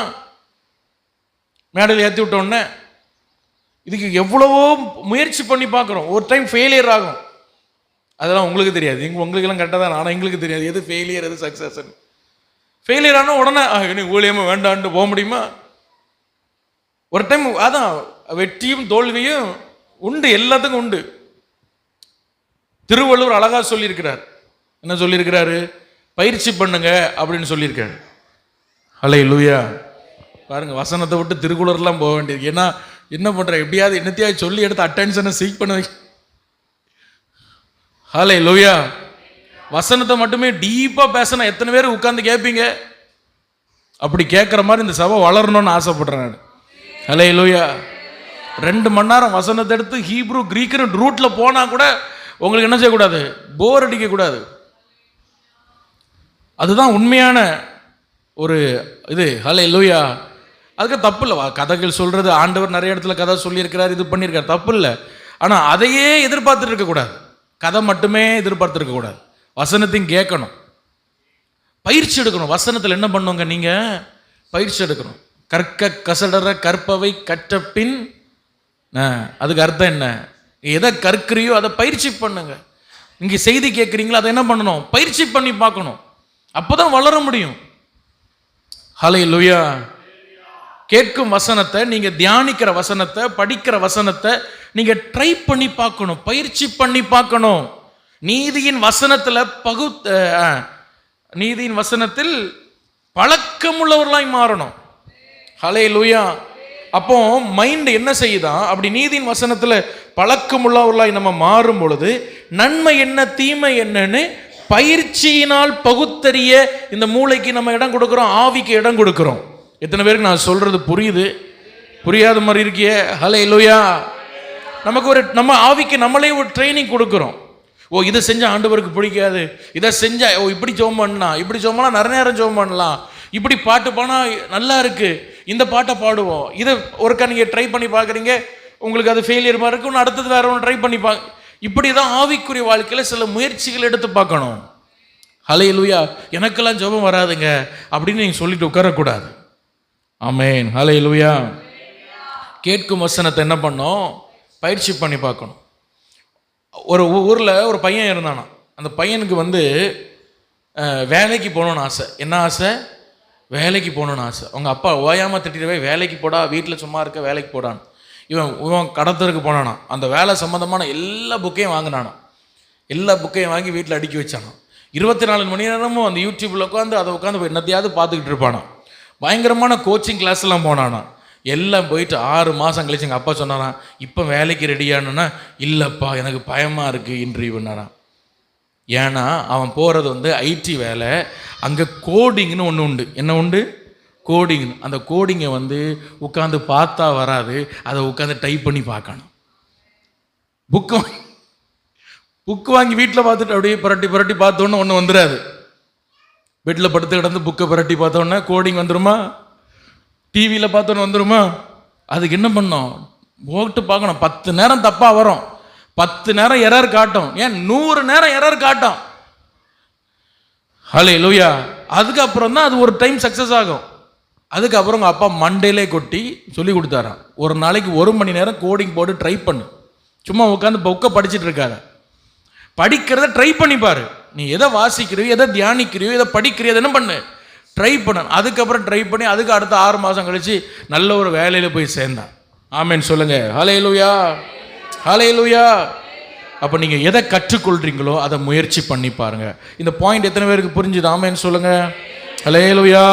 மேடையில் ஏற்றி விட்ட உடனே இதுக்கு எவ்வளவோ முயற்சி பண்ணி பார்க்குறோம். ஒரு டைம் ஃபெயிலியர் ஆகும், அதெல்லாம் உங்களுக்கு தெரியாது. உங்களுக்கெல்லாம் கரெக்டாக தான், ஆனால் எங்களுக்கு தெரியாது எது ஃபெயிலியர் எது சக்ஸஸ். ஃபெயிலியர் ஆனால் உடனே எனக்கு ஊழியமாக வேண்டான்னு போக முடியுமா? ஒரு டைம் அதான் வெற்றியும் தோல்வியும் உண்டு, எல்லாத்துக்கும் உண்டு. திருவள்ளுவர் அழகா சொல்லியிருக்கிறார். என்ன சொல்லியிருக்கிறாரு? பயிற்சி பண்ணுங்க அப்படின்னு சொல்லியிருக்காரு. ஹல்லேலூயா. பாருங்க, வசனத்தை விட்டு திருக்குறள்லாம் போக வேண்டியது. ஏன்னா என்ன பண்ற, எப்படியாவது என்னத்தையாவது சொல்லி எடுத்து அட்டென்ஷனை சீக் பண்ண வைக்க. ஹல்லேலூயா. வசனத்தை மட்டுமே டீப்பா பேசினா எத்தனை பேர் உட்கார்ந்து கேட்பீங்க? அப்படி கேட்குற மாதிரி இந்த சபை வளரணும்னு ஆசைப்படுறேன் நான். ஹல்லேலூயா. 2 மணி நேரம் வசனத்தை எடுத்து ஹீப்ரு கிரீக்கு ரூட்ல போனா கூட உங்களுக்கு என்ன செய்யக்கூடாது? போர் அடிக்க கூடாது. அதுதான் உண்மையான ஒரு இது. ஹல்லேலூயா. அதுக்கு தப்பு இல்லை. கதைகள் சொல்றது, ஆண்டவர் நிறைய இடத்துல கதை சொல்லியிருக்கிறார், இது பண்ணியிருக்காரு, தப்பு இல்லை. ஆனால் அதையே எதிர்பார்த்துட்டு இருக்கக்கூடாது, கதை மட்டுமே எதிர்பார்த்து இருக்கக்கூடாது, வசனத்தையும் கேட்கணும், பயிற்சி எடுக்கணும். வசனத்தில் என்ன பண்ணுவாங்க, நீங்கள் பயிற்சி எடுக்கணும். கற்க கசடர கற்பவை கற்ற பின், அதுக்கு அர்த்தம் என்ன, எதை கற்கிறியோ அதை பயிற்சி பண்ணுங்க. நீங்கள் செய்தி கேட்குறீங்களோ அதை என்ன பண்ணணும், பயிற்சி பண்ணி பார்க்கணும், அப்போ தான் வளர முடியும். ஹல்லேலூயா. கேட்கும் வசனத்தை, நீங்கள் தியானிக்கிற வசனத்தை, படிக்கிற வசனத்தை நீங்கள் ட்ரை பண்ணி பார்க்கணும், பயிற்சி பண்ணி பார்க்கணும். நீதியின் வசனத்தில் நீதியின் வசனத்தில் பழக்கமுள்ளவர்களாய் மாறணும். ஹல்லேலூயா. அப்போ மைண்ட் என்ன செய்யுதான், அப்படி நீதியின் வசனத்தில் பழக்கமுள்ளவர்களாய் நம்ம மாறும் பொழுது நன்மை என்ன தீமை என்னன்னு பயிற்சியினால் பகுத்தறிய இந்த மூளைக்கு நம்ம இடம் கொடுக்குறோம், ஆவிக்கு இடம் கொடுக்குறோம். எத்தனை பேருக்கு நான் சொல்றது புரியுது? புரியாத மாதிரி இருக்கியே. ஹல்லேலூயா. நமக்கு நம்ம ஆவிக்கு நம்மளே ஒரு ட்ரைனிங் கொடுக்குறோம். ஓ, இதை செஞ்சால் ஆண்டவருக்கு பிடிக்காது, இதை செஞ்சால் இப்படி ஜெபம் பண்ணலாம், இப்படி ஜெபம் பண்ணலாம், நிறைய நேரம் ஜெபம் பண்ணலாம், இப்படி பாட்டு பாடினா நல்லா இருக்கு, இந்த பாட்டை பாடுவோம். இதை ஒருக்கா நீங்கள் ட்ரை பண்ணி பார்க்குறீங்க, உங்களுக்கு அது ஃபெயிலியர் மாதிரி இருக்கு, அடுத்தது வேற ஒன்று ட்ரை பண்ணி இப்படி தான் ஆவிக்குரிய வாழ்க்கையில் சில முயற்சிகள் எடுத்து பார்க்கணும். ஹல்லேலூயா. எனக்கெல்லாம் ஜெபம் வராதுங்க அப்படின்னு நீங்கள் சொல்லிட்டு உட்காரக்கூடாது. ஆமென். ஹல்லேலூயா. கேட்கும் வசனத்தை என்ன பண்ணோம், பயிற்சி பண்ணி பார்க்கணும். ஒரு ஊரில் ஒரு பையன் இருந்தானா, அந்த பையனுக்கு வேலைக்கு போகணுன்னு ஆசை. என்ன ஆசை? வேலைக்கு போகணுன்னு ஆசை. அவங்க அப்பா ஓயாமல் திட்டிடவே, வேலைக்கு போடா, வீட்டில் சும்மா இருக்க, வேலைக்கு போடான்னு. இவன் கடத்தருக்கு போனானா, அந்த வேலை சம்மந்தமான எல்லா புக்கையும் வாங்கினானா, எல்லா புக்கையும் வாங்கி வீட்டில் அடுக்கி வச்சானா. 24 மணி நேரமும் அந்த யூடியூப்பில் அதை உட்காந்து என்னத்தையாவது பார்த்துக்கிட்டு இருப்பானா. பயங்கரமான கோச்சிங் கிளாஸ்லாம் போனானா. எல்லாம் போயிட்டு 6 மாதம் கழிச்சு எங்கள் அப்பா சொன்னானா, இப்போ வேலைக்கு ரெடியானுன்னா, இல்லைப்பா எனக்கு பயமாக இருக்குது இன்டர்வியூனானா. ஏன்னா அவன் போகிறது ஐடி வேலை, அங்கே கோடிங்னு ஒன்று உண்டு. என்ன உண்டு? கோடிங். அந்த கோடிங்கை உட்காந்து பார்த்தா வராது, அதை உட்காந்து டைப் பண்ணி பார்க்கணும். புக்கு வாங்கி வீட்டில் பார்த்துட்டு அப்படியே புரட்டி பார்த்தோன்னு ஒன்று வந்துடாது. வீட்டில் படுத்து கிடந்து புக்கை புரட்டி பார்த்தோன்னே கோடிங் வந்துடுமா? டிவியில் பார்த்தோன்னு வந்துடுமா? அதுக்கு என்ன பண்ணோம், போட்டு பார்க்கணும். 10 நேரம் தப்பாக வரும், 10 நேரம் எரர் காட்டும், ஏன் 100 நேரம் எரர் காட்டும். ஹல்லேலூயா. அதுக்கப்புறம் தான் அது ஒரு டைம் சக்ஸஸ் ஆகும். அதுக்கப்புறம் உங்கள் அப்பா மண்டேலே கொட்டி சொல்லி கொடுத்தாராம், ஒரு நாளைக்கு 1 மணி நேரம் கோடிங் போட்டு ட்ரை பண்ணு. சும்மா உட்காந்து புக்கை படிச்சுட்டு இருக்காத, படிக்கிறத ட்ரை பண்ணிப்பாரு. நீ எதை வாசிக்கிறியோ, எதை தியானிக்கிறியோ, எதை படிக்கிறியோ, என்ன பண்ணு, ட்ரை பண்ண. அதுக்கப்புறம் ட்ரை பண்ணி அதுக்கு அடுத்த 6 மாதம் கழிச்சு நல்ல ஒரு வேலையில் போய் சேர்ந்தான். ஆமென் சொல்லுங்க. ஹல்லேலூயா. ஹல்லேலூயா. அப்போ நீங்கள் எதை கற்றுக்கொள்றீங்களோ அதை முயற்சி பண்ணி பாருங்க. இந்த பாயிண்ட் எத்தனை பேருக்கு புரிஞ்சுது? ஆமென் சொல்லுங்க. ஹல்லேலூயா.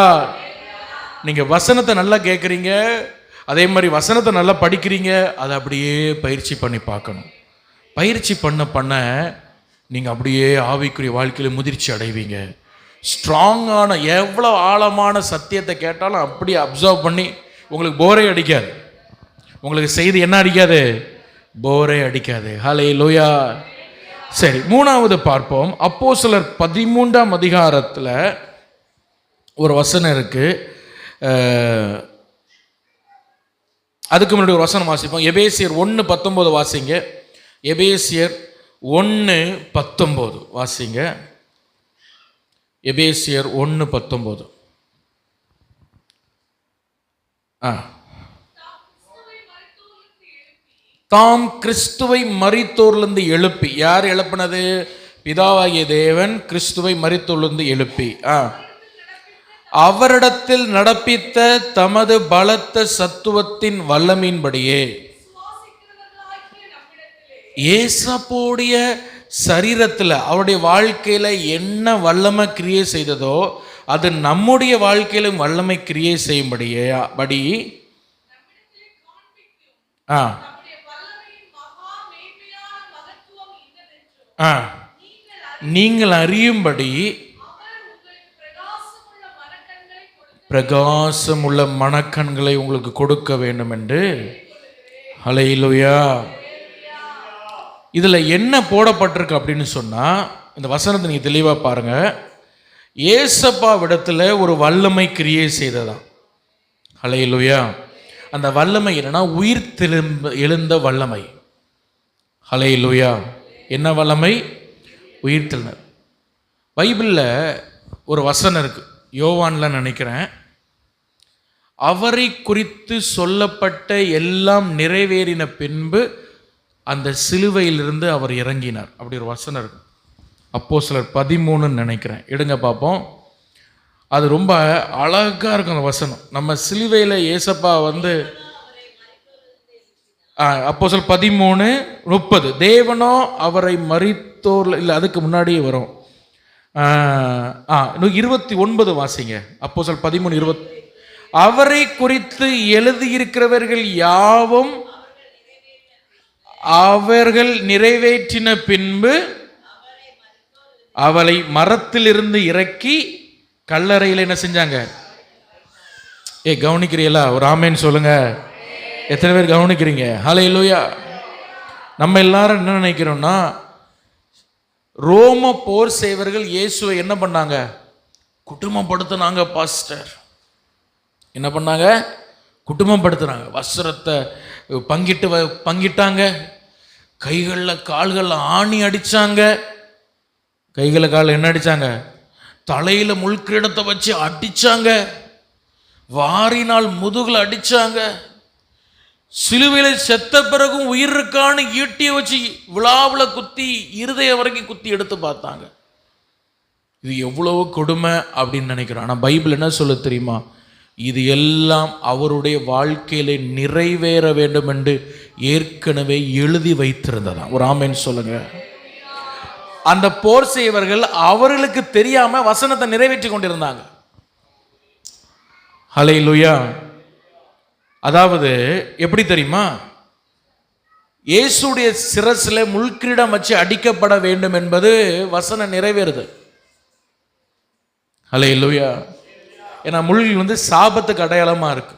நீங்கள் வசனத்தை நல்லா கேட்குறீங்க, அதே மாதிரி வசனத்தை நல்லா படிக்கிறீங்க, அதை அப்படியே பயிற்சி பண்ணி பார்க்கணும். பயிற்சி பண்ண நீங்கள் அப்படியே ஆவிக்குரிய வாழ்க்கையில் முதிர்ச்சி அடைவீங்க. ஸ்ட்ராங்கான எவ்வளோ ஆழமான சத்தியத்தை கேட்டாலும் அப்படியே அப்சர்வ் பண்ணி உங்களுக்கு போரே அடிக்காது. உங்களுக்கு செய்தி என்ன அடிக்காது? போரே அடிக்காது. ஹல்லேலூயா. சரி, 3வது பார்ப்போம். அப்போஸ்தலர் 13ஆம் அதிகாரத்தில் ஒரு வசனம் இருக்கு. அதுக்கு முன்னாடி ஒரு வசனம் வாசிப்போம். எபேசியர் 1:19 வாசிங்க. எபேசியர் 1:19 வாசிங்க. எபேசியர் 1:19. தாம் கிறிஸ்துவை மரித்தோரிலிருந்து எழுப்பி. யார் எழுப்பினது? பிதாவாகிய தேவன் கிறிஸ்துவை மரித்தோரிலிருந்து எழுப்பி அவரிடத்தில் நடப்பித்த தமது பலத்த சத்துவத்தின் வல்லமையின்படியே ஏசப்போடைய சரீரத்தில் அவருடைய வாழ்க்கையில் என்ன வல்லமை கிரியை செய்ததோ அது நம்முடைய வாழ்க்கையிலும் வல்லமை கிரியை செய்யும்படியே நீங்கள் அறியும்படி பிரகாசமுள்ள மனக்கண்களை உங்களுக்கு கொடுக்க வேண்டும் என்று. ஹல்லேலூயா. இதில் என்ன போடப்பட்டிருக்கு அப்படின்னு சொன்னால், இந்த வசனத்தை நீங்கள் தெளிவாக பாருங்கள். ஏசப்பாவிடத்தில் ஒரு வல்லமை கிரியை செய்ததான். ஹல்லேலூயா. அந்த வல்லமை என்னன்னா உயிர் எழுந்த வல்லமை. ஹல்லேலூயா. என்ன வல்லமை? உயிர்த்தெழுதல். பைபிளில் ஒரு வசனம் இருக்கு, யோவான்ல நினைக்கிறேன். அவரை குறித்து சொல்லப்பட்ட எல்லாம் நிறைவேறின பின்பு அந்த சிலுவையிலிருந்து அவர் இறங்கினார். அப்படி ஒரு வசனம் இருக்கு. அப்போஸ்தலர் 13 நினைக்கிறேன், எடுங்க பார்ப்போம். அது ரொம்ப அழகா இருக்கும் அந்த வசனம். நம்ம சிலுவையில் ஏசப்பா வந்து அப்போஸ்தலர் 13:30, தேவனோ அவரை மரித்தோர், இல்லை அதுக்கு முன்னாடியே வரும். 29 வாசிங்க. அப்போஸ்தலர் 13:20, அவரை குறித்து எழுதியிருக்கிறவர்கள் யாவும் அவர்கள் நிறைவேற்றின பின்பு அவளை மரத்திலிருந்து இறக்கி கல்லறையில் என்ன செஞ்சாங்க? கவனிக்கிறீங்களா? ஒரு ஆமேன்னு சொல்லுங்க. எத்தனை பேர் கவனிக்கிறீங்க? ஹல்லேலூயா. நம்ம எல்லாரும் என்ன நினைக்கிறோம்னா, ரோம போர் செய்வர்கள் இயேசுவை என்ன பண்ணாங்க? குடும்பப்படுத்தினாங்க பாஸ்டர். என்ன பண்ணாங்க? குடும்பப்படுத்துனாங்க. வஸ்திரத்தை பங்கிட்டாங்க. கைகளில் கால்களில் ஆணி அடித்தாங்க. கைகளை காலில் என்ன அடித்தாங்க? தலையில் முள்கிரீடத்தை வச்சு அடித்தாங்க. வாரினால் முதுகில் அடித்தாங்க. சிலுவையில் செத்த பிறகும் உயிர் இருக்கான்னு ஈட்டியை வச்சு விழாவில் குத்தி இருதய வரைக்கும் குத்தி எடுத்து பார்த்தாங்க. இது எவ்வளவு கொடுமை அப்படின்னு நினைக்கிறோம். ஆனால் பைபிள் என்ன சொல்ல தெரியுமா? இது எல்லாம் அவருடைய வாழ்க்கையில நிறைவேற வேண்டும் என்று ஏற்கனவே எழுதி வைத்திருந்ததா. ஒரு ஆமென் சொல்லுங்க. அந்த போர் செய்வர்கள் அவர்களுக்கு தெரியாம வசனத்தை நிறைவேற்றி கொண்டிருந்தாங்க. ஹல்லேலூயா. அதாவது எப்படி தெரியுமா? இயேசுடைய சிரசில் முள்கிரீடம் வச்சு அடிக்கப்பட வேண்டும் என்பது வசனம் நிறைவேறுது. ஹல்லேலூயா. ஏன்னா முள் வந்து சாபத்துக்கு அடையாளமா இருக்கு.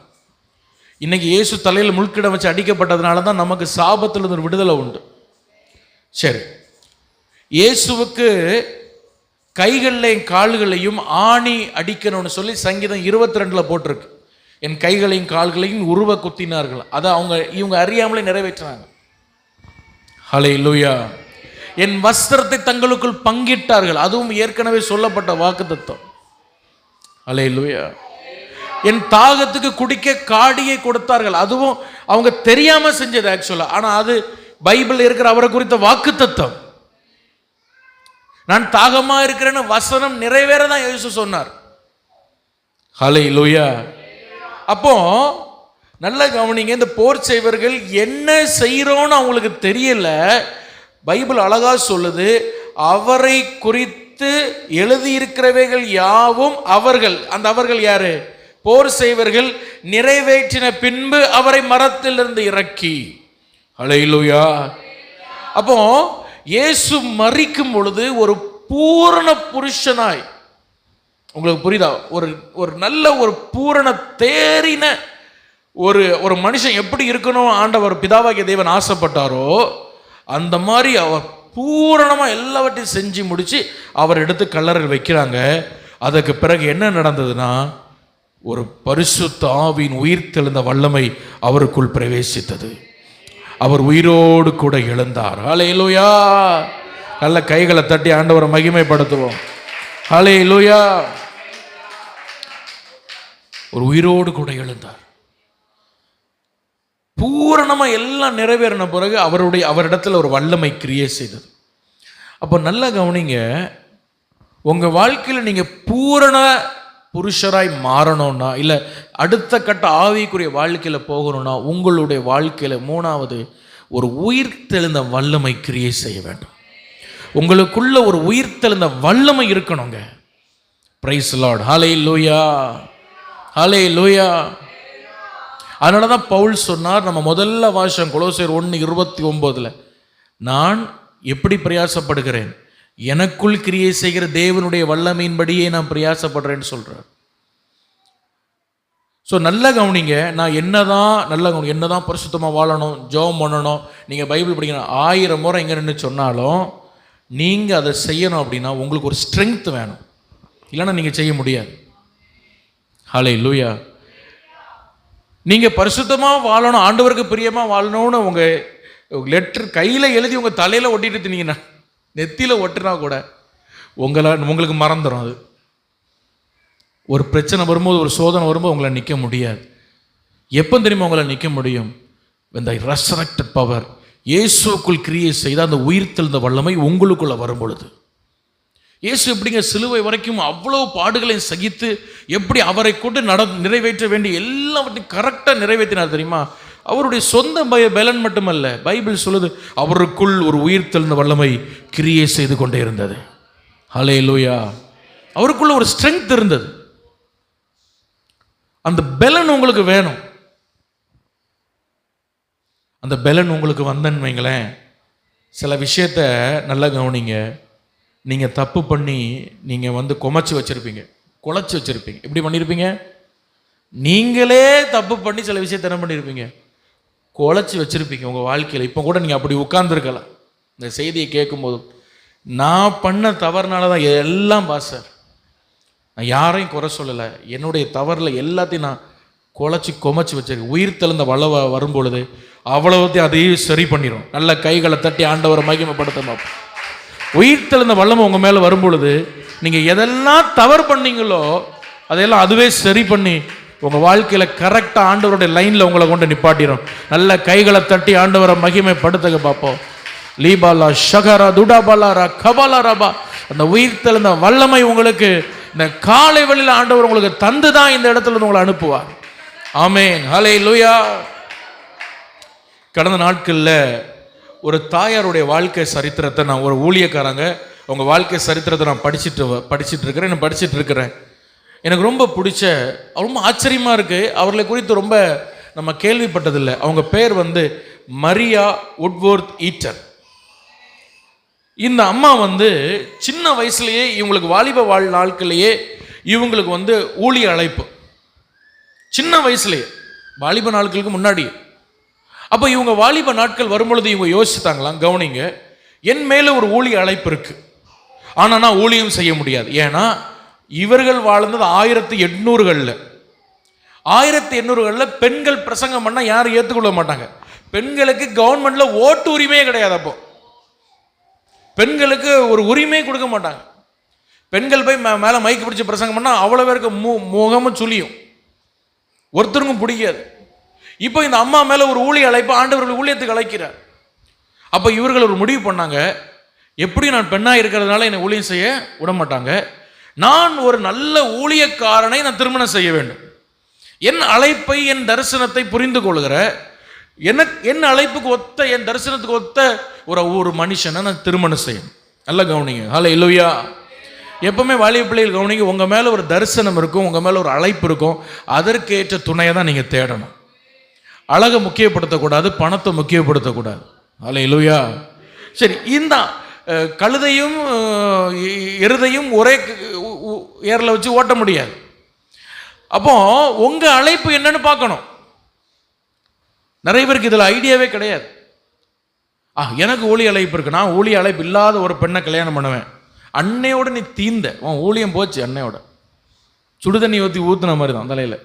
இன்னைக்கு இயேசு தலையில் முள்கிரீடம் வச்சு அடிக்கப்பட்டதுனால தான் நமக்கு சாபத்தில் ஒரு விடுதலை உண்டு. சரி, இயேசுவுக்கு கைகளையும் கால்களையும் ஆணி அடிக்கணும்னு சொல்லி சங்கீதம் 22 போட்டிருக்கு. என் கைகளையும் கால்களையும் உருவ குத்தினார்கள். அதை இவங்க அறியாமலே நிறைவேற்றினாங்க. ஹல்லேலூயா. என் வஸ்திரத்தை தங்களுக்குள் பங்கிட்டார்கள். அதுவும் ஏற்கனவே சொல்லப்பட்ட வாக்குத்தத்தம். ஹல்லேலூயா. என் தாகத்துக்கு குடிக்க காடியை கொடுத்தார்கள். அதுவும் அவங்க தெரியாம செஞ்சது ஆக்சுவலா. ஆனா அது பைபிள் இருக்கிற அவரை குறித்த வாக்குத்தத்தம். நான் தாகமா இருக்கிறேன்னு வசனம் நிறைவேறதான் இயேசு சொன்னார். ஹல்லேலூயா. அப்போ நல்ல கவனிங்க. இந்த போர் செய்வர்கள் என்ன செய்யறோன்னு அவங்களுக்கு தெரியல. பைபிள் அழகா சொல்லுது, அவரை குறித்து எழுதியிருக்கிறவைகள் யாவும் அவர்கள். அந்த அவர்கள் யாரு? போர் செய்வர்கள் நிறைவேற்றின பின்பு அவரை மரத்திலிருந்து இறக்கி. ஹல்லேலூயா. அப்போ இயேசு மரிக்கும் பொழுது ஒரு பூரண புருஷனாய், உங்களுக்கு புரியுதா? ஒரு நல்ல ஒரு பூரண தேறின ஒரு மனுஷன் எப்படி இருக்கணும் ஆண்டவர் பிதாவாகிய தேவன் ஆசைப்பட்டாரோ அந்த மாதிரி அவர் பூரணமா எல்லாவற்றையும் செஞ்சு முடிச்சு அவர் எடுத்து கல்லறையில் வைக்கிறாங்க. அதுக்கு பிறகு என்ன நடந்ததுன்னா, ஒரு பரிசுத்த ஆவியின் உயிர்த்தெழுந்த வல்லமை அவருக்குள் பிரவேசித்தது. அவர் உயிரோடு கூட எழுந்தார். ஹல்லேலூயா. நல்ல கைகளை தட்டி ஆண்டவரை மகிமைப்படுத்துவோம். ஹல்லேலூயா. ஒரு உயிரோடு கூட எழுந்தார். பூரணமா எல்லாம் நிறைவேறின பிறகு அவரிடத்துல ஒரு வல்லமை கிரியேட் செய்தது. அப்போ நல்லா கவனிங்க, உங்க வாழ்க்கையில் நீங்க பூரண புருஷராய் மாறணும்னா, இல்லை அடுத்த கட்ட ஆவிக்குரிய வாழ்க்கையில் போகணும்னா, உங்களுடைய வாழ்க்கையில் மூணாவது ஒரு உயிர்த்தெழுந்த வல்லமை கிரியேட் செய்ய வேண்டும். உங்களுக்குள்ள ஒரு உயிர்த்தெழுந்த வல்லமை இருக்கணுங்க. Praise lord. ஹல்லேலூயா. ஹல்லேலூயா. அதனால தான் பவுல் சொன்னார், நம்ம முதல்ல வாசம் கொலோசியர் 1:29, நான் எப்படி பிரயாசப்படுகிறேன், எனக்குள் கிரியை செய்கிற தேவனுடைய வல்லமையின்படியே நான் பிரயாசப்படுறேன்னு சொல்றார். ஸோ நல்ல கவனிங்க. நான் என்னதான் பரிசுத்தமாக வாழணும், ஜெபம் பண்ணணும், நீங்கள் பைபிள் படிக்கணும் 1000 முறை எங்கே நின்று சொன்னாலும் நீங்கள் அதை செய்யணும் அப்படின்னா உங்களுக்கு ஒரு ஸ்ட்ரென்த் வேணும். இல்லைன்னா நீங்கள் செய்ய முடியாது. ஹல்லேலூயா. நீங்கள் பரிசுத்தமாக வாழணும், ஆண்டவருக்கு பிரியமாக வாழணும்னு உங்கள் லெட்டர் கையில் எழுதி உங்கள் தலையில் ஒட்டிட்டு தின்னீங்கன்னா, நெத்தியில் ஒட்டுனா கூட உங்களுக்கு மறந்துடும். அது ஒரு பிரச்சனை வரும்போது, ஒரு சோதனை வரும்போது உங்களை நிற்க முடியாது. எப்போ தெரியுமா உங்களை நிற்க முடியும்? when the resurrected power, இயேசுக்குள் கிரியை செய்த அந்த உயிர்த்தெழுந்த வல்லமை உங்களுக்குள்ள வரும் பொழுது. இயேசு எப்படிங்க சிலுவை வரைக்கும் அவ்வளோ பாடுகளையும் சகித்து எப்படி அவரை கொண்டு நிறைவேற்ற வேண்டிய எல்லாவற்றையும் கரெக்டாக நிறைவேற்றினார் தெரியுமா? அவருடைய சொந்த பலன் மட்டுமல்ல, பைபிள் சொல்லுது அவருக்குள் ஒரு உயிர்த்தெழுந்த வல்லமை கிரியை செய்து கொண்டே இருந்தது. ஹல்லேலூயா. அவருக்குள்ள ஒரு ஸ்ட்ரெங்க் இருந்தது. அந்த பலன் உங்களுக்கு வேணும். அந்த பலன் உங்களுக்கு வந்தன்னு வைங்களேன், சில விஷயத்த நல்லா கவனிங்க. நீங்கள் தப்பு பண்ணி நீங்கள் குமைச்சி வச்சுருப்பீங்க, குலைச்சி வச்சுருப்பீங்க. எப்படி பண்ணியிருப்பீங்க? நீங்களே தப்பு பண்ணி சில விஷயத்த என்ன பண்ணியிருப்பீங்க? குலைச்சி வச்சுருப்பீங்க உங்கள் வாழ்க்கையில். இப்போ கூட நீங்கள் அப்படி உட்கார்ந்துருக்கலாம். இந்த செய்தியை கேட்கும்போது நான் பண்ண தவறுனால தான் எல்லாம் பாஸ்டர், நான் யாரையும் குறை சொல்லலை, என்னுடைய தவறில் எல்லாத்தையும் நான் குமைச்சி வச்சிருக்கேன். உயிர் தெழுந்த வளவ வரும்பொழுது அவ்வளவுத்தையும் அதையும் சரி பண்ணிடும். நல்ல கைகளை தட்டி ஆண்டவரை மகிமைப்படுத்த பார்ப்போம். உயிர் தெழுந்த வல்லமை உங்கள் மேலே வரும்பொழுது நீங்கள் எதெல்லாம் தவறு பண்ணீங்களோ அதையெல்லாம் அதுவே சரி பண்ணி உங்கள் வாழ்க்கையில் கரெக்டாக ஆண்டவருடைய லைனில் உங்களை கொண்டு நிப்பாட்டிடும். நல்ல கைகளை தட்டி ஆண்டவரை மகிமைப்படுத்த பார்ப்போம். லீபாலா ஷகரா துடாபாலாரா கபாலாராபா. அந்த உயிர் தெழுந்த வல்லமை உங்களுக்கு இந்த காலை வேளையில் ஆண்டவர் உங்களுக்கு தந்து தான் இந்த இடத்துல உங்களை அனுப்புவார். ஆமென், ஹல்லேலூயா. கடந்த நாட்களில் ஒரு தாயாருடைய வாழ்க்கை சரித்திரத்தை நான், ஒரு ஊழியக்காரங்க அவங்க வாழ்க்கை சரித்திரத்தை நான் படிச்சுட்டு இருக்கிறேன். எனக்கு ரொம்ப பிடிச்ச, ரொம்ப ஆச்சரியமாக இருக்குது. அவர்களை குறித்து ரொம்ப நம்ம கேள்விப்பட்டதில்லை. அவங்க பேர் மரியா உட்வொர்த் ஈட்டர். இந்த அம்மா சின்ன வயசுலேயே இவங்களுக்கு வாலிப நாட்கள்லேயே இவங்களுக்கு ஊழிய அழைப்பு. சின்ன வயசுலேயே, வாலிப நாட்களுக்கு முன்னாடி. அப்போ இவங்க வாலிப நாட்கள் வரும்பொழுது இவங்க யோசித்தாங்களாம், கவனிங்க, என் மேலே ஒரு ஊழிய அழைப்பு இருக்கு, ஆனால் நான் ஊழியம் செய்ய முடியாது. ஏன்னா இவர்கள் வாழ்ந்தது 1800களில். 1800களில் பெண்கள் பிரசங்கம் பண்ணால் யாரும் ஏற்றுக்கொள்ள மாட்டாங்க. பெண்களுக்கு கவர்மெண்ட்டில் ஓட்டு உரிமையே கிடையாது. அப்போ பெண்களுக்கு ஒரு உரிமையை கொடுக்க மாட்டாங்க. பெண்கள் போய் மேலே மைக்கு பிடிச்சி பிரசங்கம் பண்ணால் அவ்வளோ பேருக்கு முகமும் சுழியும், ஒருத்தருக்கும் பிடிக்காது. இப்போ இந்த அம்மா மேலே ஒரு ஊழிய அழைப்பு, ஆண்டவர்கள் ஊழியத்துக்கு அழைக்கிறார். அப்போ இவர்கள் ஒரு முடிவு பண்ணாங்க, எப்படி நான் பெண்ணாக இருக்கிறதுனால என்னை ஊழியம் செய்ய விட மாட்டாங்க, நான் ஒரு நல்ல ஊழியக்காரனை நான் திருமணம் செய்ய வேண்டும். என் அழைப்பை, என் தரிசனத்தை புரிந்து கொள்கிற, என் அழைப்புக்கு ஒத்த, என் தரிசனத்துக்கு ஒத்த ஒரு மனுஷனை நான் திருமணம் செய்யணும். நல்லா கவனிங்க. ஹல்லேலூயா. எப்பவுமே வாலிப பிள்ளைகள் கவனிங்க, உங்கள் மேலே ஒரு தரிசனம் இருக்கும், உங்கள் மேலே ஒரு அழைப்பு இருக்கும், அதற்கேற்ற துணையை தான் நீங்கள் தேடணும். அழகை முக்கியப்படுத்தக்கூடாது, பணத்தை முக்கியப்படுத்தக்கூடாது. ஹல்லேலூயா. சரி, இந்த கழுதையும் எருதையும் ஒரே ஏரில் வச்சு ஓட்ட முடியாது. அப்போ உங்கள் அழைப்பு என்னன்னு பார்க்கணும். நிறைய பேருக்கு இதில் ஐடியாவே கிடையாது. எனக்கு ஊழிய அழைப்பு இருக்கு, நான் ஊழிய அழைப்பு இல்லாத ஒரு பெண்ணை கல்யாணம் பண்ணுவேன். அன்னையோட நீ தீந்த, உன் ஊழியம் போச்சு. அன்னையோட சுடுதண்ணி ஊற்றின மாதிரி தான் தலையில்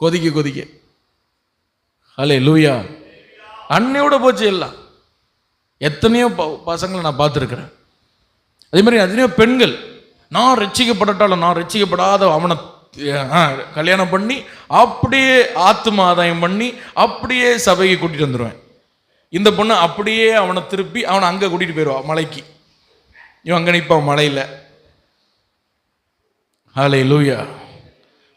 கொதிக்க கொதிக்க. ஹல்லேலூயா. அன்னையோட போச்சு எல்லாம். எத்தனையோ பசங்களை நான் பார்த்துருக்கிறேன். அதே மாதிரி எத்தனையோ பெண்கள், நான் ரட்சிக்கப்பட்டாலும் நான் ரட்சிக்கப்படாத அவனை கல்யாணம் பண்ணி அப்படியே ஆத்தும ஆதாயம் பண்ணி அப்படியே சபைக்கு கூட்டிகிட்டு வந்துடுவேன். இந்த பொண்ணு அப்படியே அவனை திருப்பி அவனை அங்கே கூட்டிகிட்டு போயிடுவான் மலைக்கு. இவன் அங்கே நிற்பான் மலையில். ஹல்லேலூயா.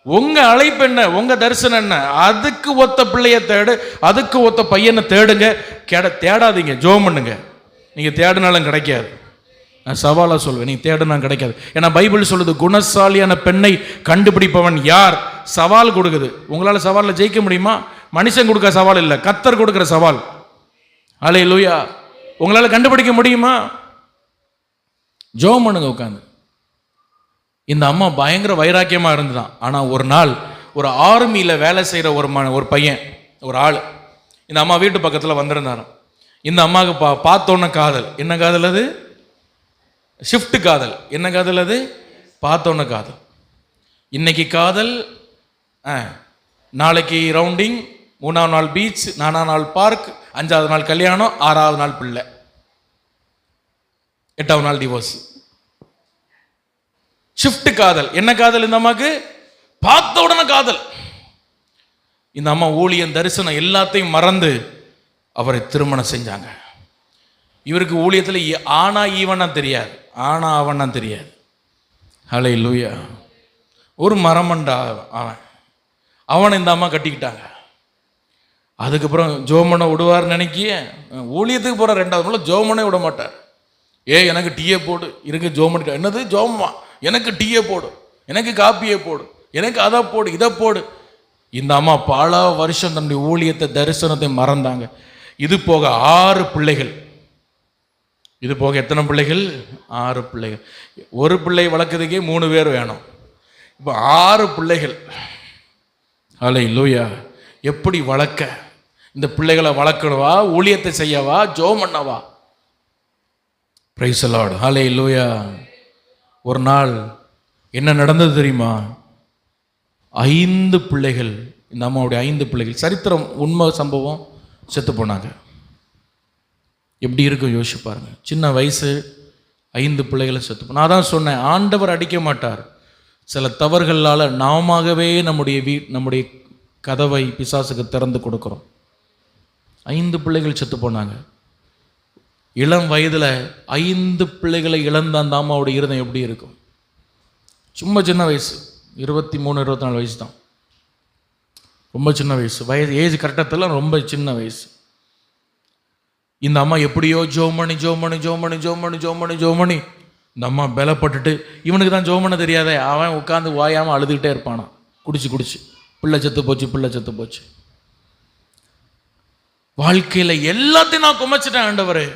உங்க அழைப்பு என்ன, உங்க தரிசனம் என்ன, அதுக்கு ஒத்த பிள்ளைய தேடு, அதுக்கு ஒத்த பையனை தேடுங்க. தேடாதீங்க, ஜோம் பண்ணுங்க. நீங்க தேடினாலும் கிடைக்காது. நான் சவாலா சொல்வேன், நீங்க தேடினா கிடைக்காது. ஏன்னா பைபிள் சொல்லுது, குணசாலியான பெண்ணை கண்டுபிடிப்பவன் யார்? சவால் கொடுக்குது. உங்களால சவாலில் ஜெயிக்க முடியுமா? மனுஷன் கொடுக்க சவால் இல்லை, கர்த்தர் கொடுக்குற சவால். ஹல்லேலூயா. உங்களால கண்டுபிடிக்க முடியுமா? ஜோம் பண்ணுங்க உட்காந்து. இந்த அம்மா பயங்கர வைராக்கியமாக இருந்துதான். ஆனால் ஒரு நாள் ஒரு ஆர்மியில் வேலை செய்கிற ஒரு பையன், ஒரு ஆள் இந்த அம்மா வீட்டு பக்கத்தில் வந்திருந்தாராம். இந்த அம்மாவுக்கு பார்த்தோன்ன காதல். என்ன காதல் அது? ஷிஃப்ட் காதல். என்ன காதல் அது? பார்த்தோன்ன காதல். இன்னைக்கு காதல், நாளைக்கு ரவுண்டிங், 3ஆம் நாள் பீச், 4ஆம் நாள் பார்க், 5வது நாள் கல்யாணம், 6வது நாள் பிள்ளை, 8வது நாள் டிவோர்ஸ். ஷிஃப்ட் காதல். என்ன காதல் இந்த அம்மாக்கு? பார்த்த உடனே காதல். இந்த அம்மா ஊழியம், தரிசனம் எல்லாத்தையும் மறந்து அவரை திருமணம் செஞ்சாங்க. இவருக்கு ஊழியத்தில் ஆனா ஈவனா தெரியாது, ஆனா அவனா தெரியாது. ஹல்லேலூயா. ஒரு மரமண்டா அவனை இந்த அம்மா கட்டிக்கிட்டாங்க. அதுக்கப்புறம் ஜோமனை விடுவார் நினைக்கிய, ஊழியத்துக்கு போகிற 2வது நாள் ஜோமனை விட மாட்டார். எனக்கு டீயை போடு, இருக்கு ஜோமன். என்னது ஜோமா? எனக்கு டீயை போடு, எனக்கு காப்பியை போடு, எனக்கு அதை போடு, இதை போடு. இந்த அம்மா பல வருஷம் தன்னுடைய ஊழியத்தை, தரிசனத்தை மறந்தாங்க. இது போக 6 பிள்ளைகள். இது போக எத்தனை பிள்ளைகள்? 6 பிள்ளைகள். ஒரு பிள்ளை வளர்க்கறதுக்கே 3 பேர் வேணும். இப்போ 6 பிள்ளைகள். ஹல்லேலூயா. எப்படி வளர்க்க? இந்த பிள்ளைகளை வளர்க்கணுவா, ஊழியத்தை செய்யவா, ஜோம் பண்ணவா? Praise the lord. ஹல்லேலூயா. ஒரு நாள் என்ன நடந்தது தெரியுமா? 5 பிள்ளைகள், இந்த அம்மாவுடைய 5 பிள்ளைகள், சரித்திரம், உண்மை சம்பவம், செத்து போனாங்க. எப்படி இருக்கும் யோசிச்சு பாருங்க. சின்ன வயசு, 5 பிள்ளைகளை செத்து போன. நான் தான் சொன்னேன், ஆண்டவர் அடிக்க மாட்டார். சில தவறுகளால் நாமவே நம்முடைய கதவை பிசாசுக்கு திறந்து கொடுக்குறோம். 5 பிள்ளைகள் செத்து போனாங்க. இளம் வயதில் 5 பிள்ளைகளை இழந்த அந்த அம்மாவுடைய இருதயம் எப்படி இருக்கும்? சும்மா சின்ன வயசு, 23, 24 வயசு தான். ரொம்ப சின்ன வயசு. ஏஜ் கரெக்டத்தில் ரொம்ப சின்ன வயசு. இந்த அம்மா எப்படியோ ஜோமணி இந்த அம்மா பலப்பட்டுட்டு, இவனுக்கு தான் ஜோமனை தெரியாதே, அவன் உட்காந்து வாயாமல் அழுதுகிட்டே இருப்பானா, குடிச்சு பிள்ளை செத்து போச்சு. வாழ்க்கையில் எல்லாத்தையும் நான் குமைச்சிட்டேன் ஆண்டவரே.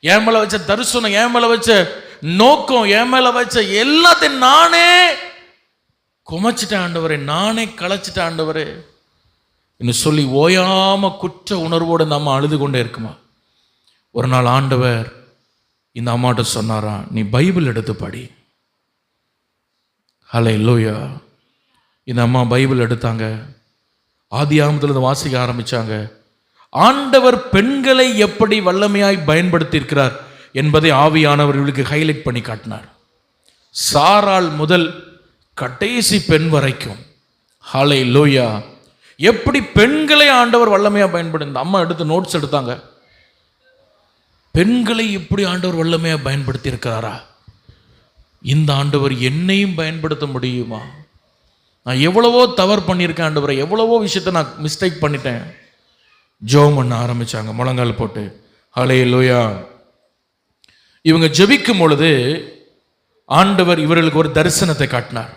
என் மேலே வச்ச தரிசனம், என் மேலே வச்ச நோக்கம், என் மேலே வச்ச எல்லாத்தையும் நானே குமைச்சிட்டேன் ஆண்டவரே, நானே களைச்சிட்டேன் ஆண்டவரே என்று சொல்லி ஓயாம குற்ற உணர்வோடு இந்த அம்மா அழுது கொண்டே இருக்குமா. ஒரு நாள் ஆண்டவர் இந்த அம்மாட்ட சொன்னாரா, நீ பைபிள் எடுத்து படி. ஹல்லேலூயா. இந்த அம்மா பைபிள் எடுத்தாங்க. ஆதியாகமத்திலிருந்து வாசிக்க ஆரம்பிச்சாங்க. ஆண்டவர் பெண்களை எப்படி வல்லமையாய் பயன்படுத்தி இருக்கிறார் என்பதை ஆவியானவர் இவளுக்கு ஹைலைட் பண்ணி காட்டினார். சாராள் முதல் கடைசி பெண் வரைக்கும். ஹல்லேலூயா. எப்படி பெண்களை ஆண்டவர் வல்லமையா பயன்படுத்த, இந்த அம்மா எடுத்து நோட்ஸ் எடுத்தாங்க. பெண்களை எப்படி ஆண்டவர் வல்லமையா பயன்படுத்தி இருக்கிறாரா, இந்த ஆண்டவர் என்னையும் பயன்படுத்த முடியுமா? நான் எவ்வளவோ தவறு பண்ணியிருக்கேன் ஆண்டவரை, எவ்வளவோ விஷயத்தை நான் மிஸ்டேக் பண்ணிட்டேன். ஜெபம் பண்ண ஆரம்பிச்சாங்க முழங்கால் போட்டு. ஹல்லேலூயா. இவங்க ஜெபிக்கும் பொழுது ஆண்டவர் இவர்களுக்கு ஒரு தரிசனத்தை காட்டினார்.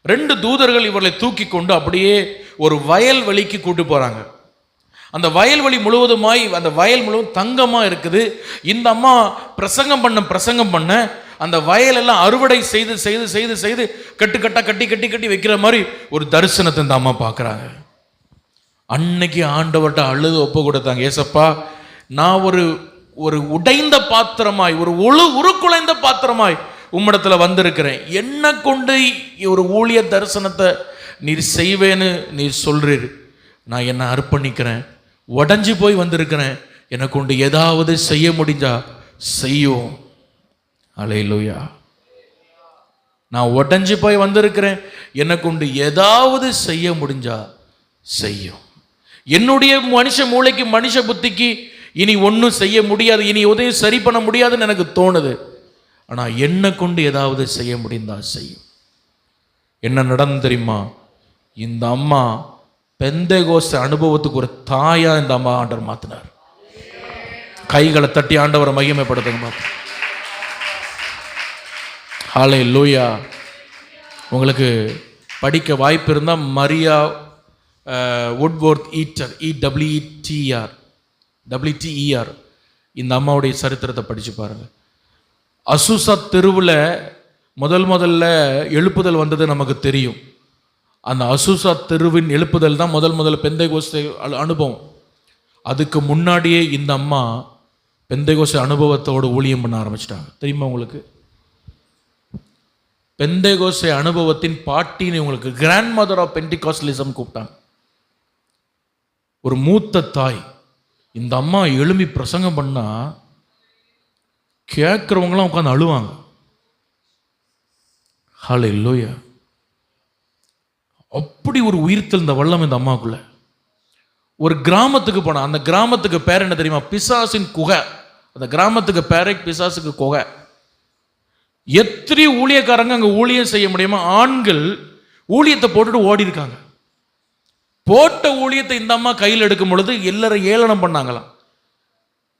2 தூதர்கள் இவர்களை தூக்கி கொண்டு அப்படியே ஒரு வயல்வெளிக்கு கூட்டு போறாங்க. அந்த வயல்வெளி முழுவதுமாய், அந்த வயல் முழுவதும் தங்கமா இருக்குது. இந்த அம்மா பிரசங்கம் பண்ண அந்த வயலெல்லாம் அறுவடை செய்து செய்து செய்து செய்து கட்டுக்கட்டா கட்டி கட்டி கட்டி வைக்கிற மாதிரி ஒரு தரிசனத்தை இந்த அம்மா பார்க்குறாங்க. அன்னைக்கு ஆண்டவர்கிட்ட அழுது ஒப்பு கொடுத்தாங்க. ஏசப்பா, நான் ஒரு உடைந்த பாத்திரமாய், ஒரு உருக்குலைந்த பாத்திரமாய் உம்மிடத்துல வந்திருக்கிறேன். என்ன கொண்டு ஒரு ஊழிய தரிசனத்தை நீர் செய்வேன்னு நீர் சொல்றீர். நான் என்ன அர்ப்பணிக்கிறேன். உடஞ்சி போய் வந்திருக்கிறேன். எனக்கு கொண்டு ஏதாவது செய்ய முடிஞ்சா செய்யும். ஹல்லேலூயா. நான் உடஞ்சி போய் வந்திருக்கிறேன். எனக்கு கொண்டு ஏதாவது செய்ய முடிஞ்சா செய்யும். என்னுடைய மனுஷ மூளைக்கு, மனுஷ புத்திக்கு இனி ஒன்றும் செய்ய முடியாது, இனி உதவி சரி பண்ண முடியாதுன்னு எனக்கு தோணுது. ஆனால் என்னை கொண்டு ஏதாவது செய்ய முடிந்தா செய்யும். என்ன நடந்து தெரியுமா? இந்த அம்மா பெந்தேகோஸ்தே அனுபவத்துக்கு ஒரு தாயா இந்த அம்மா ஆண்டவர் மாத்தினார். கைகளை தட்டி ஆண்டவரை மகிமைப்படுத்துங்க. ஹல்லேலூயா. உங்களுக்கு படிக்க வாய்ப்பு இருந்தால் மரியா வுட்வொர்த் ஈட்டர், WTER, இந்த அம்மாவுடைய சரித்திரத்தை படித்து பாருங்க. அசுசா தெருவில் முதல்ல எழுப்புதல் வந்தது நமக்கு தெரியும். அந்த அசுசா தெருவின் எழுப்புதல் தான் முதல்ல பெந்தேகோஸ்தே அனுபவம். அதுக்கு முன்னாடியே இந்த அம்மா பெந்தேகோஸ்தே அனுபவத்தோடு ஊழியம் பண்ண ஆரம்பிச்சிட்டாங்க. தெரியுமா உங்களுக்கு? பெந்தேகோஸ்தே அனுபவத்தின் பாட்டின்னு உங்களுக்கு கிராண்ட் மதர் ஆஃப் பென்டிகாஸ்டலிசம் கூப்பிட்டாங்க. ஒரு மூத்த தாய் இந்த அம்மா எழும்பி பிரசங்கம் பண்ணா கேட்குறவங்களாம் உட்காந்து அழுவாங்க. ஹல்லேலூயா. அப்படி ஒரு உயிர்த்தெழுந்த வல்லம் இந்த அம்மாவுக்குள்ள. ஒரு கிராமத்துக்கு போனா, அந்த கிராமத்துக்கு பேர் என்ன தெரியுமா? பிசாசின் குகை. அந்த கிராமத்துக்கு பேரே பிசாசுக்கு குகை. எத்தனை ஊழியக்காரங்க அங்கே ஊழியம் செய்ய முடியுமா? ஆண்கள் ஊழியத்தை போட்டுட்டு ஓடி இருக்காங்க. போட்ட ஊழியத்தை இந்த அம்மா கையில் எடுக்கும் பொழுது எல்லாரும் ஏளனம் பண்ணாங்களாம்.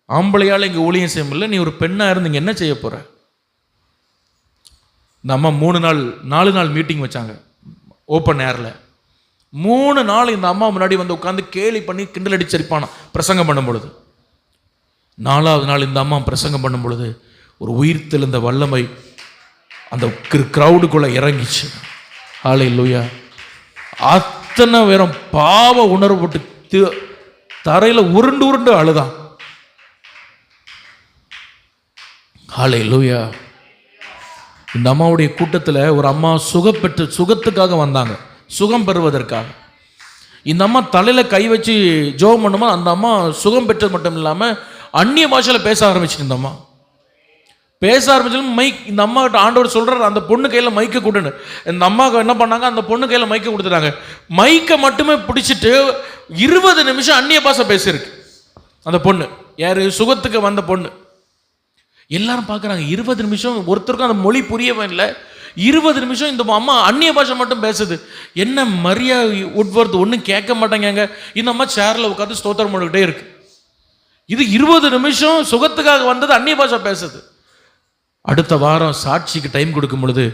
ஆம்பளையால் இங்கே ஊழியம் செய்ய முடியல, நீ ஒரு பெண்ணா இருந்து என்ன செய்ய போற? இந்த அம்மா 4 நாள் மீட்டிங் வச்சாங்க ஓப்பன் ஏர்ல. 3 நாள் இந்த அம்மா முன்னாடி வந்து உட்காந்து கேலி பண்ணி கிண்டல் அடிச்சிருப்பானா பிரசங்கம் பண்ணும் பொழுது. 4வது நாள் இந்த அம்மா பிரசங்கம் பண்ணும் பொழுது ஒரு உயிர் தெழுந்த வல்லமை அந்த கிரவுடுக்குள்ள இறங்கிச்சு. ஹல்லேலூயா. அத்தனை பேரும் பாவ உணர்வு போட்டு தரையில உருண்டு உருண்டு அழுதான். ஹல்லேலூயா. இந்த அம்மாவுடைய கூட்டத்தில் ஒரு அம்மா சுகத்துக்காக வந்தாங்க, சுகம் பெறுவதற்காக. இந்த அம்மா தலையில கை வச்சு ஜெபம் பண்ணுமா, அந்த அம்மா சுகம் பெற்றது மட்டும் இல்லாமல் அந்நிய பாஷையில் பேச ஆரம்பிச்சு. இந்த அம்மா பேச ஆரம்பிச்சாலும் இந்த அம்மா கிட்ட ஆண்டவர் சொல்றாரு, அந்த பொண்ணு கையில மைக்க கொடுன்னு. இந்த அம்மாவுக்கு என்ன பண்ணாங்க, அந்த பொண்ணு கையில மைக்க கொடுத்துட்டாங்க. மைக்க மட்டுமே பிடிச்சிட்டு 20 நிமிஷம் அந்நிய பாஷை பேசியிருக்கு அந்த பொண்ணு. யாரு? சுகத்துக்கு வந்த பொண்ணு. எல்லாரும் பார்க்குறாங்க, 20 நிமிஷம் ஒருத்தருக்கும் அந்த மொழி புரியவே இல்லை. 20 நிமிஷம் இந்த அம்மா அந்நிய பாஷை மட்டும் பேசுது. என்ன மரியா உட்வர்த் ஒன்றும் கேட்க மாட்டாங்க. இந்த அம்மா சேர்ல உட்காந்து ஸ்தோத்திரம் பண்ணிக்கிட்டே இருக்கு. இது 20 நிமிஷம் சுகத்துக்காக வந்தது அந்நிய பாஷை பேசுது. அடுத்த வாரம் சாட்சிக்கு டைம் கொடுக்கும் பொழுது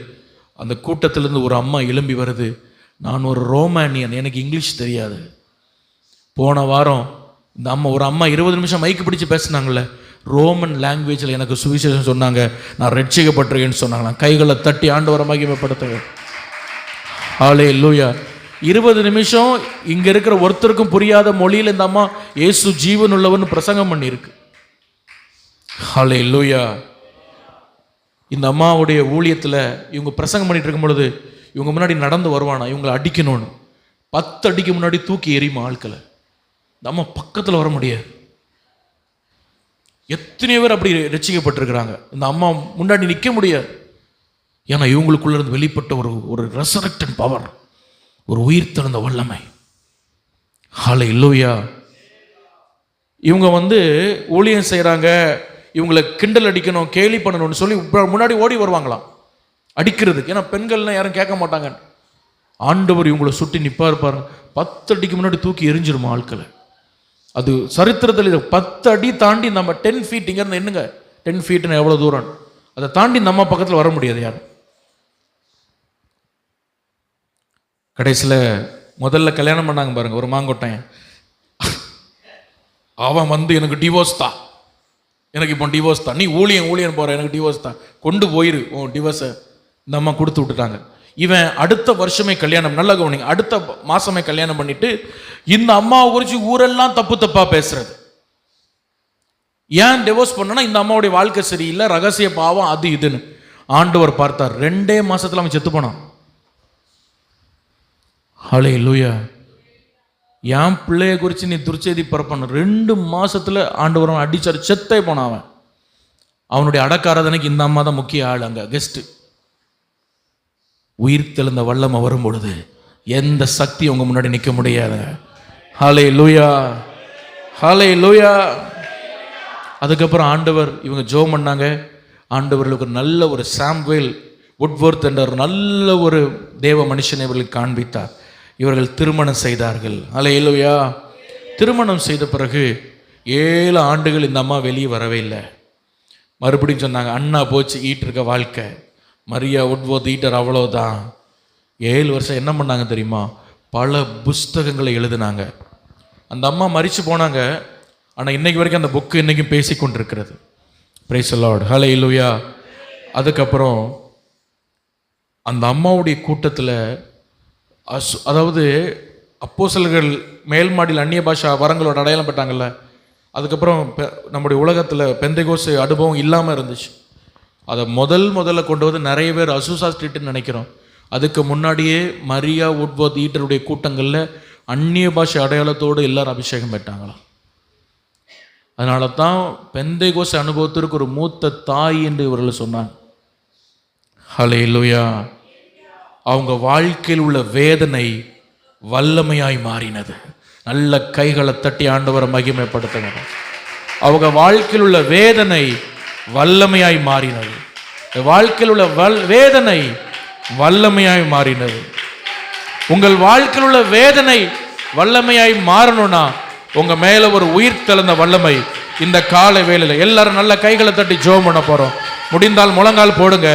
அந்த கூட்டத்திலேருந்து ஒரு அம்மா எழும்பி வருது, நான் ஒரு ரோமானியன், எனக்கு இங்கிலீஷ் தெரியாது. போன வாரம் இந்த ஒரு அம்மா 20 நிமிஷம் மைக்கு பிடிச்சு பேசினாங்கல்ல, ரோமன் லாங்குவேஜில் எனக்கு சுவிசேஷம் சொன்னாங்க, நான் ரட்சிக்கப்பட்டிருக்கேன்னு சொன்னாங்களாம். கைகளை தட்டி ஆண்டவரை மகிமைப்படுத்துங்க. ஹல்லேலூயா. 20 நிமிஷம் இங்கே இருக்கிற ஒருத்தருக்கும் புரியாத மொழியில் இந்த அம்மா இயேசு ஜீவன் உள்ளவன் பிரசங்கம் பண்ணியிருக்கு. ஹல்லேலூயா. இந்த அம்மாவுடைய ஊழியத்தில் இவங்க பிரசங்கம் பண்ணிட்டு இருக்கும் பொழுது இவங்க முன்னாடி நடந்து வருவானா, இவங்களை அடிக்கணும்னு 10 அடிக்கு முன்னாடி தூக்கி எறியுமா ஆட்களை. இந்த அம்மா பக்கத்தில் வர முடியாது. எத்தனை பேர் அப்படி ரட்சிக்கப்பட்டிருக்கிறாங்க. இந்த அம்மா முன்னாடி நிற்க முடியாது. ஏன்னா இவங்களுக்குள்ள இருந்து வெளிப்பட்ட ஒரு ரெசரக்டன் பவர், ஒரு உயிர் தெழுந்த வல்லமை. ஹல்லேலூயா. இவங்க ஊழியம் செய்கிறாங்க, இவங்களை கிண்டல் அடிக்கணும், கேலி பண்ணணும்னு சொல்லி முன்னாடி ஓடி வருவாங்களாம் அடிக்கிறதுக்கு. ஏன்னா பெண்கள்லாம் யாரும் கேட்க மாட்டாங்க. ஆண்டவர் இவங்களை சுட்டி நிற்பார் பாருங்க, 10 அடிக்கு முன்னாடி தூக்கி எரிஞ்சிருமா ஆட்களை. அது சரித்திரத்தில் 10 அடி தாண்டி நம்ம 10 ஃபீட் இங்கேருந்து என்னங்க 10 ஃபீட்னு எவ்வளோ தூரம், அதை தாண்டி நம்ம பக்கத்தில் வர முடியாது யாரும். கடைசியில் முதல்ல கல்யாணம் பண்ணாங்க பாருங்க ஒரு மாங்கொட்டையன். அவன் எனக்கு டிவோர்ஸ் தான், எனக்கு இப்போ டிவோர்ஸ் தான், நீ ஊழியம் போகிற, எனக்கு டிவோர்ஸ் தான், கொண்டு போயிரு உன் டிவோர்ஸை. இந்த அம்மா கொடுத்து விட்டுட்டாங்க. இவன் அடுத்த வருஷமே கல்யாணம், நல்ல கவனிங்க, அடுத்த மாதமே கல்யாணம் பண்ணிட்டு இந்த அம்மாவை குறித்து ஊரெல்லாம் தப்பாக பேசுறது. ஏன் டிவோர்ஸ் பண்ணனா, இந்த அம்மாவுடைய வாழ்க்கை சரியில்லை, ரகசிய பாவம், அது இதுன்னு. ஆண்டவர் பார்த்தார், 2 மாசத்துல அவன் செத்து போனான். ஹல்லேலூயா. என் பிள்ளைய குறித்து நீ துர்ச்செய்தி பரப்பணும், 2 மாசத்துல ஆண்டவரும் அடிச்சார், செத்தே போனான் அவன். அவனுடைய அடக்காராதனைக்கு இந்த அம்மா தான் முக்கிய ஆள், அங்க கெஸ்ட். உயிர் தெழுந்த வல்லமை வரும் பொழுது எந்த சக்தி உங்க முன்னாடி நிற்க முடியாது. ஹல்லேலூயா, ஹல்லேலூயா. அதுக்கப்புறம் ஆண்டவர் இவங்க ஜெபம் பண்ணாங்க. ஆண்டவர்களுக்கு நல்ல ஒரு சாம்வேல் உட்வர்த் என்ற நல்ல ஒரு தேவ மனுஷனை இவர்களுக்கு காண்பித்தார். இவர்கள் திருமணம் செய்தார்கள். ஹல்லேலூயா. திருமணம் செய்த பிறகு 7 ஆண்டுகள் இந்த அம்மா வெளியே வரவே இல்லை. மறுபடியும் சொன்னாங்க, அண்ணா போச்சு ஈட்டிருக்க வாழ்க்கை, மரியா உட்வர்த் ஈட்டர் அவ்வளோதான். 7 வருஷம் என்ன பண்ணாங்க தெரியுமா? பல புஸ்தகங்களை எழுதினாங்க. அந்த அம்மா மரிச்சு போனாங்க, ஆனால் இன்னைக்கு வரைக்கும் அந்த புக்கு இன்னைக்கும் பேசி கொண்டிருக்கிறது. பிரைஸ் தி லார்ட், ஹல்லேலூயா. அதுக்கப்புறம் அந்த அம்மாவுடைய கூட்டத்தில் அதாவது அப்போஸ்தலர்கள் மேல் மாடியில் அந்நிய பாஷா வரங்களோட அடையாளம் பெற்றாங்கல்ல, அதுக்கப்புறம் நம்முடைய உலகத்தில் பெந்தைகோஸ் அனுபவம் இல்லாமல் இருந்துச்சு. அதை முதல்ல கொண்டு வந்து நிறைய பேர் அசூசா ஸ்ட்ரீட்னு நினைக்கிறோம். அதுக்கு முன்னாடியே மரியா உட்வர்த் ஈட்டருடைய கூட்டங்களில் அந்நிய பாஷை அடையாளத்தோடு எல்லாரும் அபிஷேகம் பெற்றாங்களாம். அதனால தான் பெந்தேகோஸ்தே அனுபவத்திற்கு ஒரு மூத்த தாய் என்று இவர்கள் சொன்னாங்க. ஹல்லேலூயா. அவங்க வாழ்க்கையில் உள்ள வேதனை வல்லமையாய் மாறினது. நல்ல கைகளை தட்டி ஆண்டவரை மகிமைப்படுத்துங்க. அவங்க வாழ்க்கையில் உள்ள வேதனை வல்லமையாய் மாறினது. வாழ்க்கையில் உள்ள வேதனை வல்லமையாய் மாறினது. உங்கள் வாழ்க்கையில் உள்ள வேதனை வல்லமையாய் மாறணும்னா உங்க மேல ஒரு உயிர் தெழுந்த வல்லமை இந்த காலை வேளையில எல்லாரும் நல்ல கைகளை தட்டி ஜெபம் பண்ண போறோம். முடிந்தால் முழங்கால் போடுங்க.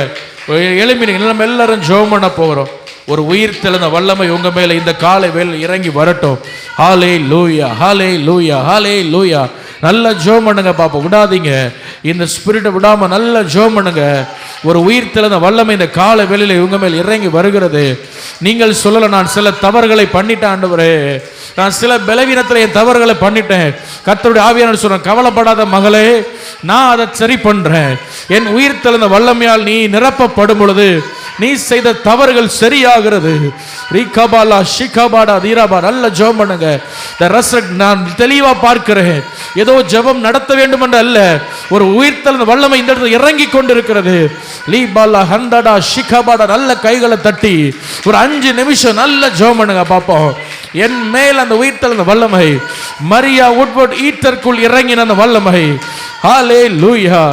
எழுப்பினீங்க, நம்ம எல்லாரும் ஜெபம் பண்ண போகிறோம். ஒரு உயிர் தெழுந்த வல்லமை உங்க மேல இந்த காலை வேளையில இறங்கி வரட்டும். ஹல்லேலூயா, ஹல்லேலூயா, ஹல்லேலூயா. நல்ல ஜெபம் பண்ணுங்க பாப்போம், விடாதீங்க. இந்த ஸ்பிரிட்டை விடாம நல்ல ஜெபம் பண்ணுங்க. ஒரு உயிர் தெழுந்த வல்லமை இந்த காலை வேளையில உங்க மேல் இறங்கி வருகிறது. நீங்கள் சொல்லல, நான் சில தவறுகளை பண்ணிட்டேன் ஆண்டவரே, நான் சில பலவீனத்துல என் தவறுகளை பண்ணிட்டேன். கர்த்தருடைய ஆவியானவர் சொல்றேன், கவலைப்படாத மகளே, நான் அதை சரி பண்றேன். என் உயிர் தெழுந்த வல்லமையால் நீ நிரப்பப்படும் பொழுது நீ செய்த தவறுகள் சரியாகிறது. ரீகபாலா ஷிகபாடா தீராபா. நல்ல ஜெபம் பண்ணுங்க. நான் தெளிவா பார்க்கிறேன். ஏதோ ஜெபம் நடத்த வேண்டும் என்று அல்ல, ஒரு உயிர்த்தெழுந்த வல்லமை இந்த இடத்துல இறங்கி கொண்டிருக்கிறது. லீபாலா ஹந்தடா ஷிகபாடா. நல்ல கைகளை தட்டி ஒரு 5 நிமிஷம் நல்ல ஜெபம் பண்ணுங்க பாப்போம். என் மேல் அந்த உயிர்த்தெழுந்த வல்லமை, மரியா உட்வர்ட் ஈட்டருக்குள் இறங்கின அந்த வல்லமை, ஹல்லேலூயா,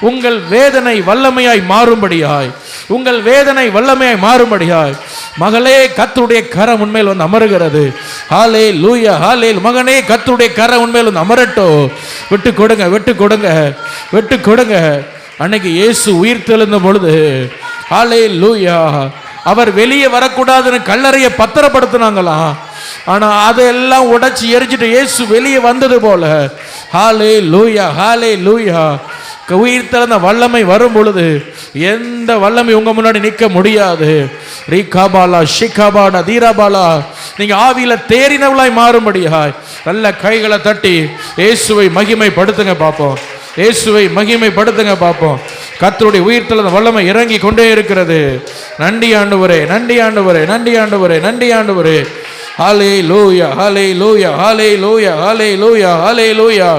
உங்கள் வேதனை வல்லமையாய் மாறும்படியாய், உங்கள் வேதனை வல்லமையாய் மாறும்படியாய் மகளே, கர்த்தருடைய கரம் உண்மையில் வந்து அமருகிறது. ஹல்லேலூயா, ஹல்லேலூயா. மகனே, கர்த்தருடைய கரம் உண்மையில் வந்து அமரட்டும். விட்டு கொடுங்க, விட்டு கொடுங்க, விட்டு கொடுங்க. அன்னைக்கு இயேசு உயிர் தெழுந்த பொழுது ஹல்லேலூயா, அவர் வெளியே வரக்கூடாதுன்னு கல்லறையை பத்திரப்படுத்தினாங்களாம். ஆனா அதெல்லாம் உடைச்சு எரிஞ்சிட்டு இயேசு வெளியே வந்தது போல. ஹல்லேலூயா, ஹல்லேலூயா. உயிர் தெழுந்த வல்லமை வரும் பொழுது எந்த வல்லமை உங்க முன்னாடி நிற்க முடியாது. ரீகாபாலா ஷிகாபாடா தீராபாலா. நீங்க ஆவியில தேறினவளாய் மாறும்படியாய் நல்ல கைகளை தட்டி இயேசுவை மகிமைப்படுத்துங்க பாப்போம். இயேசுவை மகிமைப்படுத்துங்க பாப்போம். கர்த்தருடைய உயிர் தெழுந்த வல்லமை இறங்கி கொண்டே இருக்கிறது. நன்றி ஆண்டவரே, நன்றி ஆண்டவரே, நன்றி ஆண்டவரே, நன்றி ஆண்டவரே. ஹல்லேலூயா, ஹல்லேலூயா, ஹல்லேலூயா, ஹல்லேலூயா, ஹல்லேலூயா.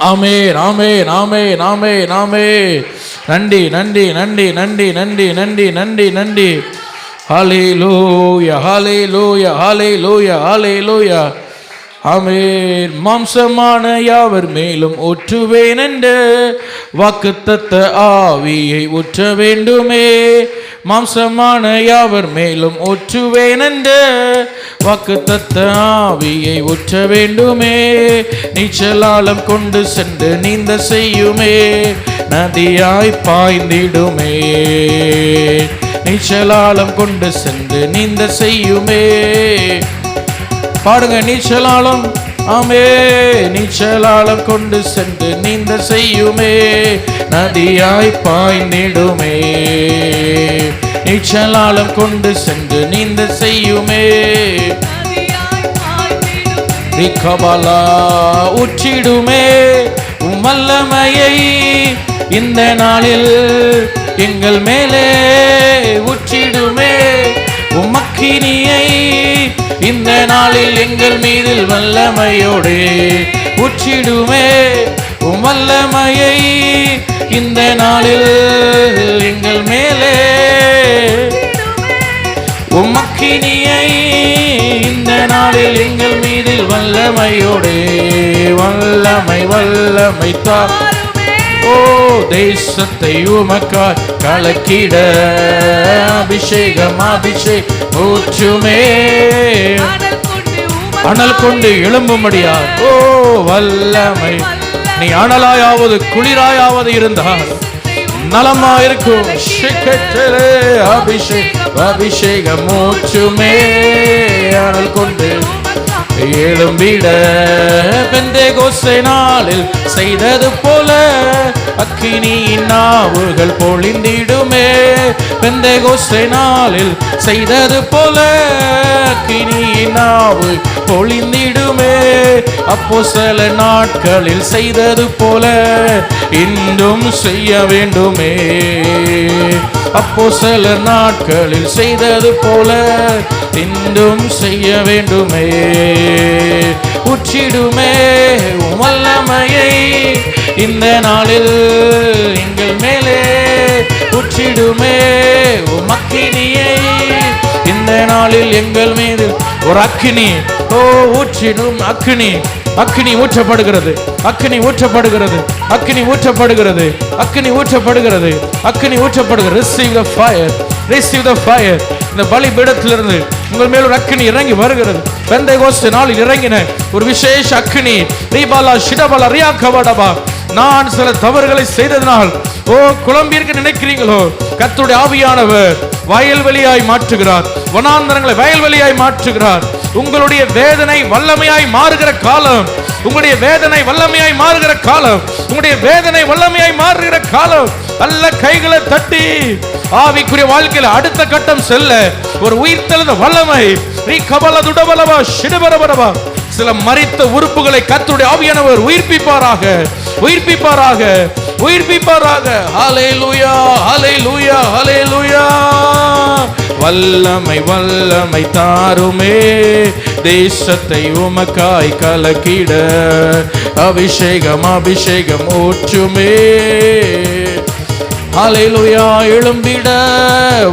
ஆமென், ஆமென், ஆமென், ஆமென், ஆமென். நன்றி, நன்றி, நன்றி, நன்றி, நன்றி, நன்றி, நன்றி, நன்றி. ஹல்லேலூயா, ஹல்லேலூயா, ஹல்லேலூயா, ஹல்லேலூயா. ஆமென். மாம்சமான யாவர் மேலும் ஊற்றுவேன் என்று வாக்குத்தத்த ஆவியை ஊற்ற வேண்டுமே. மாம்சமான யாவர் மேலும் ஊற்றுவேன் என்று வாக்குத்தத்த ஆவியை ஊற்ற வேண்டுமே. நீச்சலாலம் கொண்டு சென்று நீந்த செய்யுமே, நதியாய் பாய்ந்திடுமே. நீச்சலாலம் கொண்டு சென்று நீந்த செய்யுமே. பாடுங்க, நீச்சலாலம். ஆமே, நீச்சலாலம் கொண்டு சென்று நீந்த செய்யுமே, நதியாய் பாய்ந்திடுமே. நீச்சலாலம் கொண்டு சென்று நீந்த செய்யுமே. ரிகபாலா உற்றிடுமே வல்லமையை இந்த நாளில் எங்கள் மேலே உற்றிடுமே. உமக்கினியை இந்த நாளில் எங்கள் மீதில் வல்லமையோடு உற்றிடுமே. வல்லமையை இந்த நாளில் எங்கள் மேலே, உமக்கினியை இந்த நாளில் எங்கள் மீதில் வல்லமையோடு, வல்லமை வல்லமை தா. ஓ, தேசத்தை உமக்காய் கலக்கிட அபிஷேகம் அபிஷேகம் ஊற்றுமே. அனல் கொண்டு எழும்பும்படியா. ஓ, வல்லமை. நீ அனலாயாவது குளிராயாவது இருந்தால் நலமா இருக்கும். அபிஷேகம் அபிஷேகம் ஊற்றுமே. அனல் கொண்டு எழும்பிட பெந்தேகோஸ்தே நாளில் செய்தது போல அக்கினியின் நாவுகள் பொழிந்திடுமே. பெந்தேகோஸ்தே நாளில் செய்தது போல அக்கினியின் நாவு பொழிந்திடுமே. அப்போஸ்தல நாட்களில் செய்தது போல இன்றும் செய்ய வேண்டுமே. அப்போஸ்தல நாட்களில் செய்தது போல இன்றும் செய்ய வேண்டுமே. ஊற்றிடுமே உம் வல்லமையை இந்த நாளில் எங்கள் மேலே ஊற்றிடுமே உம் அக்கினியை இந்த நாளில் எங்கள் மீது ஒரு அக்கினி ஊற்றிடும் அக்கினி அக்கினி ஊற்றப்படுகிறது அக்கினி ஊற்றப்படுகிறது அக்கினி ஊற்றப்படுகிறது அக்கினி ஊற்றப்படுகிறது அக்கினி ஊற்றப்படுகிறது. receive the fire, receive the fire. இந்த பலிபீடத்திலிருந்து உங்கள் மேல் ஒரு அக்கினி இறங்கி வருகிறது. பெந்தேகோஸ்து நாளில் இறங்கின ஒரு விசேஷ அக்கினி. ரீபாலா ஷிடபலா ரியா கவடபா. நான் சில தவறுகளை செய்ததனால் குழம்பியிருக்க நினைக்கிறீங்களோ, கர்த்தருடைய ஆவியானவர் வயல்வெளியாய் மாற்றுகிறார். வனாந்தரங்களை வயல்வெளியாய் மாற்றுகிறார். உங்களுடைய வேதனை வல்லமையாய் மாறுகிற காலம், உங்களுடைய வேதனை வல்லமையாய் மாறுகிற காலம், உங்களுடைய வேதனை வல்லமையாய் மாறுகிற காலம். அல்ல கைகளை தட்டி ஆவிக்குரிய வாழ்க்கையில் அடுத்த கட்டம் செல்ல ஒரு உயிர்த்தெழுந்த வல்லமை. சில மரித்த உறுப்புகளை கர்த்தருடைய ஆவியானவர் உயிர்ப்பிப்பாராக, உயிர்ப்பிப்பாராக, உயிர்ப்பிப்பாராக. ஹல்லேலூயா, ஹல்லேலூயா, ஹல்லேலூயா. வல்லமை வல்லமை தாருமே, தேசத்தை உமக்காய் கலக்கிட அபிஷேகம் அபிஷேகம் ஊற்றுமே. ஹல்லேலூயா. எழும்பிட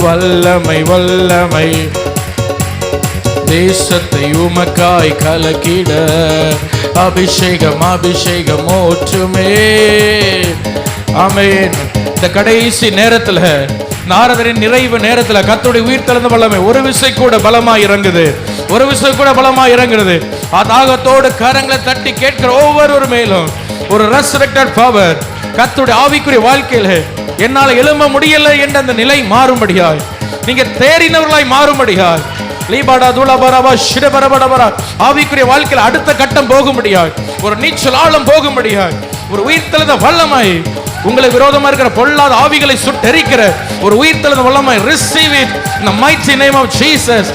வல்லமை வல்லமை, தேசத்தை உமக்காய் கலக்கிட அபிஷேகம் அபிஷேகம் ஊற்றுமே. ஆமென். இந்த கடைசி நேரத்துல, நாரதரின் நிறைவு நேரத்துல கர்த்தருடைய உயிர்த்தெழுந்த வல்லமை ஒரு விசை கூட பலமாய் இறங்குது, ஒரு விசை கூட பலமாய் இறங்குறது. தாகத்தோடு கரங்களை தட்டி கேட்கிற ஒவ்வொரு மேலும் ஒரு ரெசரக்டட் பவர் கர்த்தருடைய ஆவிக்குரிய வாழ்க்கையில என்னால எழும்ப முடியல என்ற அந்த நிலை மாறும்படியாய், நீங்க தேறினவர்களாய் மாறும்படியாய், லீபாடா துலபரபா ஷிடபரபடபரா ஆவிக்குரிய வாழ்க்கையில் அடுத்த கட்டம் போகும்படியாய், ஒரு நீச்சல் ஆழம் போகும்படியாய், ஒரு உயிர்த்தெழுந்த வல்லமை, உங்களை விரோதமா இருக்கிற பொல்லாத ஆவிகளை சுட்டெரிக்கிற ஒரு உயிர்த்தெழுந்த வல்லமை. receive it in the mighty name of Jesus.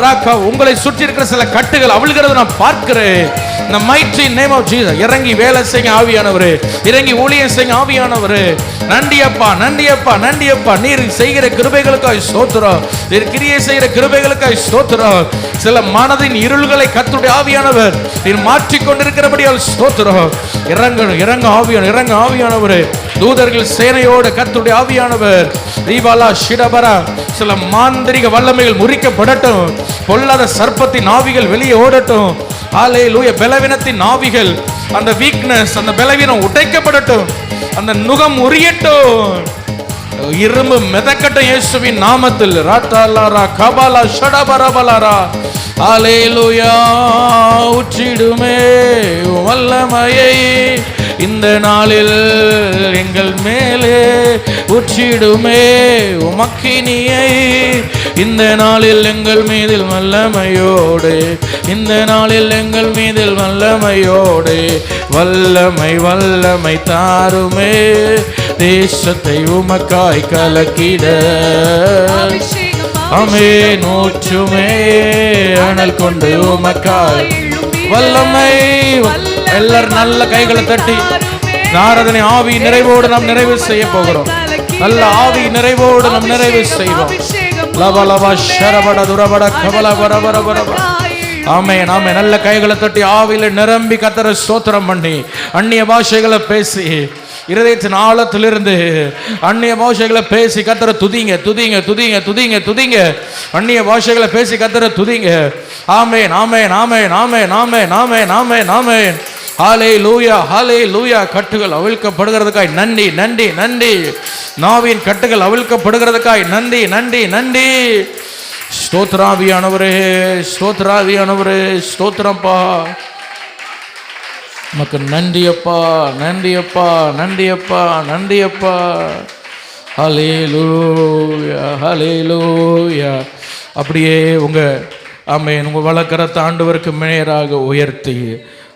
Raqqa, உங்களை சுற்றி இருக்கிற சில கட்டுகள் அவிழ்கிறது நான் பார்க்கிறேன். இந்த mighty name of Jesus. இறங்கி வேலை செய்ய ஆவியானவரே, இறங்கி ஊழியம் செய்ய ஆவியானவரே. நன்றி அப்பா, நன்றி அப்பா, நன்றி அப்பா. நீர் செய்கிற கிருபைகளுக்காய் ஸ்தோத்திரம், நீர் கிரியை செய்கிற கிருபைகளுக்காய் ஸ்தோத்திரம். சில மனதின் இருள்களை கர்த்தருடைய ஆவியானவர் நீர் மாற்றிக் கொண்டிருக்கிறபடியால் ஸ்தோத்திரம். இறங்க இறங்க ஆவியான, இறங்க ஆவியானவரே. தூதர்கள் சேனையோடு கர்த்தருடைய ஆவியானவர் தீபாலா ஷிடபரா. சில மாந்திரிக வல்லமைகள் முறிக்கப்படட்டும், பொல்லாத சர்ப்பத்தின் ஆவிகள் வெளியே ஓடட்டும். ஹல்லேலூயா. பலவீனத்தின் ஆவிகள், அந்த வீக்னஸ், அந்த பலவீனம் உடைக்கப்படட்டும், அந்த நுகம் உரியட்டும், இரும்பு மிதக்கட்டும் இயேசுவின் நாமத்தில். ராட்டாலாரா கபாலா ஷடபரபலரா. ஹல்லேலூயா. ஊற்றிடுமே வல்லமையை இந்த நாளில் எங்கள் மேலே ஊற்றிடுமே உமக்கினியை இந்த நாளில் எங்கள் மீதில் வல்லமையோடு, இந்த நாளில் எங்கள் மீதில் வல்லமையோடு. வல்லமை வல்லமை தாருமே, தேசத்தை உமக்காய் கலக்கிட ஆமென் ஊற்றுமே. அனல் கொண்டு உமக்காய் வல்லமை. எல்லாரும் நல்ல கைகளை தட்டி நாரதனை ஆவி நிறைவோடு நாம் நிறைவு செய்ய போகிறோம். நல்ல ஆவி நிறைவோடு நாம் நிறைவு செய்வோம். லபலபா ஷரபட துரபட கபல வரபர வரப. ஆமென், ஆமென். நல்ல கைகளை தட்டி ஆவியில நிரம்பி கர்த்தரை ஸ்தோத்திரம் பண்ணி அந்நிய பாஷைகளை பேசி, இருதயத்தின் ஆழத்திலிருந்து அந்நிய பாஷைகளை பேசி கர்த்தரை துதிங்க, துதிங்க, துதிங்க, துதிங்க, துதிங்க. அந்நிய பாஷைகளை பேசி கர்த்தரை துதிங்க. ஆமென், ஆமென், ஆமென், ஆமென், ஆமென், ஆமென், ஆமென், ஆமென். ஹல்லேலூயா, ஹல்லேலூயா. கட்டுகள் அவிழ்க்கப்படுகிறதுக்காய் நன்றி, நன்றி, நன்றி. நாவின் கட்டுகள் அவிழ்க்கப்படுகிறதுக்காய் நன்றி, நன்றி, நன்றி. ஸ்தோத்திராவியானவரே, ஸ்தோத்திராவியானவரே, ஸ்தோத்திரப்பா. நமக்கு நன்றியப்பா, நன்றியப்பா, நன்றியப்பா, நன்றியப்பா. ஹல்லேலூயா, ஹல்லேலூயா. அப்படியே உங்க ஆமென், உங்க வலக்கரத்தை ஆண்டவருக்கு மேயராக உயர்த்தி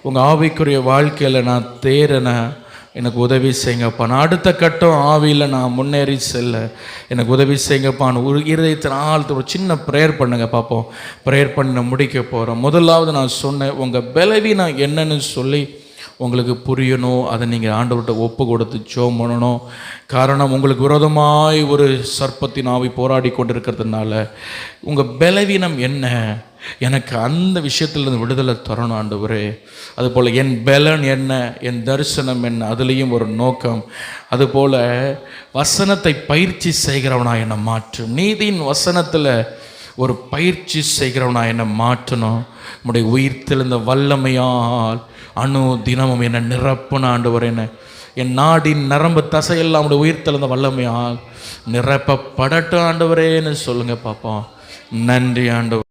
உங்க ஆவிக்குரிய வாழ்க்கையில நான் தேறன எனக்கு உதவி செய்யுங்கப்பா. நான் அடுத்த கட்டம் ஆவியில் நான் முன்னேறி செல்ல எனக்கு உதவி செய்யுங்கப்பான்னு ஒரு இருதயத்தின் ஆழ்த்து ஒரு சின்ன ப்ரேயர் பண்ணுங்க பார்ப்போம். ப்ரேயர் பண்ண முடிக்க போகிறோம். முதலாவது நான் சொன்னேன், உங்கள் பலவீனம் என்னன்னு சொல்லி உங்களுக்கு புரியணும். அதை நீங்கள் ஆண்டவர்கிட்ட ஒப்பு கொடுத்து ஜெபம் பண்ணணும். காரணம், உங்களுக்கு விரோதமாய் ஒரு சர்ப்பத்தின் ஆவி போராடி கொண்டிருக்கிறதுனால உங்கள் பலவீனம் என்ன, எனக்கு அந்த விஷயத்திலிருந்து விடுதலை தரணும் ஆண்டவரே. அதுபோல் என் பலன் என்ன, என் தரிசனம் என்ன, அதுலேயும் ஒரு நோக்கம். அதுபோல் வசனத்தை பயிற்சி செய்கிறவனா என்னை மாற்றும். நீதியின் வசனத்தில் ஒரு பயிற்சி செய்கிறவனா என்னை மாற்றணும். நம்முடைய உயிர்த்தெழுந்த வல்லமையால் அணு தினமும் என்னை நிரப்புன ஆண்டவர். என்ன என் நாடின் நரம்பு தசையெல்லாம் நம்முடைய உயிர்த்தெழுந்த வல்லமையால் நிரப்பப்படட்டும் ஆண்டவரேன்னு சொல்லுங்கள் பார்ப்போம். நன்றி ஆண்டவர்.